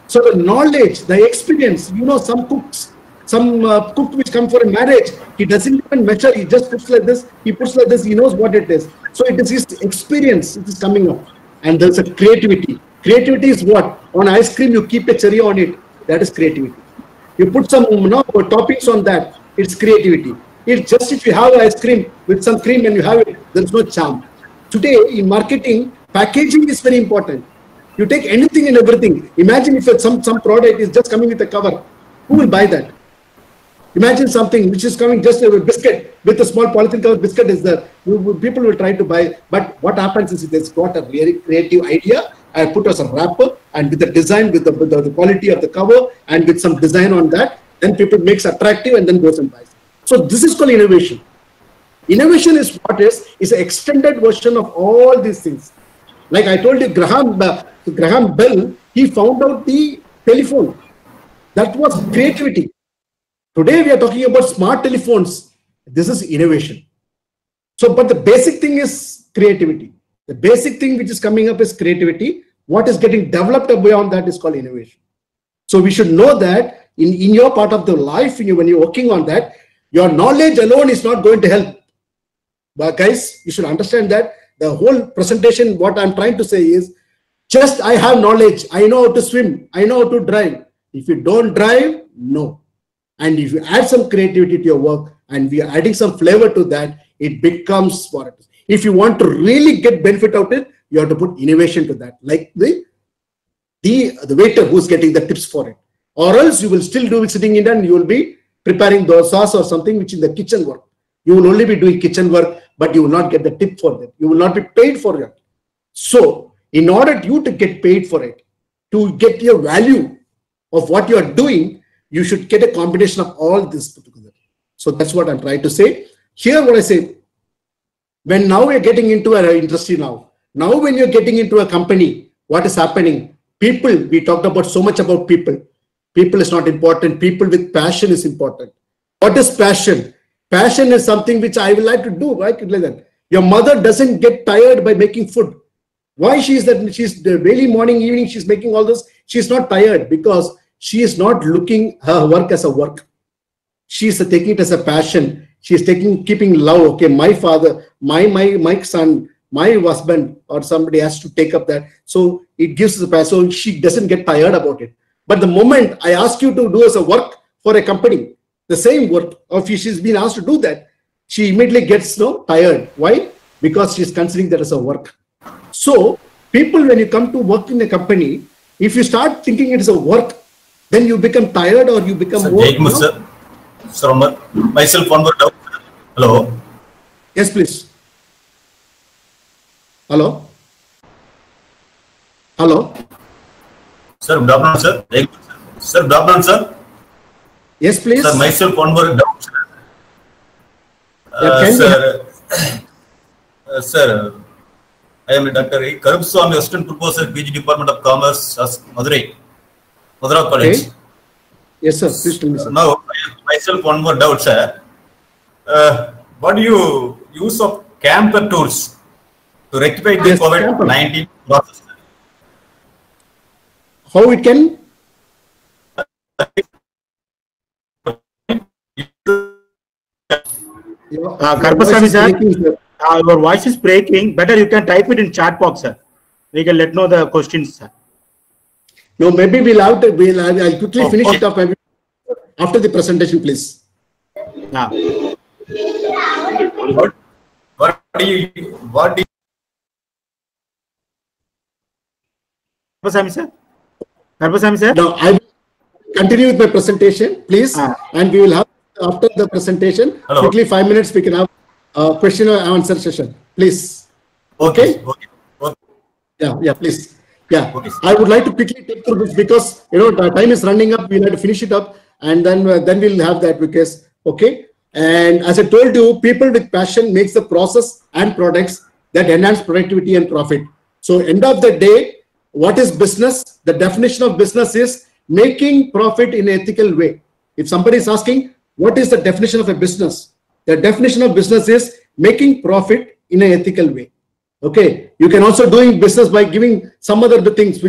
So the knowledge, the experience, some cooks, cook which come for a marriage, he doesn't even measure, he just puts like this, he knows what it is. So it is his experience, it is coming up. And there's a creativity. Creativity is what? On ice cream, you keep a cherry on it. That is creativity. You put some toppings on that. It's creativity. It's just if you have ice cream with some cream and you have it, there's no charm. Today in marketing, packaging is very important. You take anything and everything. Imagine if some product is just coming with a cover. Who will buy that? Imagine something which is coming just a biscuit with a small polythene cover. Biscuit is there. People will try to buy. But what happens is it's got a very creative idea. I put as a wrapper and with the design, with the quality of the cover and with some design on that, then people makes attractive and then goes and buys. So this is called innovation. Innovation is what is an extended version of all these things. Like I told you, Graham Bell, he found out the telephone. That was creativity. Today we are talking about smart telephones. This is innovation. So, but the basic thing is creativity. The basic thing which is coming up is creativity. What is getting developed beyond that is called innovation. So we should know that in your part of the life, when you're working on that, your knowledge alone is not going to help. But guys, you should understand that the whole presentation, what I'm trying to say is, just I have knowledge, I know how to swim, I know how to drive. If you don't drive, no. And if you add some creativity to your work and we are adding some flavor to that, it becomes what it is. If you want to really get benefit out of it, you have to put innovation to that, like the waiter who's getting the tips for it. Or else you will still do it sitting in and you will be preparing dosas or something which is the kitchen work. You will only be doing kitchen work, but you will not get the tip for that. You will not be paid for it. So in order you to get paid for it, to get your value of what you are doing, you should get a combination of all this put together. So that's what I'm trying to say. Here what I say, when now we're getting into an industry now when you're getting into a company, what is happening? People, we talked about so much about people. People is not important. People with passion is important. What is passion? Passion is something which I will like to do. Right? Your mother doesn't get tired by making food. Why she's the daily morning, evening, she's making all this. She's not tired because she is not looking her work as a work. She is taking it as a passion. She is keeping love. Okay, my father, my son, my husband, or somebody has to take up that. So it gives the passion. So she doesn't get tired about it. But the moment I ask you to do as a work for a company, the same work, or if she's been asked to do that, she immediately gets tired. Why? Because she's considering that as a work. So people, when you come to work in a company, if you start thinking it is a work, then you become tired or you become more.
Sir, myself one more doubt. Hello.
Yes, please. Hello. Hello.
Sir, good afternoon, sir. Sir, good afternoon, sir.
Yes, please.
Sir, myself one more doubt. Sir, I am Dr. Karupswamy, Assistant Professor, PG Department of Commerce, Madurai College.
Okay. Yes, sir. Please tell me, sir.
Now, myself one more doubt, sir. What do you use of camper tools to rectify the COVID-19 process?
How it can?
Karupaswamy sir, your voice is breaking. Better you can type it in chat box, sir. We can let know the questions, sir.
No, maybe I'll quickly finish it up after the presentation, please.
Yeah.
What do you
Karupaswamy sir? Karupaswamy sir?
Now I will continue with my presentation, please, and we will have after the presentation.
Hello.
Quickly 5 minutes we can have a question and answer session, please. Okay. Yeah, please. Yeah, I would like to quickly take through this because the time is running up. We'll have to finish it up, and then we'll have that because okay. And as I told you, people with passion makes the process and products that enhance productivity and profit. So end of the day, what is business? The definition of business is making profit in an ethical way. If somebody is asking, what is the definition of a business? The definition of business is making profit in an ethical way. Okay, you can also doing business by giving some other things,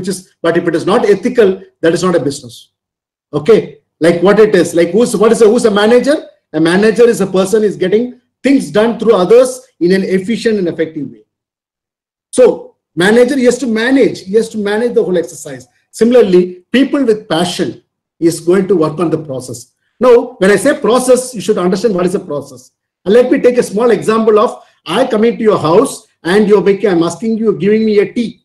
but if it is not ethical, that is not a business. Okay, like what it is, like who's a manager? A manager is a person is getting things done through others in an efficient and effective way. So Manager, he has to manage. He has to manage the whole exercise. Similarly, people with passion is going to work on the process. Now, when I say process, you should understand what is a process. And let me take a small example of I coming to your house and you're making, I'm asking you, giving me a tea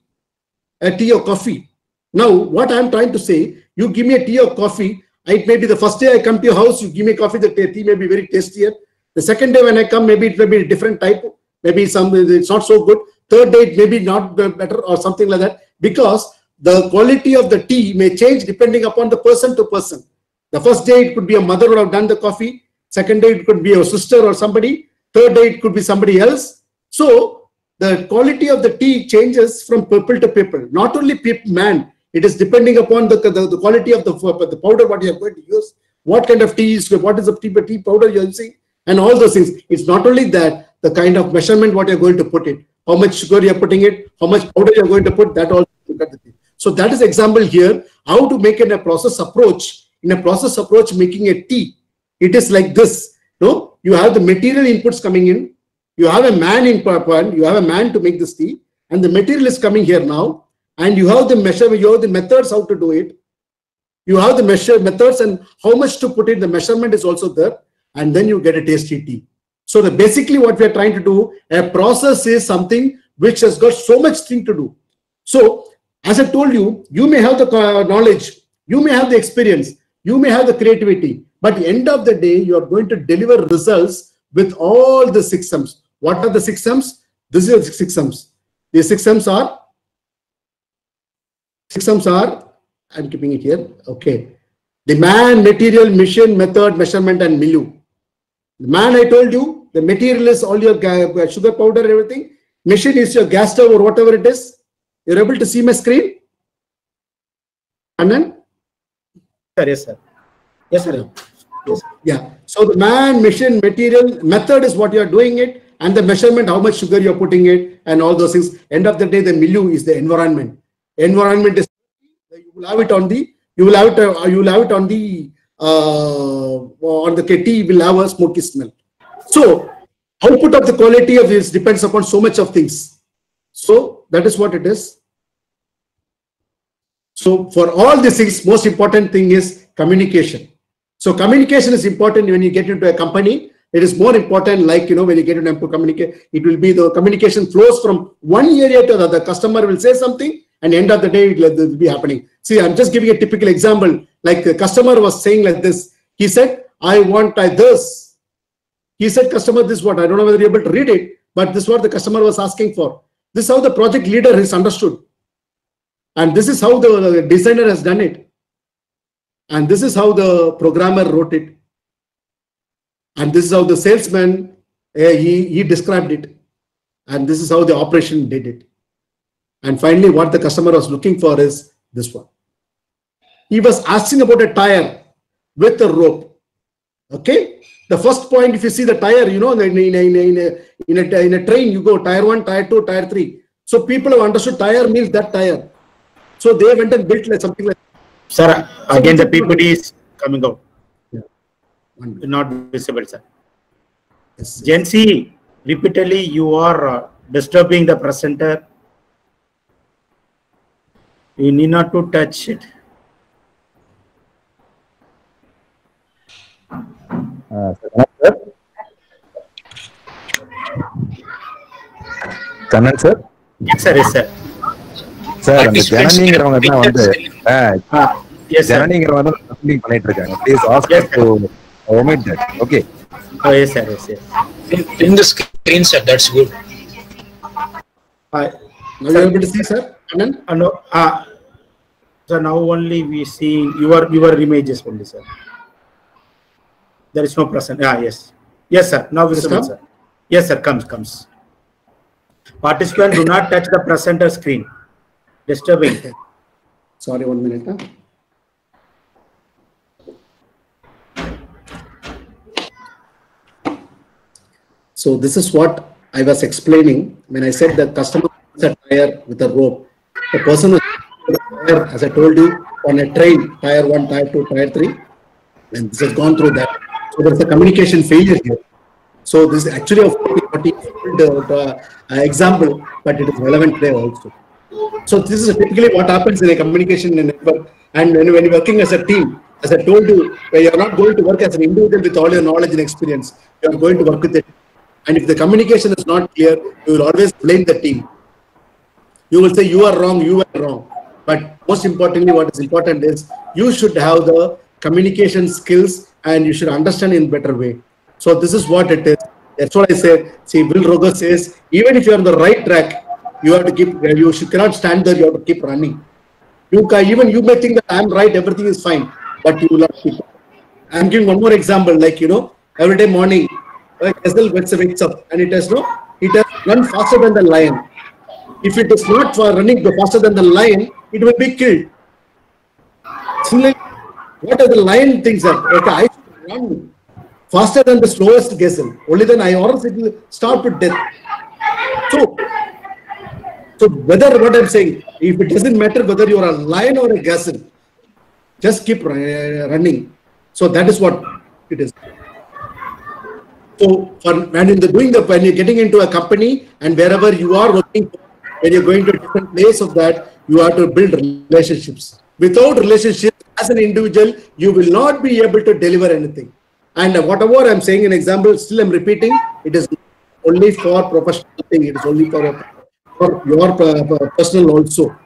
or coffee. Now, what I'm trying to say, you give me a tea or coffee. It may be the first day I come to your house, you give me coffee, the tea may be very tastier. The second day when I come, maybe it may be a different type. Maybe it's not so good. Third day, it may be not better or something like that. Because the quality of the tea may change depending upon the person to person. The first day, it could be a mother who have done the coffee. Second day, it could be a sister or somebody. Third day, it could be somebody else. So the quality of the tea changes from people to people. Not only man, it is depending upon the quality of the powder, what you are going to use, what kind of tea is, what is the tea powder you are using, and all those things. It's not only that, the kind of measurement, what you are going to put it, how much sugar you are putting it, how much powder you are going to put, that also. So that is example here, how to make a process approach. In a process approach, making a tea, it is like this. No, you have the material inputs coming in. You have a man in point. You have a man to make this tea, and the material is coming here now. And you have the measurement. You have the methods how to do it. You have the methods and how much to put in. The measurement is also there, and then you get a tasty tea. So basically, what we are trying to do, a process is something which has got so much thing to do. So as I told you, you may have the knowledge, you may have the experience. You may have the creativity, but at the end of the day, you are going to deliver results with all the 6 M's. What are the 6 M's? This is the 6 M's. The 6 M's are, I'm keeping it here. Okay. The man, material, mission, method, measurement, and milieu. The man, I told you, the material is all your sugar powder, everything. Mission is your gas stove or whatever it is. You're able to see my screen? And then?
Yes, sir. Yes, sir.
Yes. Yeah. So the man, machine, material, method is what you are doing it, and the measurement, how much sugar you are putting it, and all those things. End of the day, the milieu is the environment. Environment is you will have it on the tea will have a smoky smell. So output of the quality of this depends upon so much of things. So that is what it is. So for all these things, most important thing is communication. So communication is important when you get into a company. It is more important, like, when you get into communicate, it will be the communication flows from one area to the other. Customer will say something, and end of the day, it will be happening. See, I'm just giving a typical example. Like the customer was saying like this. He said, I want this. He said, customer, this is what, I don't know whether you're able to read it, but this is what the customer was asking for. This is how the project leader has understood. And this is how the designer has done it. And this is how the programmer wrote it. And this is how the salesman, he described it. And this is how the operation did it. And finally, what the customer was looking for is this one. He was asking about a tire with a rope. Okay. The first point, if you see the tire, in a train, you go tire 1, tire 2, tire 3. So people have understood tire means that tire. So they went and built like something like.
Sir, again the PPT is coming out. Yeah. Not visible, sir.
Yes.
Jancy, repeatedly you are disturbing the presenter. You need not to touch it.
Kannan sir?
Yes, sir. Yes, sir.
Sir, அந்த ஜனனிங்கிறவங்க தான் வந்து ஜனனிங்கிறவங்க தான் complete பண்ணிட்டு இருக்காங்க. Please ask her to omit that. Okay.
Oh, yes, sir. Yes, yes.
In the screen, sir. That's good.
Now you are able to see, sir? Anand?
No. So now only we see your images only, sir. There is no present. Yes. Yes, sir. Now visible, sir. Yes, sir. Comes. Participant, do not touch the presenter screen. Disturbing.
Sorry, 1 minute. So this is what I was explaining when I said the customer puts a tire with a rope. The person was tire, as I told you, on a train, tire 1, tire 2, tire 3, and this has gone through that. So there's a communication failure here. So this is actually a 40 example, but it is relevant today also. So this is typically what happens in a communication network. And when you're working as a team, as I told you, you are not going to work as an individual with all your knowledge and experience. You are going to work with it. And if the communication is not clear, you will always blame the team. You will say you are wrong, you are wrong. But most importantly, what is important is you should have the communication skills and you should understand in a better way. So this is what it is. That's what I said. See, Will Roger says, even if you are on the right track, you have to keep, you cannot stand there, you have to keep running. Even you may think that I am right, everything is fine, but you will not keep. I am giving one more example, like, every day morning, Gazelle wakes up and it has run faster than the lion. If it is not for running faster than the lion, it will be killed. Similarly, what are the lion thinks that? Okay, I should run faster than the slowest gazelle. Only then I or else it will start with death. So whether what I'm saying, if it doesn't matter whether you are a lion or a gazelle, just keep running. So that is what it is. So when you're getting into a company and wherever you are working, when you're going to a different place of that, you have to build relationships. Without relationships, as an individual, you will not be able to deliver anything. And whatever I'm saying in example, still I'm repeating, it is only for professional thing. It is only for your personal also.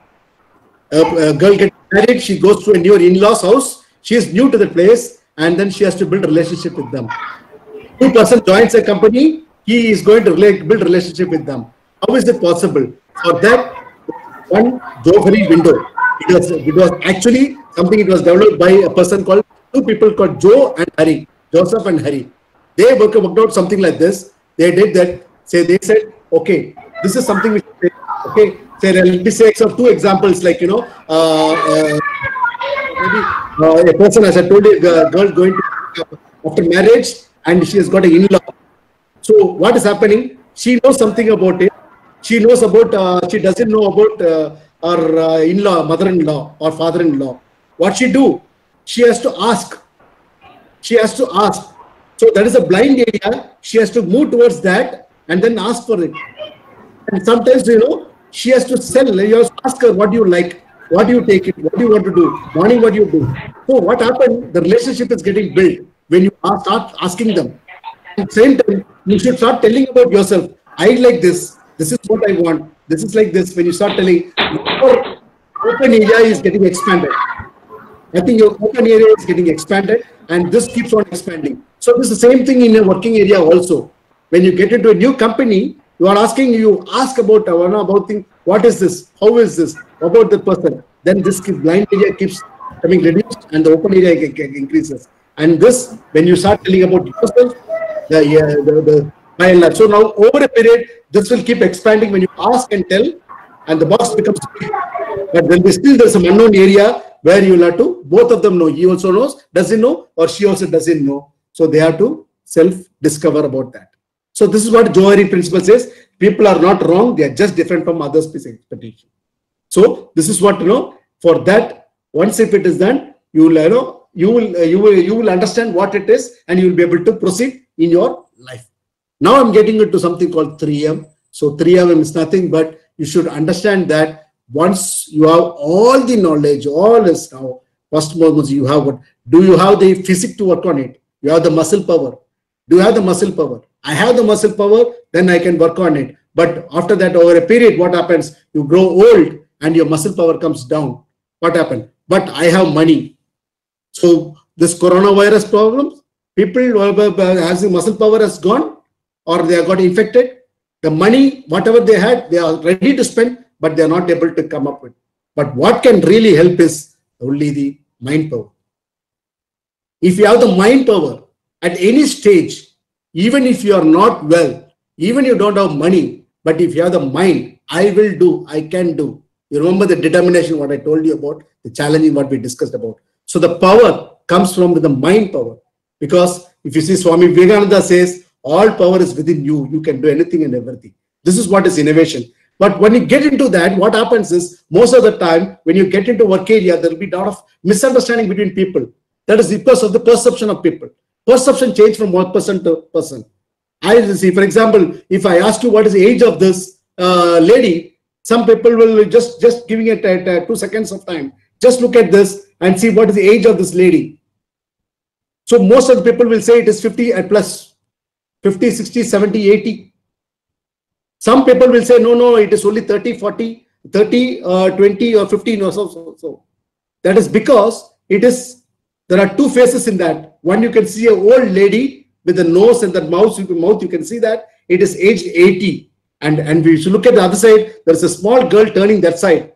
A girl gets married, she goes to a new in-laws house. She is new to the place, and then she has to build a relationship with them. New person joins a company, he is going to build a relationship with them. How is it possible? For that, one Johari window. It was actually something. It was developed by a person called two people called Joe and Harry, Joseph and Harry. They worked out something like this. They did that. They said, okay, this is something we should say. Okay, let me say two examples, like maybe a person, as I told you, a girl going to after marriage and she has got an in-law. So what is happening? She knows something about it. She knows about. She doesn't know about her in-law, mother-in-law or father-in-law. What she do? She has to ask. She has to ask. So that is a blind area. She has to move towards that and then ask for it. And sometimes, she has to sell. You have to ask her, what do you like? What do you take it? What do you want to do? Morning, what do you do? So what happened? The relationship is getting built when you start asking them. At the same time, you should start telling about yourself. I like this. This is what I want. This is like this. When you start telling, your open area is getting expanded. I think your open area is getting expanded and this keeps on expanding. So this is the same thing in a working area also. When you get into a new company, you ask about thing, what is this? How is this? About the person. Then this blind area keeps coming reduced and the open area increases. And this, when you start telling about yourself, by and large. So now over a period, this will keep expanding when you ask and tell, and the box becomes big. But then there's some unknown area where you will have to, both of them know. He also knows, doesn't know, or she also doesn't know. So they have to self-discover about that. So this is what Johari principle says. People are not wrong, they are just different from others' expectation. So this is what, for that, once if it is done, you will understand what it is and you will be able to proceed in your life. Now I'm getting into something called 3M. So 3M is nothing but you should understand that once you have all the knowledge, all is now, first of all, you have what? Do you have the physics to work on it? You have the muscle power. Do you have the muscle power? I have the muscle power, then I can work on it. But after that, over a period, what happens? You grow old and your muscle power comes down. What happened? But I have money. So this coronavirus problem, people who have muscle power has gone or they have got infected. The money, whatever they had, they are ready to spend, but they are not able to come up with. But what can really help is only the mind power. If you have the mind power at any stage, even if you are not well, even you don't have money, but if you have the mind, I will do, I can do. You remember the determination, what I told you about, the challenging, what we discussed about. So the power comes from the mind power. Because if you see Swami Vivekananda says, all power is within you. You can do anything and everything. This is what is innovation. But when you get into that, what happens is, most of the time, when you get into work area, there will be a lot of misunderstanding between people. That is because of the perception of people. Perception change from one person to person. I see, for example, if I ask you what is the age of this lady, some people will just giving it at 2 seconds of time. Just look at this and see what is the age of this lady. So most of the people will say it is 50 and plus, 50, 60, 70, 80. Some people will say, no, it is only 30, 40, 30, 20 or 15 or so. That is because there are two phases in that. One, you can see an old lady with the nose and the mouth, you can see that it is aged 80. And we should look at the other side. There's a small girl turning that side.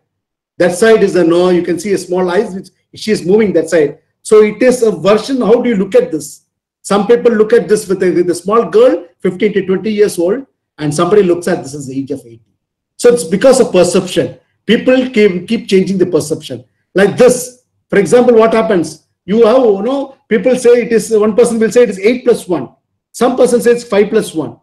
That side is a no, you can see a small eyes, which she is moving that side. So it is a version. How do you look at this? Some people look at this with a small girl, 15 to 20 years old, and somebody looks at this as the age of 80. So it's because of perception. People keep changing the perception. Like this, for example, what happens? You have, people say it is, one person will say it is 8 plus 1. Some person says 5 plus 1.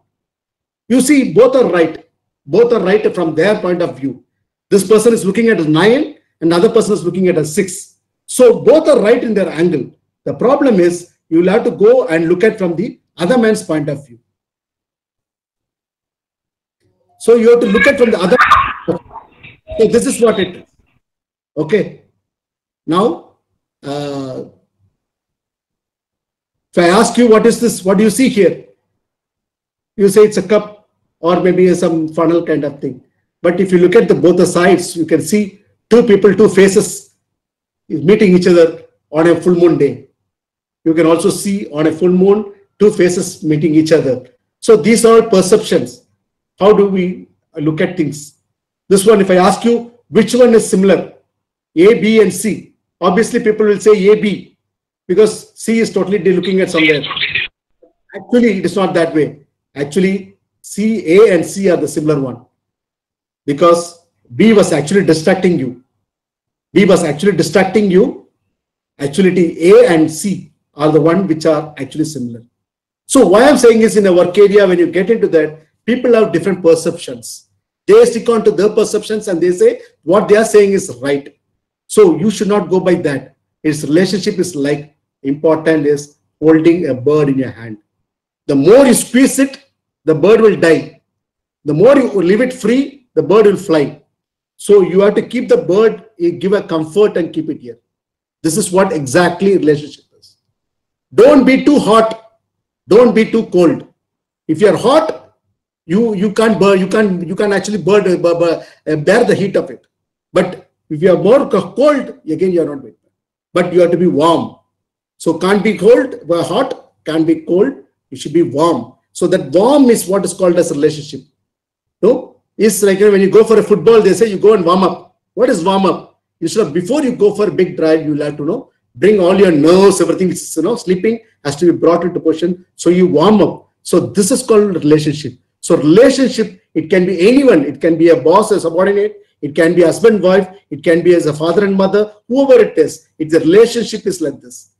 You see, both are right. Both are right from their point of view. This person is looking at a 9 and the other person is looking at a 6. So both are right in their angle. The problem is you will have to go and look at from the other man's point of view. So you have to look at from the other. So this is what it is. Okay. Now, if I ask you what is this, what do you see here? You say it's a cup or maybe some funnel kind of thing. But if you look at both the sides, you can see two people, two faces is meeting each other on a full moon day. You can also see on a full moon, two faces meeting each other. So these are perceptions. How do we look at things? This one, if I ask you, which one is similar? A, B and C. Obviously, people will say A, B because C is totally looking at somewhere. Actually, it is not that way. Actually, C, A and C are the similar one because B was actually distracting you. B was actually distracting you. Actually, A and C are the one which are actually similar. So why I'm saying is in a work area, when you get into that, people have different perceptions. They stick on to their perceptions and they say what they are saying is right. So you should not go by that. Its relationship is like important is holding a bird in your hand. The more you squeeze it, the bird will die. The more you leave it free, the bird will fly. So you have to keep the bird, give a comfort and keep it here. This is what exactly relationship is. Don't be too hot. Don't be too cold. If you are hot, you can't burn. You can actually bear the heat of it. But if you are more cold, again you are not better. But you have to be warm. So can't be cold, hot. Can't be cold. You should be warm. So that warm is what is called as a relationship. No. It's like when you go for a football, they say you go and warm up. What is warm up? Instead of before you go for a big drive, you'll have to bring all your nerves, everything which is sleeping has to be brought into position. So you warm up. So this is called relationship. So relationship, it can be anyone. It can be a boss, a subordinate. It can be husband, wife. It can be as a father and mother, whoever it is. It's a relationship is like this.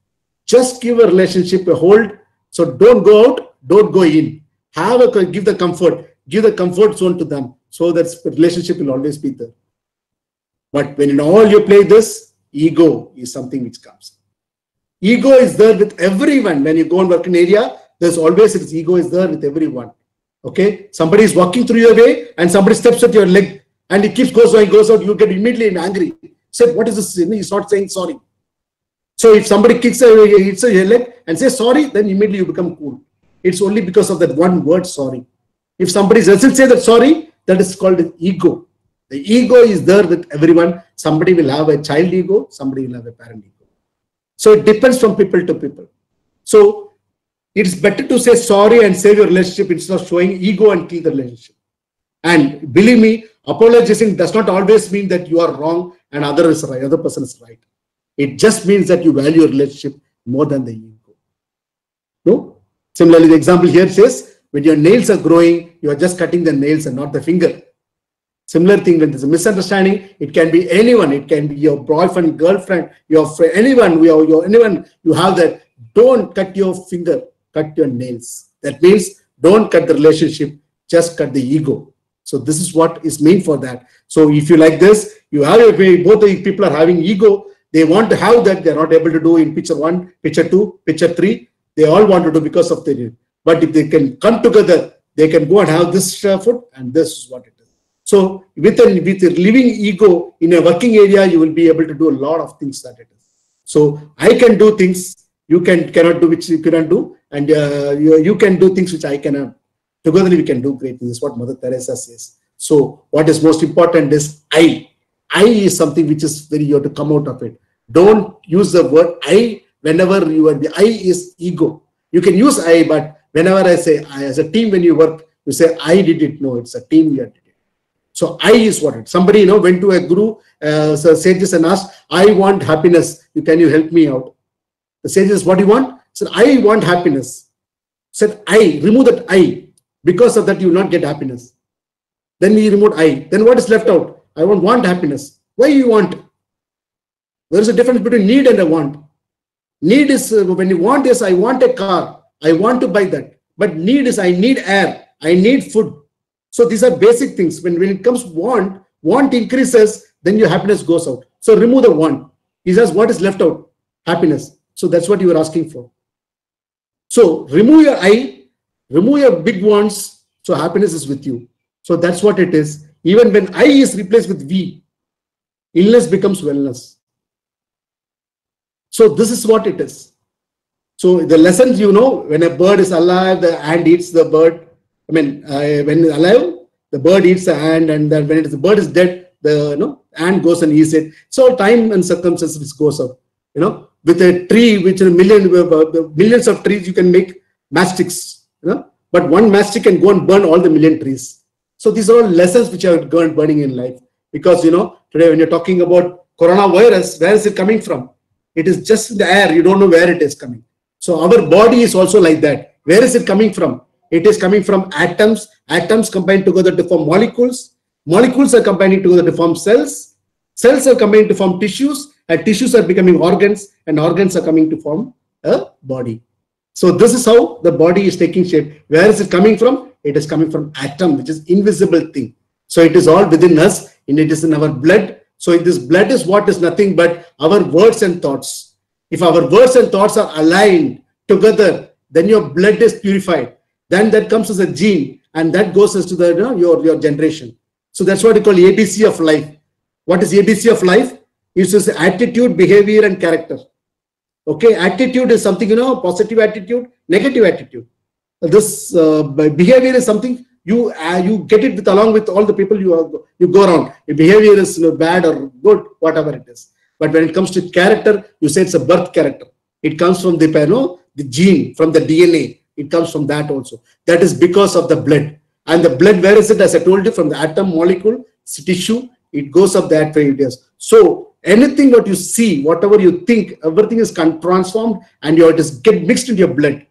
Just give a relationship a hold. So don't go out, don't go in. Give the comfort zone to them. So that relationship will always be there. But when in all you play this, ego is something which comes. Ego is there with everyone. When you go and work in area, there's always its ego is there with everyone. Okay, somebody is walking through your way and somebody steps at your leg and it goes out, you get immediately angry. Say, what is this? He's not saying sorry. So if somebody hits your leg and says sorry, then immediately you become cool. It's only because of that one word sorry. If somebody doesn't say that sorry, that is called an ego. The ego is there with everyone. Somebody will have a child ego, somebody will have a parent ego. So it depends from people to people. So it's better to say sorry and save your relationship instead of showing ego and kill the relationship. And believe me, apologizing does not always mean that you are wrong and other person is right. It just means that you value your relationship more than the ego. No? Similarly, the example here says, when your nails are growing, you are just cutting the nails and not the finger. Similar thing, when there's a misunderstanding, it can be anyone. It can be your boyfriend, girlfriend, your friend, anyone. Anyone you have that. Don't cut your finger, cut your nails. That means don't cut the relationship, just cut the ego. So this is what is meant for that. So if you like this, you have both the people are having ego. They want to have that. They're not able to do in picture 1, picture 2, picture 3. They all want to do because of the But if they can come together, they can go and have this food, and this is what it is. So with a living ego in a working area, you will be able to do a lot of things that it is. So I can do things you cannot do, which you cannot do, and you can do things which I cannot. Together we can do great things. This is what Mother Teresa says. So what is most important is I. I is something which is very, you have to come out of it. Don't use the word I whenever you are. The I is ego. You can use I, but whenever I say I, as a team, when you work, you say I did it. No, it's a team here. So I is what it. Somebody went to a guru, sages, and asked, I want happiness. Can you help me out? The sages, what do you want? Said, I want happiness. Said, I, remove that I. Because of that, you will not get happiness. Then we removed I. Then what is left out? I want happiness. Why you want? There is a difference between need and a want. Need is, when you want is, I want a car. I want to buy that. But need is, I need air. I need food. So these are basic things. When it comes want increases, then your happiness goes out. So remove the want. He says, what is left out? Happiness. So that's what you are asking for. So remove your I, remove your big wants. So happiness is with you. So that's what it is. Even when I is replaced with we, illness becomes wellness. So this is what it is. So the lessons, when a bird is alive, the ant eats the bird. I mean, when it's alive, the bird eats the ant, and then when the bird is dead, the ant goes and eats it. So time and circumstances goes up. With a tree, which is millions of trees, you can make matchsticks. But one matchstick can go and burn all the million trees. So these are all lessons which are burning in life. Because today when you're talking about coronavirus, where is it coming from? It is just in the air. You don't know where it is coming. So our body is also like that. Where is it coming from? It is coming from atoms. Atoms combine together to form molecules. Molecules are combining together to form cells. Cells are combining to form tissues. And tissues are becoming organs. And organs are coming to form a body. So this is how the body is taking shape. Where is it coming from? It is coming from atom, which is invisible thing. So it is all within us, and it is in our blood. So this blood is what is nothing but our words and thoughts. If our words and thoughts are aligned together, then your blood is purified. Then that comes as a gene, and that goes as to the your generation. So that's what we call ABC of life. What is ABC of life? It is attitude, behavior, and character. Okay, attitude is something, positive attitude, negative attitude. This behavior is something you get it with along with all the people you go around. If behavior is bad or good, whatever it is. But when it comes to character, you say it's a birth character. It comes from the gene, from the DNA. It comes from that also. That is because of the blood. And the blood, where is it? As I told you, from the atom, molecule, tissue, it goes up that way it is. So anything what you see, whatever you think, everything is transformed, and it is get mixed into your blood.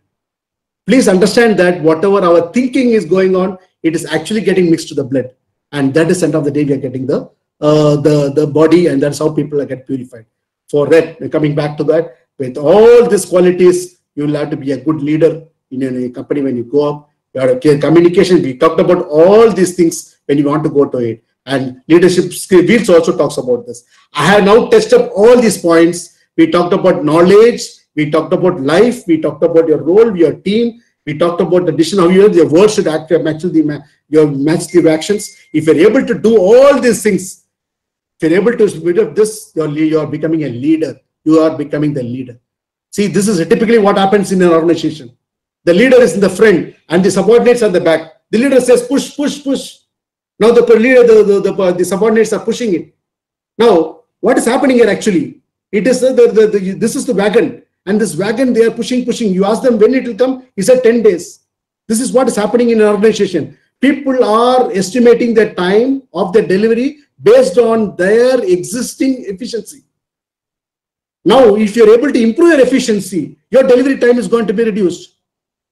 Please understand that whatever our thinking is going on, it is actually getting mixed to the blood. And that is end of the day, we are getting the body, and that's how people get purified. For that, coming back to that, with all these qualities, you will have to be a good leader in a company when you go up. You have a communication. We talked about all these things when you want to go to it. And leadership skills also talks about this. I have now tested up all these points. We talked about knowledge. We talked about life. We talked about your role, your team. We talked about the decision how your words should act, match the actions. If you're able to do all these things, if you're able to speed up this, you're becoming a leader. You are becoming the leader. See, this is typically what happens in an organization. The leader is in the front and the subordinates are at the back. The leader says push, push, push. Now the leader, the subordinates are pushing it. Now, what is happening here actually? It is this is the wagon, and this wagon they are pushing. You ask them when it will come. He said 10 days. This is what is happening in an organization. People are estimating the time of the delivery based on their existing efficiency. Now, if you're able to improve your efficiency, your delivery time is going to be reduced.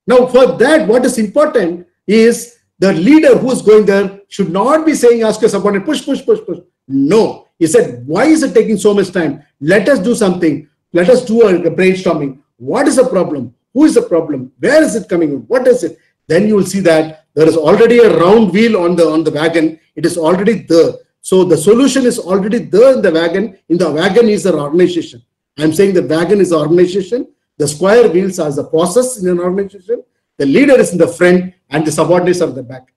Now, for that, what is important is the leader who is going there should not be saying, ask your subordinate, push, push, push, push. No. He said, why is it taking so much time? Let us do something. Let us do a brainstorming. What is the problem? Who is the problem? Where is it coming from? What is it? Then you will see that there is already a round wheel on the wagon. It is already there. So the solution is already there in the wagon. In the wagon is the organization. I'm saying the wagon is the organization. The square wheels are the process in an organization. The leader is in the front and the subordinates are in the back.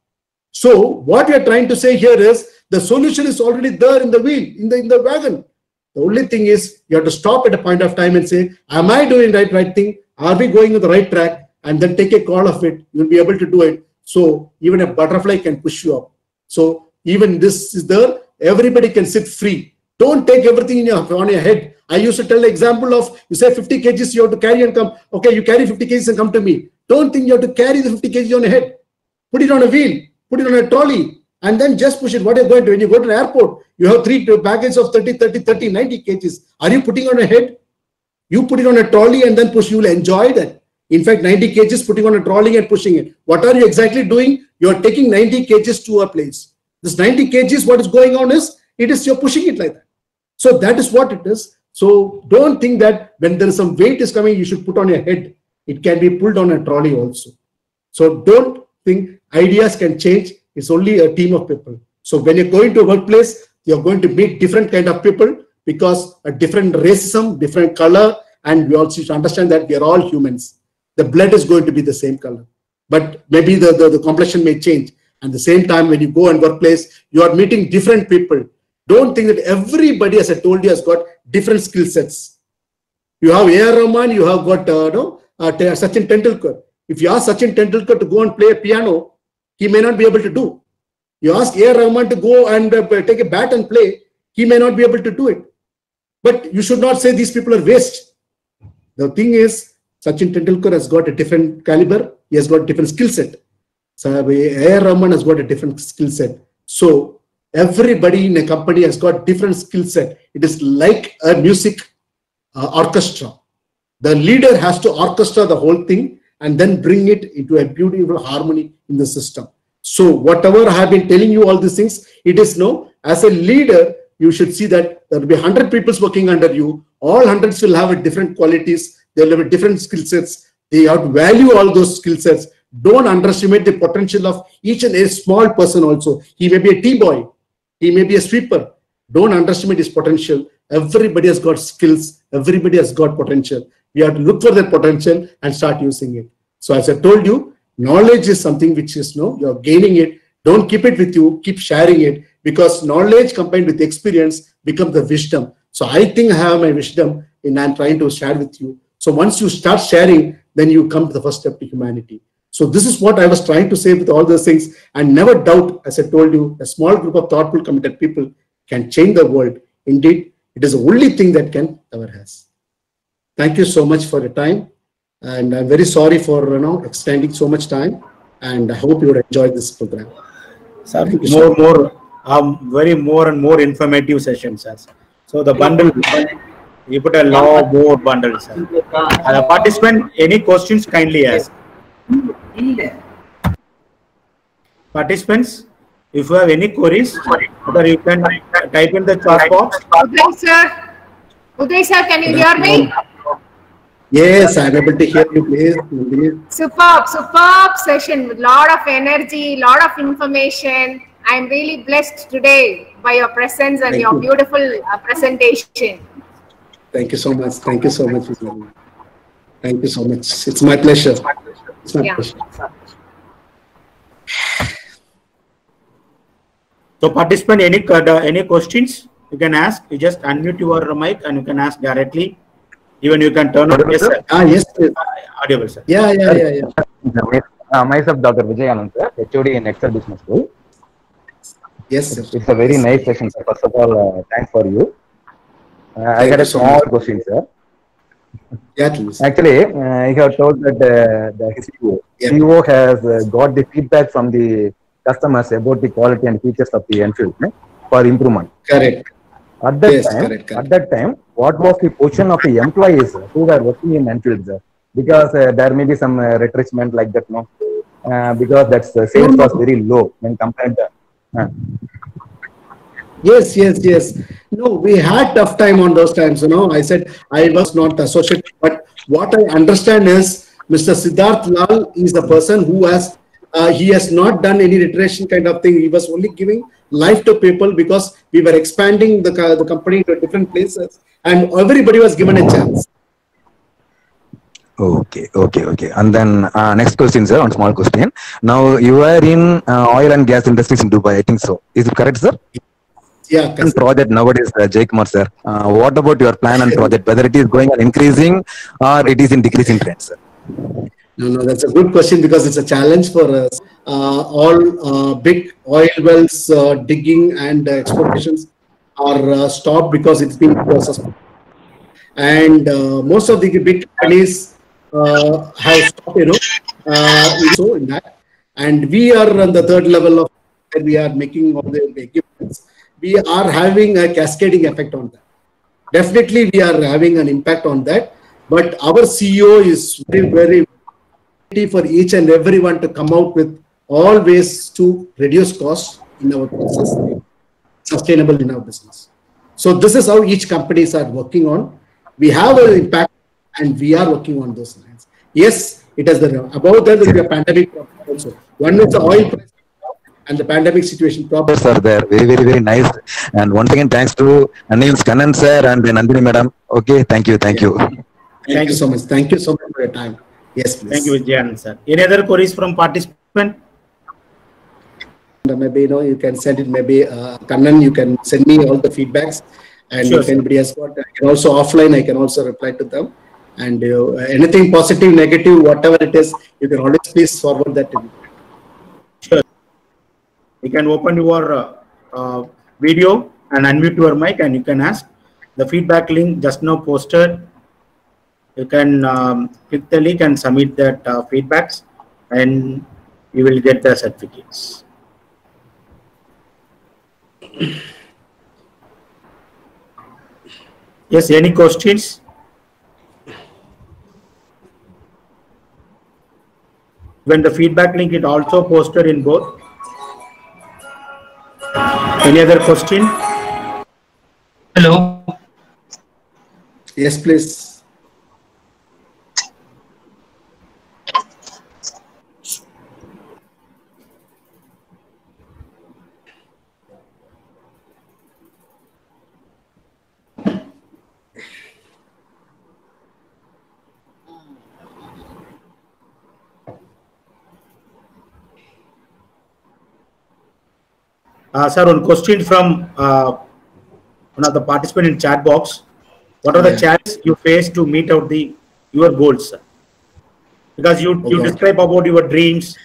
So what we are trying to say here is the solution is already there in the wheel, in the wagon. The only thing is you have to stop at a point of time and say, am I doing the right thing? Are we going on the right track? And then take a call of it. You'll be able to do it. So even a butterfly can push you up. So even this is there. Everybody can sit free. Don't take everything on your head. I used to tell the example of, you say 50 kgs you have to carry and come. Okay, you carry 50 kgs and come to me. Don't think you have to carry the 50 kgs on your head. Put it on a wheel. Put it on a trolley. And then just push it. What are you going to? When you go to an airport, you have 3 baggage of 30, 90 kgs. Are you putting on a head? You put it on a trolley and then push. You will enjoy that. In fact, 90 kgs putting on a trolley and pushing it. What are you exactly doing? You are taking 90 kgs to a place. This 90 kgs, what is going on is, you're pushing it like that. So that is what it is. So don't think that when there is some weight is coming, you should put on your head. It can be pulled on a trolley also. So don't think ideas can change. It's only a team of people. So when you're going to a workplace, you're going to meet different kind of people because a different racism, different color, and we also should understand that we are all humans. The blood is going to be the same color, but maybe the complexion may change. And the same time, when you go and workplace, you are meeting different people. Don't think that everybody, as I told you, has got different skill sets. You have A.R. Rahman, you have got Sachin Tendulkar. If you ask Sachin Tendulkar to go and play a piano, he may not be able to do. You ask A.R. Rahman to go and take a bat and play, he may not be able to do it. But you should not say these people are waste. The thing is, Sachin Tendulkar has got a different caliber. He has got a different skill set. So A.R. Rahman has got a different skill set. So everybody in a company has got different skill set. It is like a music orchestra. The leader has to orchestra the whole thing and then bring it into a beautiful harmony in the system. So whatever I have been telling you all these things, it is as a leader, you should see that there will be 100 people working under you. All hundreds will have a different qualities. They will have a different skill sets. They have to value all those skill sets. Don't underestimate the potential of each and a small person also. He may be a tea boy. He may be a sweeper. Don't underestimate his potential. Everybody has got skills. Everybody has got potential. We have to look for that potential and start using it. So as I told you, knowledge is something which is you're gaining it. Don't keep it with you. Keep sharing it, because knowledge combined with experience becomes the wisdom. So I think I have my wisdom and I'm trying to share with you. So once you start sharing, then you come to the first step to humanity. So this is what I was trying to say with all those things. And never doubt, as I told you, a small group of thoughtful, committed people can change the world. Indeed, it is the only thing that can ever has. Thank you so much for your time. And I'm very sorry for extending so much time. And I hope you would enjoy this program.
Sir, more and more informative sessions, sir. So the bundle, you put a lot more bundles. Participant, any questions, kindly ask. Participants, if you have any queries, you can type in the chat box.
Uday sir, can you hear me?
Yes, I'm able to hear you, please.
Superb session with lot of energy, lot of information. I'm really blessed today by your presence and your beautiful presentation.
Thank you so much. Thank you so much. Thank you so much. It's my pleasure. It's my pleasure.
So participant, any questions you can ask. You just unmute your mic and you can ask directly. Even you can turn on. Yes, sir.
Yes, sir.
Audible, sir.
Yeah.
Myself, Dr. Vijay Anand, sir, HOD in Excel Business School.
Yes, sir.
It's a very nice session, sir. First of all, thanks for you. I got a small question, sir.
Yeah, please.
Actually, you have told that the CEO has got the feedback from the customers about the quality and features of the Enfield for improvement.
Correct.
At that time, what was the position of the employees who were working in Enfield, sir? Because there may be some retrenchment like that, no? Because that sales was very low when compared to.
Yes. No, we had tough time on those times. I said I was not associated, but what I understand is Mr. Siddharth Lal is the person who has he has not done any iteration kind of thing. He was only giving life to people because we were expanding the company to different places and everybody was given a chance.
Okay. And then next question, sir, one small question. Now you are in oil and gas industries in Dubai, I think so. Is it correct, sir?
Yeah.
And project nowadays, Jay Kumar, sir. What about your plan and project? Whether it is going on increasing or it is in decreasing trend, sir?
No, that's a good question because it's a challenge for us. All big oil wells digging and explorations are stopped because it's been suspended. And most of the big companies have stopped, so in that. And we are on the third level of where we are making all the equipments. We are having a cascading effect on that. Definitely, we are having an impact on that. But our CEO is very, very for each and everyone to come out with all ways to reduce costs in our process, sustainable in our business. So this is how each companies are working on. We have an impact and we are working on those lines. Yes, it has about that there is a pandemic problem also. One is the oil price and the pandemic situation problem.
Sir, they're very, very, very nice. And once again, thanks to Anil Kannan sir and Nandini madam. Okay, thank you.
Thank you so much. Thank you so much for your time. Yes, please.
Thank you, Vijayan sir. Any other queries from participant?
Maybe you can send it. Maybe Kannan, you can send me all the feedbacks, and
Sure,
if anybody has got, I can also offline. I can also reply to them. And anything positive, negative, whatever it is, you can always please forward that to me.
Sure. You can open your video and unmute your mic, and you can ask. The feedback link just now posted. You can click the link and submit that feedbacks, and you will get the certificates. Yes, any questions? When the feedback link is also posted in both. Any other question?
Hello.
Yes, please.
Sir, one question from one of the participants in chat box. What are the challenges you face to meet out your goals, sir? Because you describe about your dreams.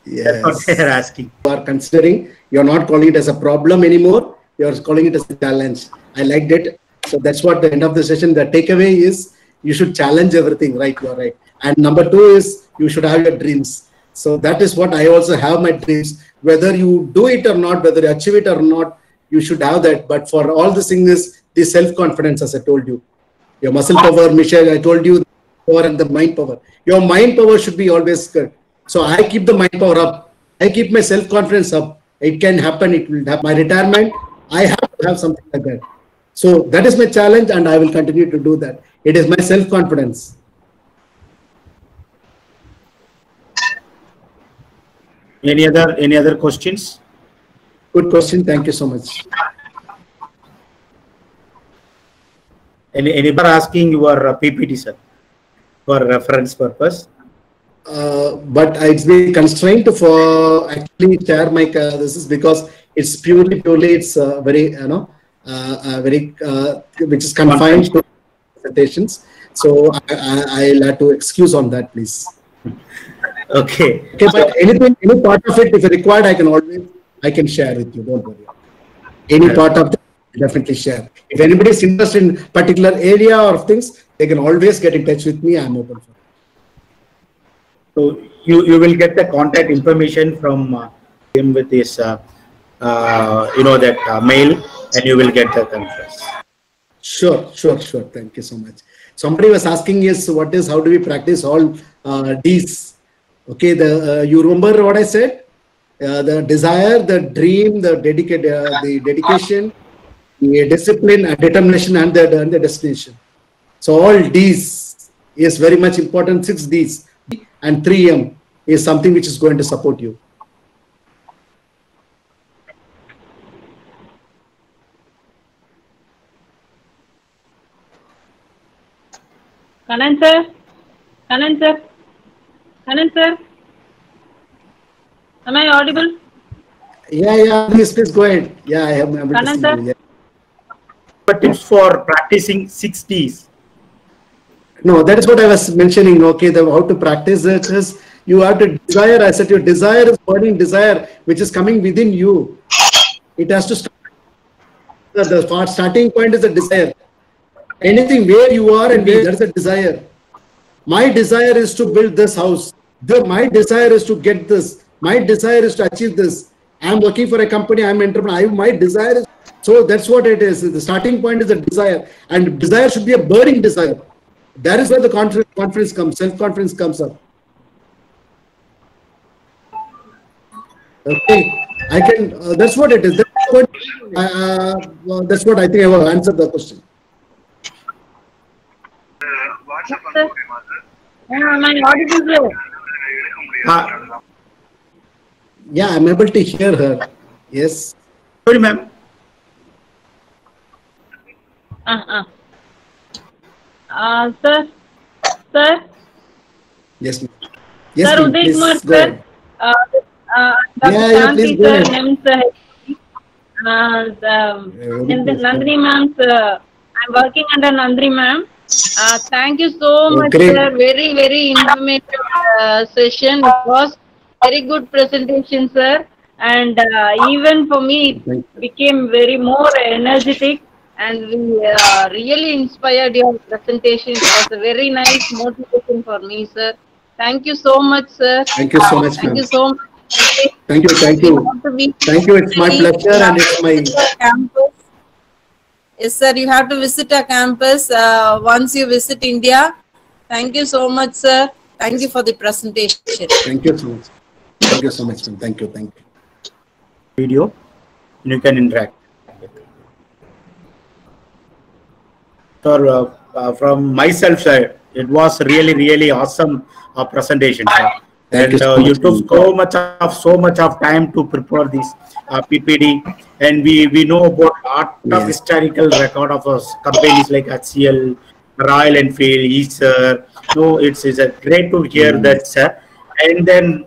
Yes.
That's what they are asking.
You are considering, you are not calling it as a problem anymore. You are calling it as a challenge. I liked it. So that's what the end of the session, the takeaway is, you should challenge everything, right? You are right. And number two is, you should have your dreams. So that is what I also have my dreams. Whether you do it or not, whether you achieve it or not, you should have that. But for all the things is the self-confidence, as I told you. Your muscle power, Michelle, I told you, the power and the mind power. Your mind power should be always good. So I keep the mind power up. I keep my self-confidence up. It can happen. It will happen. My retirement, I have to have something like that. So that is my challenge, and I will continue to do that. It is my self-confidence.
Any other questions?
Good question. Thank you so much.
Anybody asking your PPT, sir, for reference purpose?
But it's been constrained for actually share my this is because it's purely it's very which is confined to presentations. So I'll have to excuse on that, please.
Okay.
But any part of it, if required, I can share with you. Don't worry. Any part of it, definitely share. If anybody is interested in particular area or things, they can always get in touch with me. I'm open for it.
So you will get the contact information from him with this mail, and you will get the conference.
Sure. Thank you so much. Somebody was asking us how do we practice all D's? Okay, you remember what I said? The desire, the dream, the dedication, the discipline, determination, and the destination. So all D's is very much important. 6 D's and 3M is something which is going to support you.
Kannan sir? Kanan sir. Kanan sir. Am I audible?
Yeah, please go ahead. Yeah, I am able to see you. Yeah.
Tips for practicing 6Ds.
No, that is what I was mentioning. Okay, how to practice it is you have to desire. I said your desire is burning desire, which is coming within you. It has to start. The starting point is a desire. Anything where you are and where there's a desire. My desire is to build this house. My desire is to get this. My desire is to achieve this. I'm working for a company. I'm an entrepreneur. My desire is. So that's what it is. The starting point is a desire, and desire should be a burning desire. That is where the confidence comes, self-confidence comes up. Okay, I can. That's what it is. That's what I think I have answered the question. Yeah, I'm able to hear her. Yes.
Sorry, ma'am.
Sir.
Yes, ma'am. Yes,
sir, Uday Kumar, sir. Dr. Shanti, sir, Nandini ma'am, I'm working under Nandini ma'am. Thank you so much, sir. Very, very informative session. It was very good presentation, sir. And even for me, it became very more energetic. And we really inspired your presentation. It was a very nice motivation for me, sir. Thank you so much, sir.
Thank you so much,
Thank you so much.
Thank you. Thank you. It's my pleasure and it's my
campus. Yes, sir. You have to visit our campus once you visit India. Thank you so much, sir. Thank you for the presentation.
Thank you so much. Thank you so much, ma'am. Thank you.
Video, and you can interact. So, from myself, sir, it was really awesome presentation, sir. And you took so much of time to prepare this PPD, and we know about a lot of historical record of companies like HCL, Royal Enfield, Eicher. So it's a great to hear that, sir. And then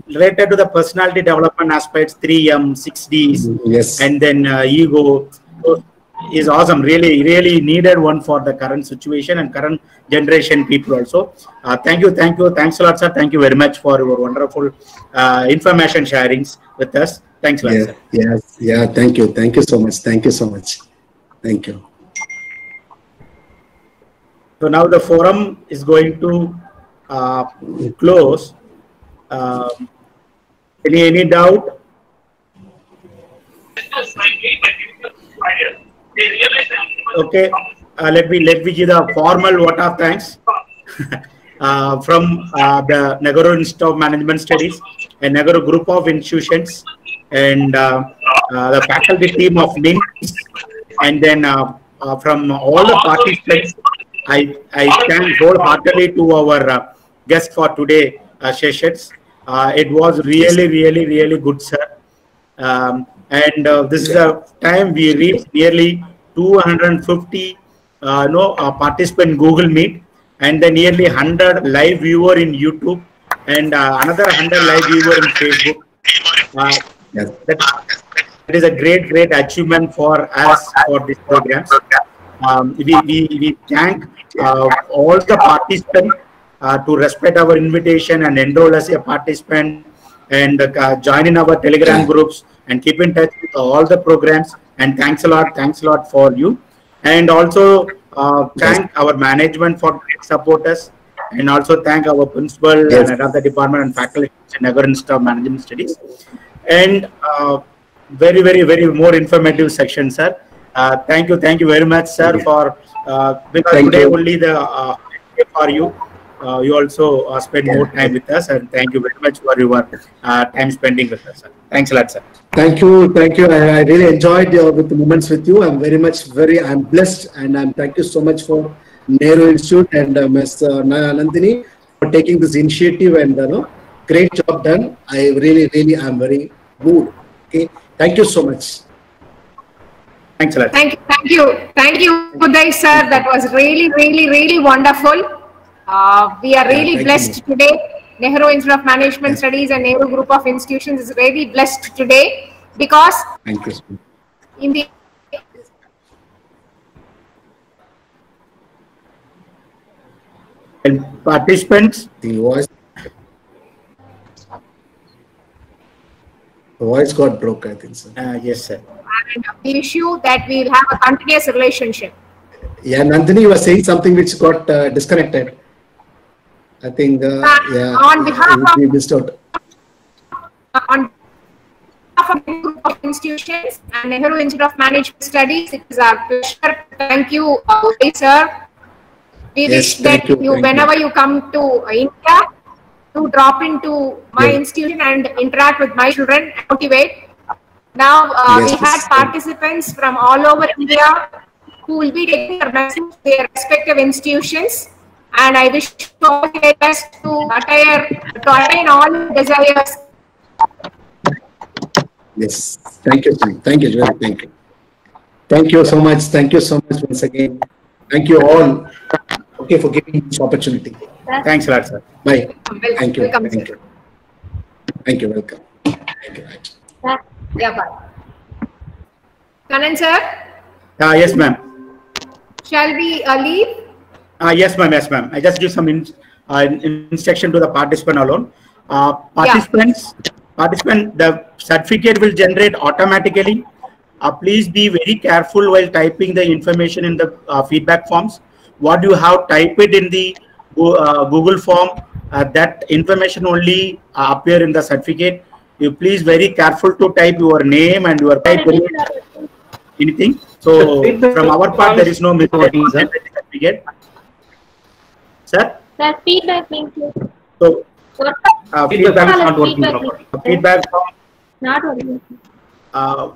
related to the personality development aspects, 3M, 6Ds, and then ego. So, is awesome. Really needed one for the current situation and current generation people also. Thank you. Thanks a lot, sir. Thank you very much for your wonderful information sharings with us. Thanks a lot, sir.
Yes. Yeah. Thank you so much. Thank you.
So now the forum is going to close. Any doubt? Okay, let me give the formal vote of thanks from the Nagaur Institute of Management Studies and Nagaur Group of Institutions and the faculty team of NIMS, and then from all the participants. I thank wholeheartedly to our guest for today sessions. It was really good, sir. And this is a time we reached nearly 250 participant Google Meet, and then nearly 100 live viewer in YouTube, and another 100 live viewer in Facebook. That is a great achievement for us for this program. We thank all the participants to respect our invitation and enroll as a participant, and join in our Telegram groups and keep in touch with all the programs. And thanks a lot for you. And also thank our management for support us, and also thank our principal and head of the department and faculty in Nagaur Institute of Management Studies. And very more informative section, sir. Thank you very much, sir, for because today only the for you. You also spend more time with us, and thank you very much for your time spending with us, sir. Thanks a lot, sir.
Thank you. I really enjoyed with the moments with you. I'm I'm blessed, and thank you so much for Nehru Institute and Ms. Nandini for taking this initiative, and great job done. I really am very good. Okay, thank you so much.
Thanks a lot.
Thank you, Uday sir. That was really wonderful. We are really
thank
blessed
you.
today. Nehru Institute of Management Studies and Nehru Group of Institutions is really blessed today because
Thank you.
in the
And participants,
The voice got broke, I think so.
yes, sir.
and we issue that we will have a continuous relationship.
Yeah, Nandini was saying something which got disconnected. I think, yeah,
on behalf
we missed out.
On behalf of the group of institutions and Nehru Institute of Management Studies, it is our pleasure to thank you, sir. We
Yes,
wish
thank
that
you,
you,
thank
whenever you come to India, to drop into my institution and interact with my children and motivate. Now,
Yes,
we had
yes.
participants from all over India who will be taking their message to their respective institutions. And I wish all the best to attain all desires.
Yes, thank you, sir. Thank you, Jyoti. Thank you. Thank you so much. Thank you so much once again. Thank you all. Okay, for giving me this opportunity.
Thanks a lot, sir.
Bye. Thank you.
Welcome,
Thank you. Thank you. Welcome. Thank you.
Yeah, bye. Kanan sir,
Yes, ma'am.
shall we leave?
Yes, ma'am. Yes, ma'am. I just give some instruction to the participant alone. Participant, the certificate will generate automatically. Please be very careful while typing the information in the feedback forms. What you have typed it in the Google form, that information only appear in the certificate. You please very careful to type your name and your type anything. So from our part, there is no mistake in the certificate. Sir?
That feedback link.
So feedback is not working properly. Feedback
Not working.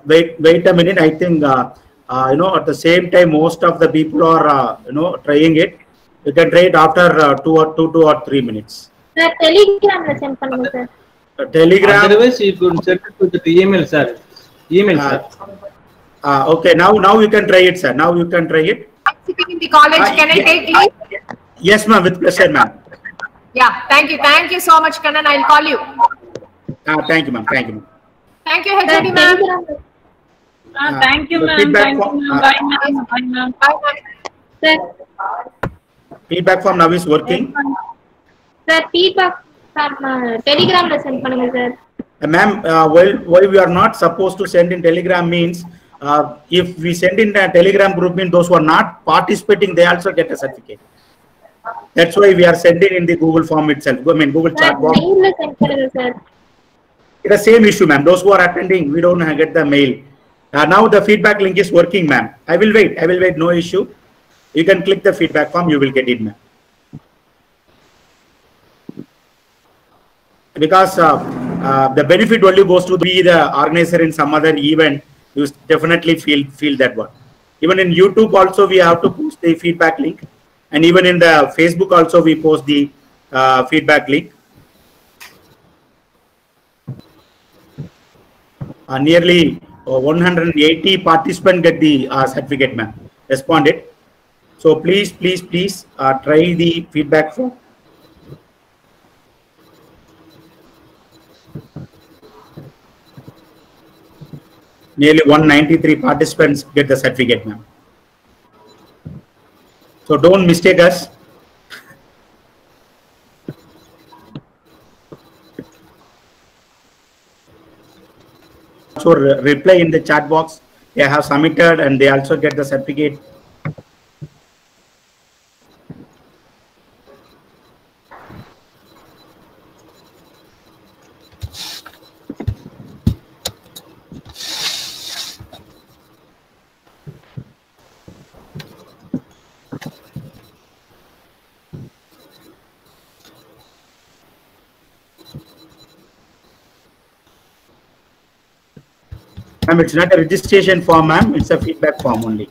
wait a minute. I think at the same time most of the people are trying it. You can try it after 2 or 3 minutes.
Sir, Telegram send பண்ணுங்க sir.
Telegram.
Otherwise, you could send it to the email, sir. Email, sir.
Okay, now you can try it, sir. Now you can try it.
Sitting in the college, can I take leave?
Yes, ma'am. With pleasure, ma'am.
Yeah, thank you. Thank you so much, Kanan. I'll call you.
Thank you, ma'am. Thank you, ma'am.
Thank you, HOD ma'am.
Thank you,
the
ma'am.
feedback
Thank you,
form,
ma'am. Bye, ma'am. Bye, ma'am.
Bye, ma'am.
Sir,
feedback form now is working.
sir, feedback Telegram send பண்ணுங்க sir.
Ma'am, why we are not supposed to send in Telegram means if we send in a Telegram group, means those who are not participating, they also get a certificate. That's why we are sending in the Google form itself. I mean Google chat box.
Mail send பண்ணுங்க sir.
It's the same issue, ma'am. Those who are attending, we don't get the mail. Now the feedback link is working, ma'am. I will wait. No issue. You can click the feedback form. You will get it, ma'am. Because the benefit only goes to be the organizer in some other event. You definitely feel that one. Even in YouTube also we have to post the feedback link, and even in the Facebook also we post the feedback link. Nearly 180 participants get the certificate, ma'am. Responded. So please try the feedback form. Nearly 193 participants get the certificate, ma'am. So don't mistake us. So reply in the chat box. They have submitted and they also get the certificate. Ma'am, it's not a registration form, ma'am. It's a feedback form only.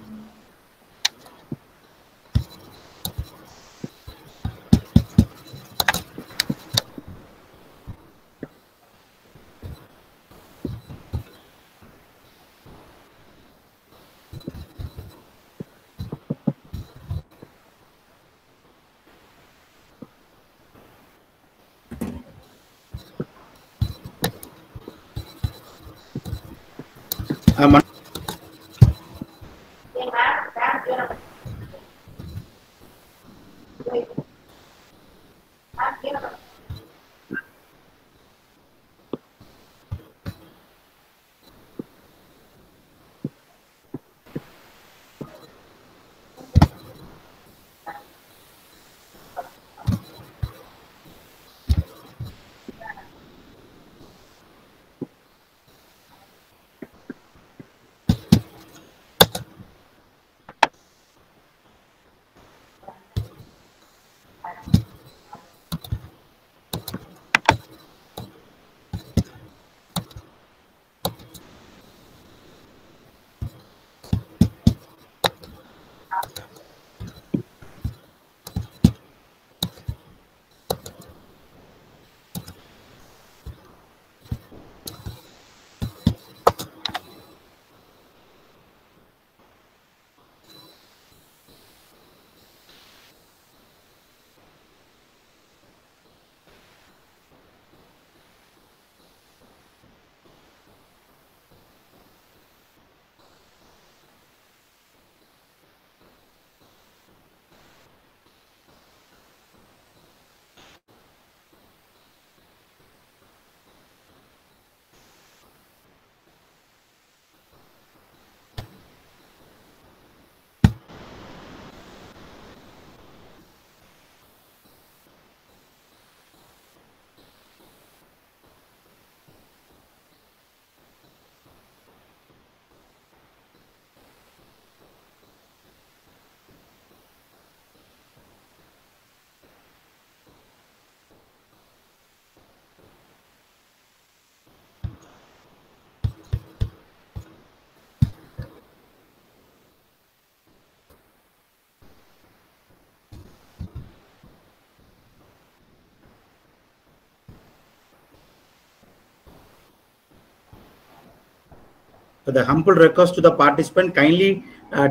So the humble request to the participant, kindly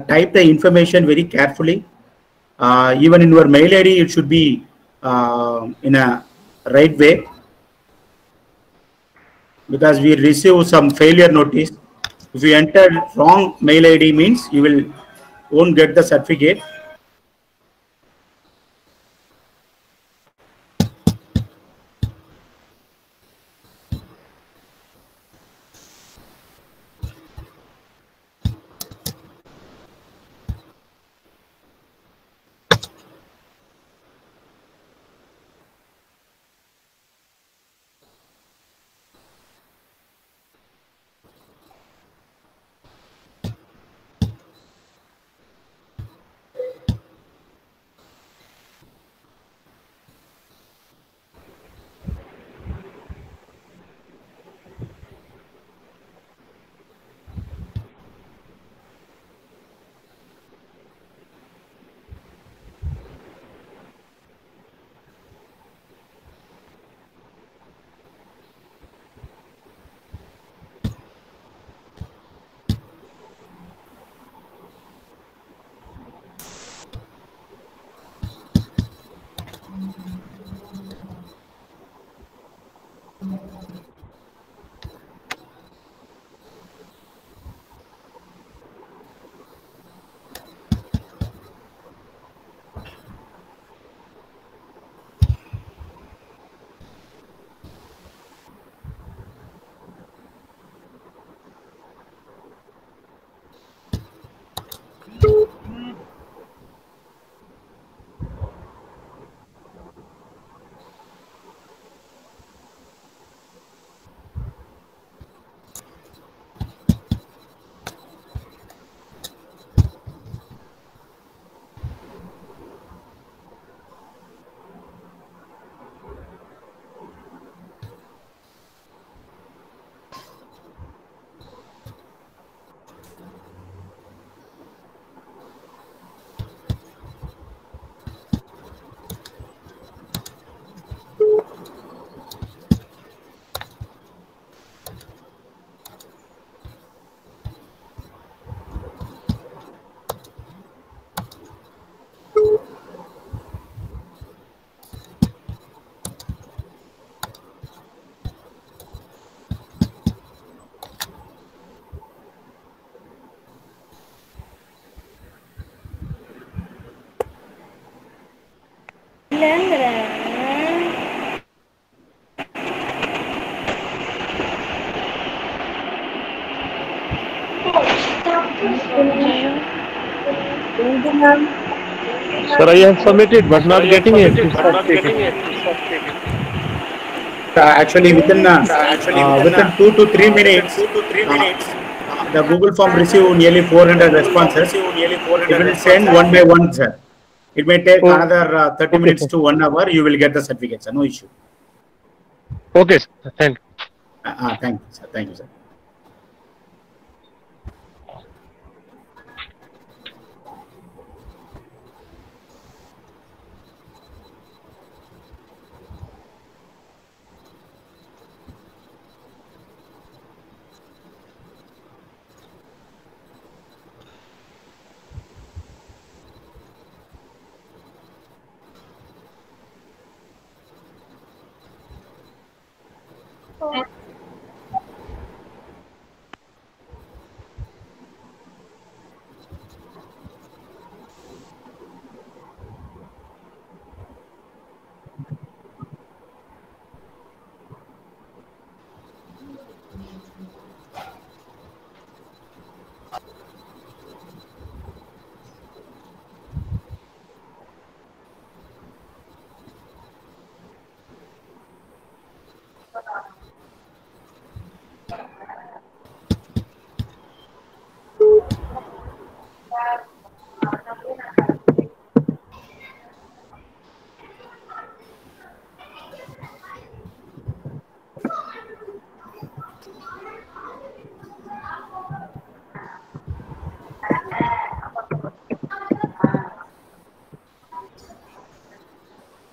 type the information very carefully. Even in your mail ID, it should be in a right way, because we receive some failure notice. If you enter wrong mail ID, means you won't get the certificate.
Sir, I have submitted but not getting it.
Actually, within 2 to 3 minutes, the Google form received nearly 400 responses. It will send one by one, sir. It may take another 30 minutes to 1 hour. You will get the certificate, sir. No issue.
Okay, sir. Thank you.
Thank you, sir. Thank you, sir.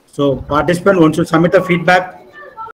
So participant wants to submit the feedback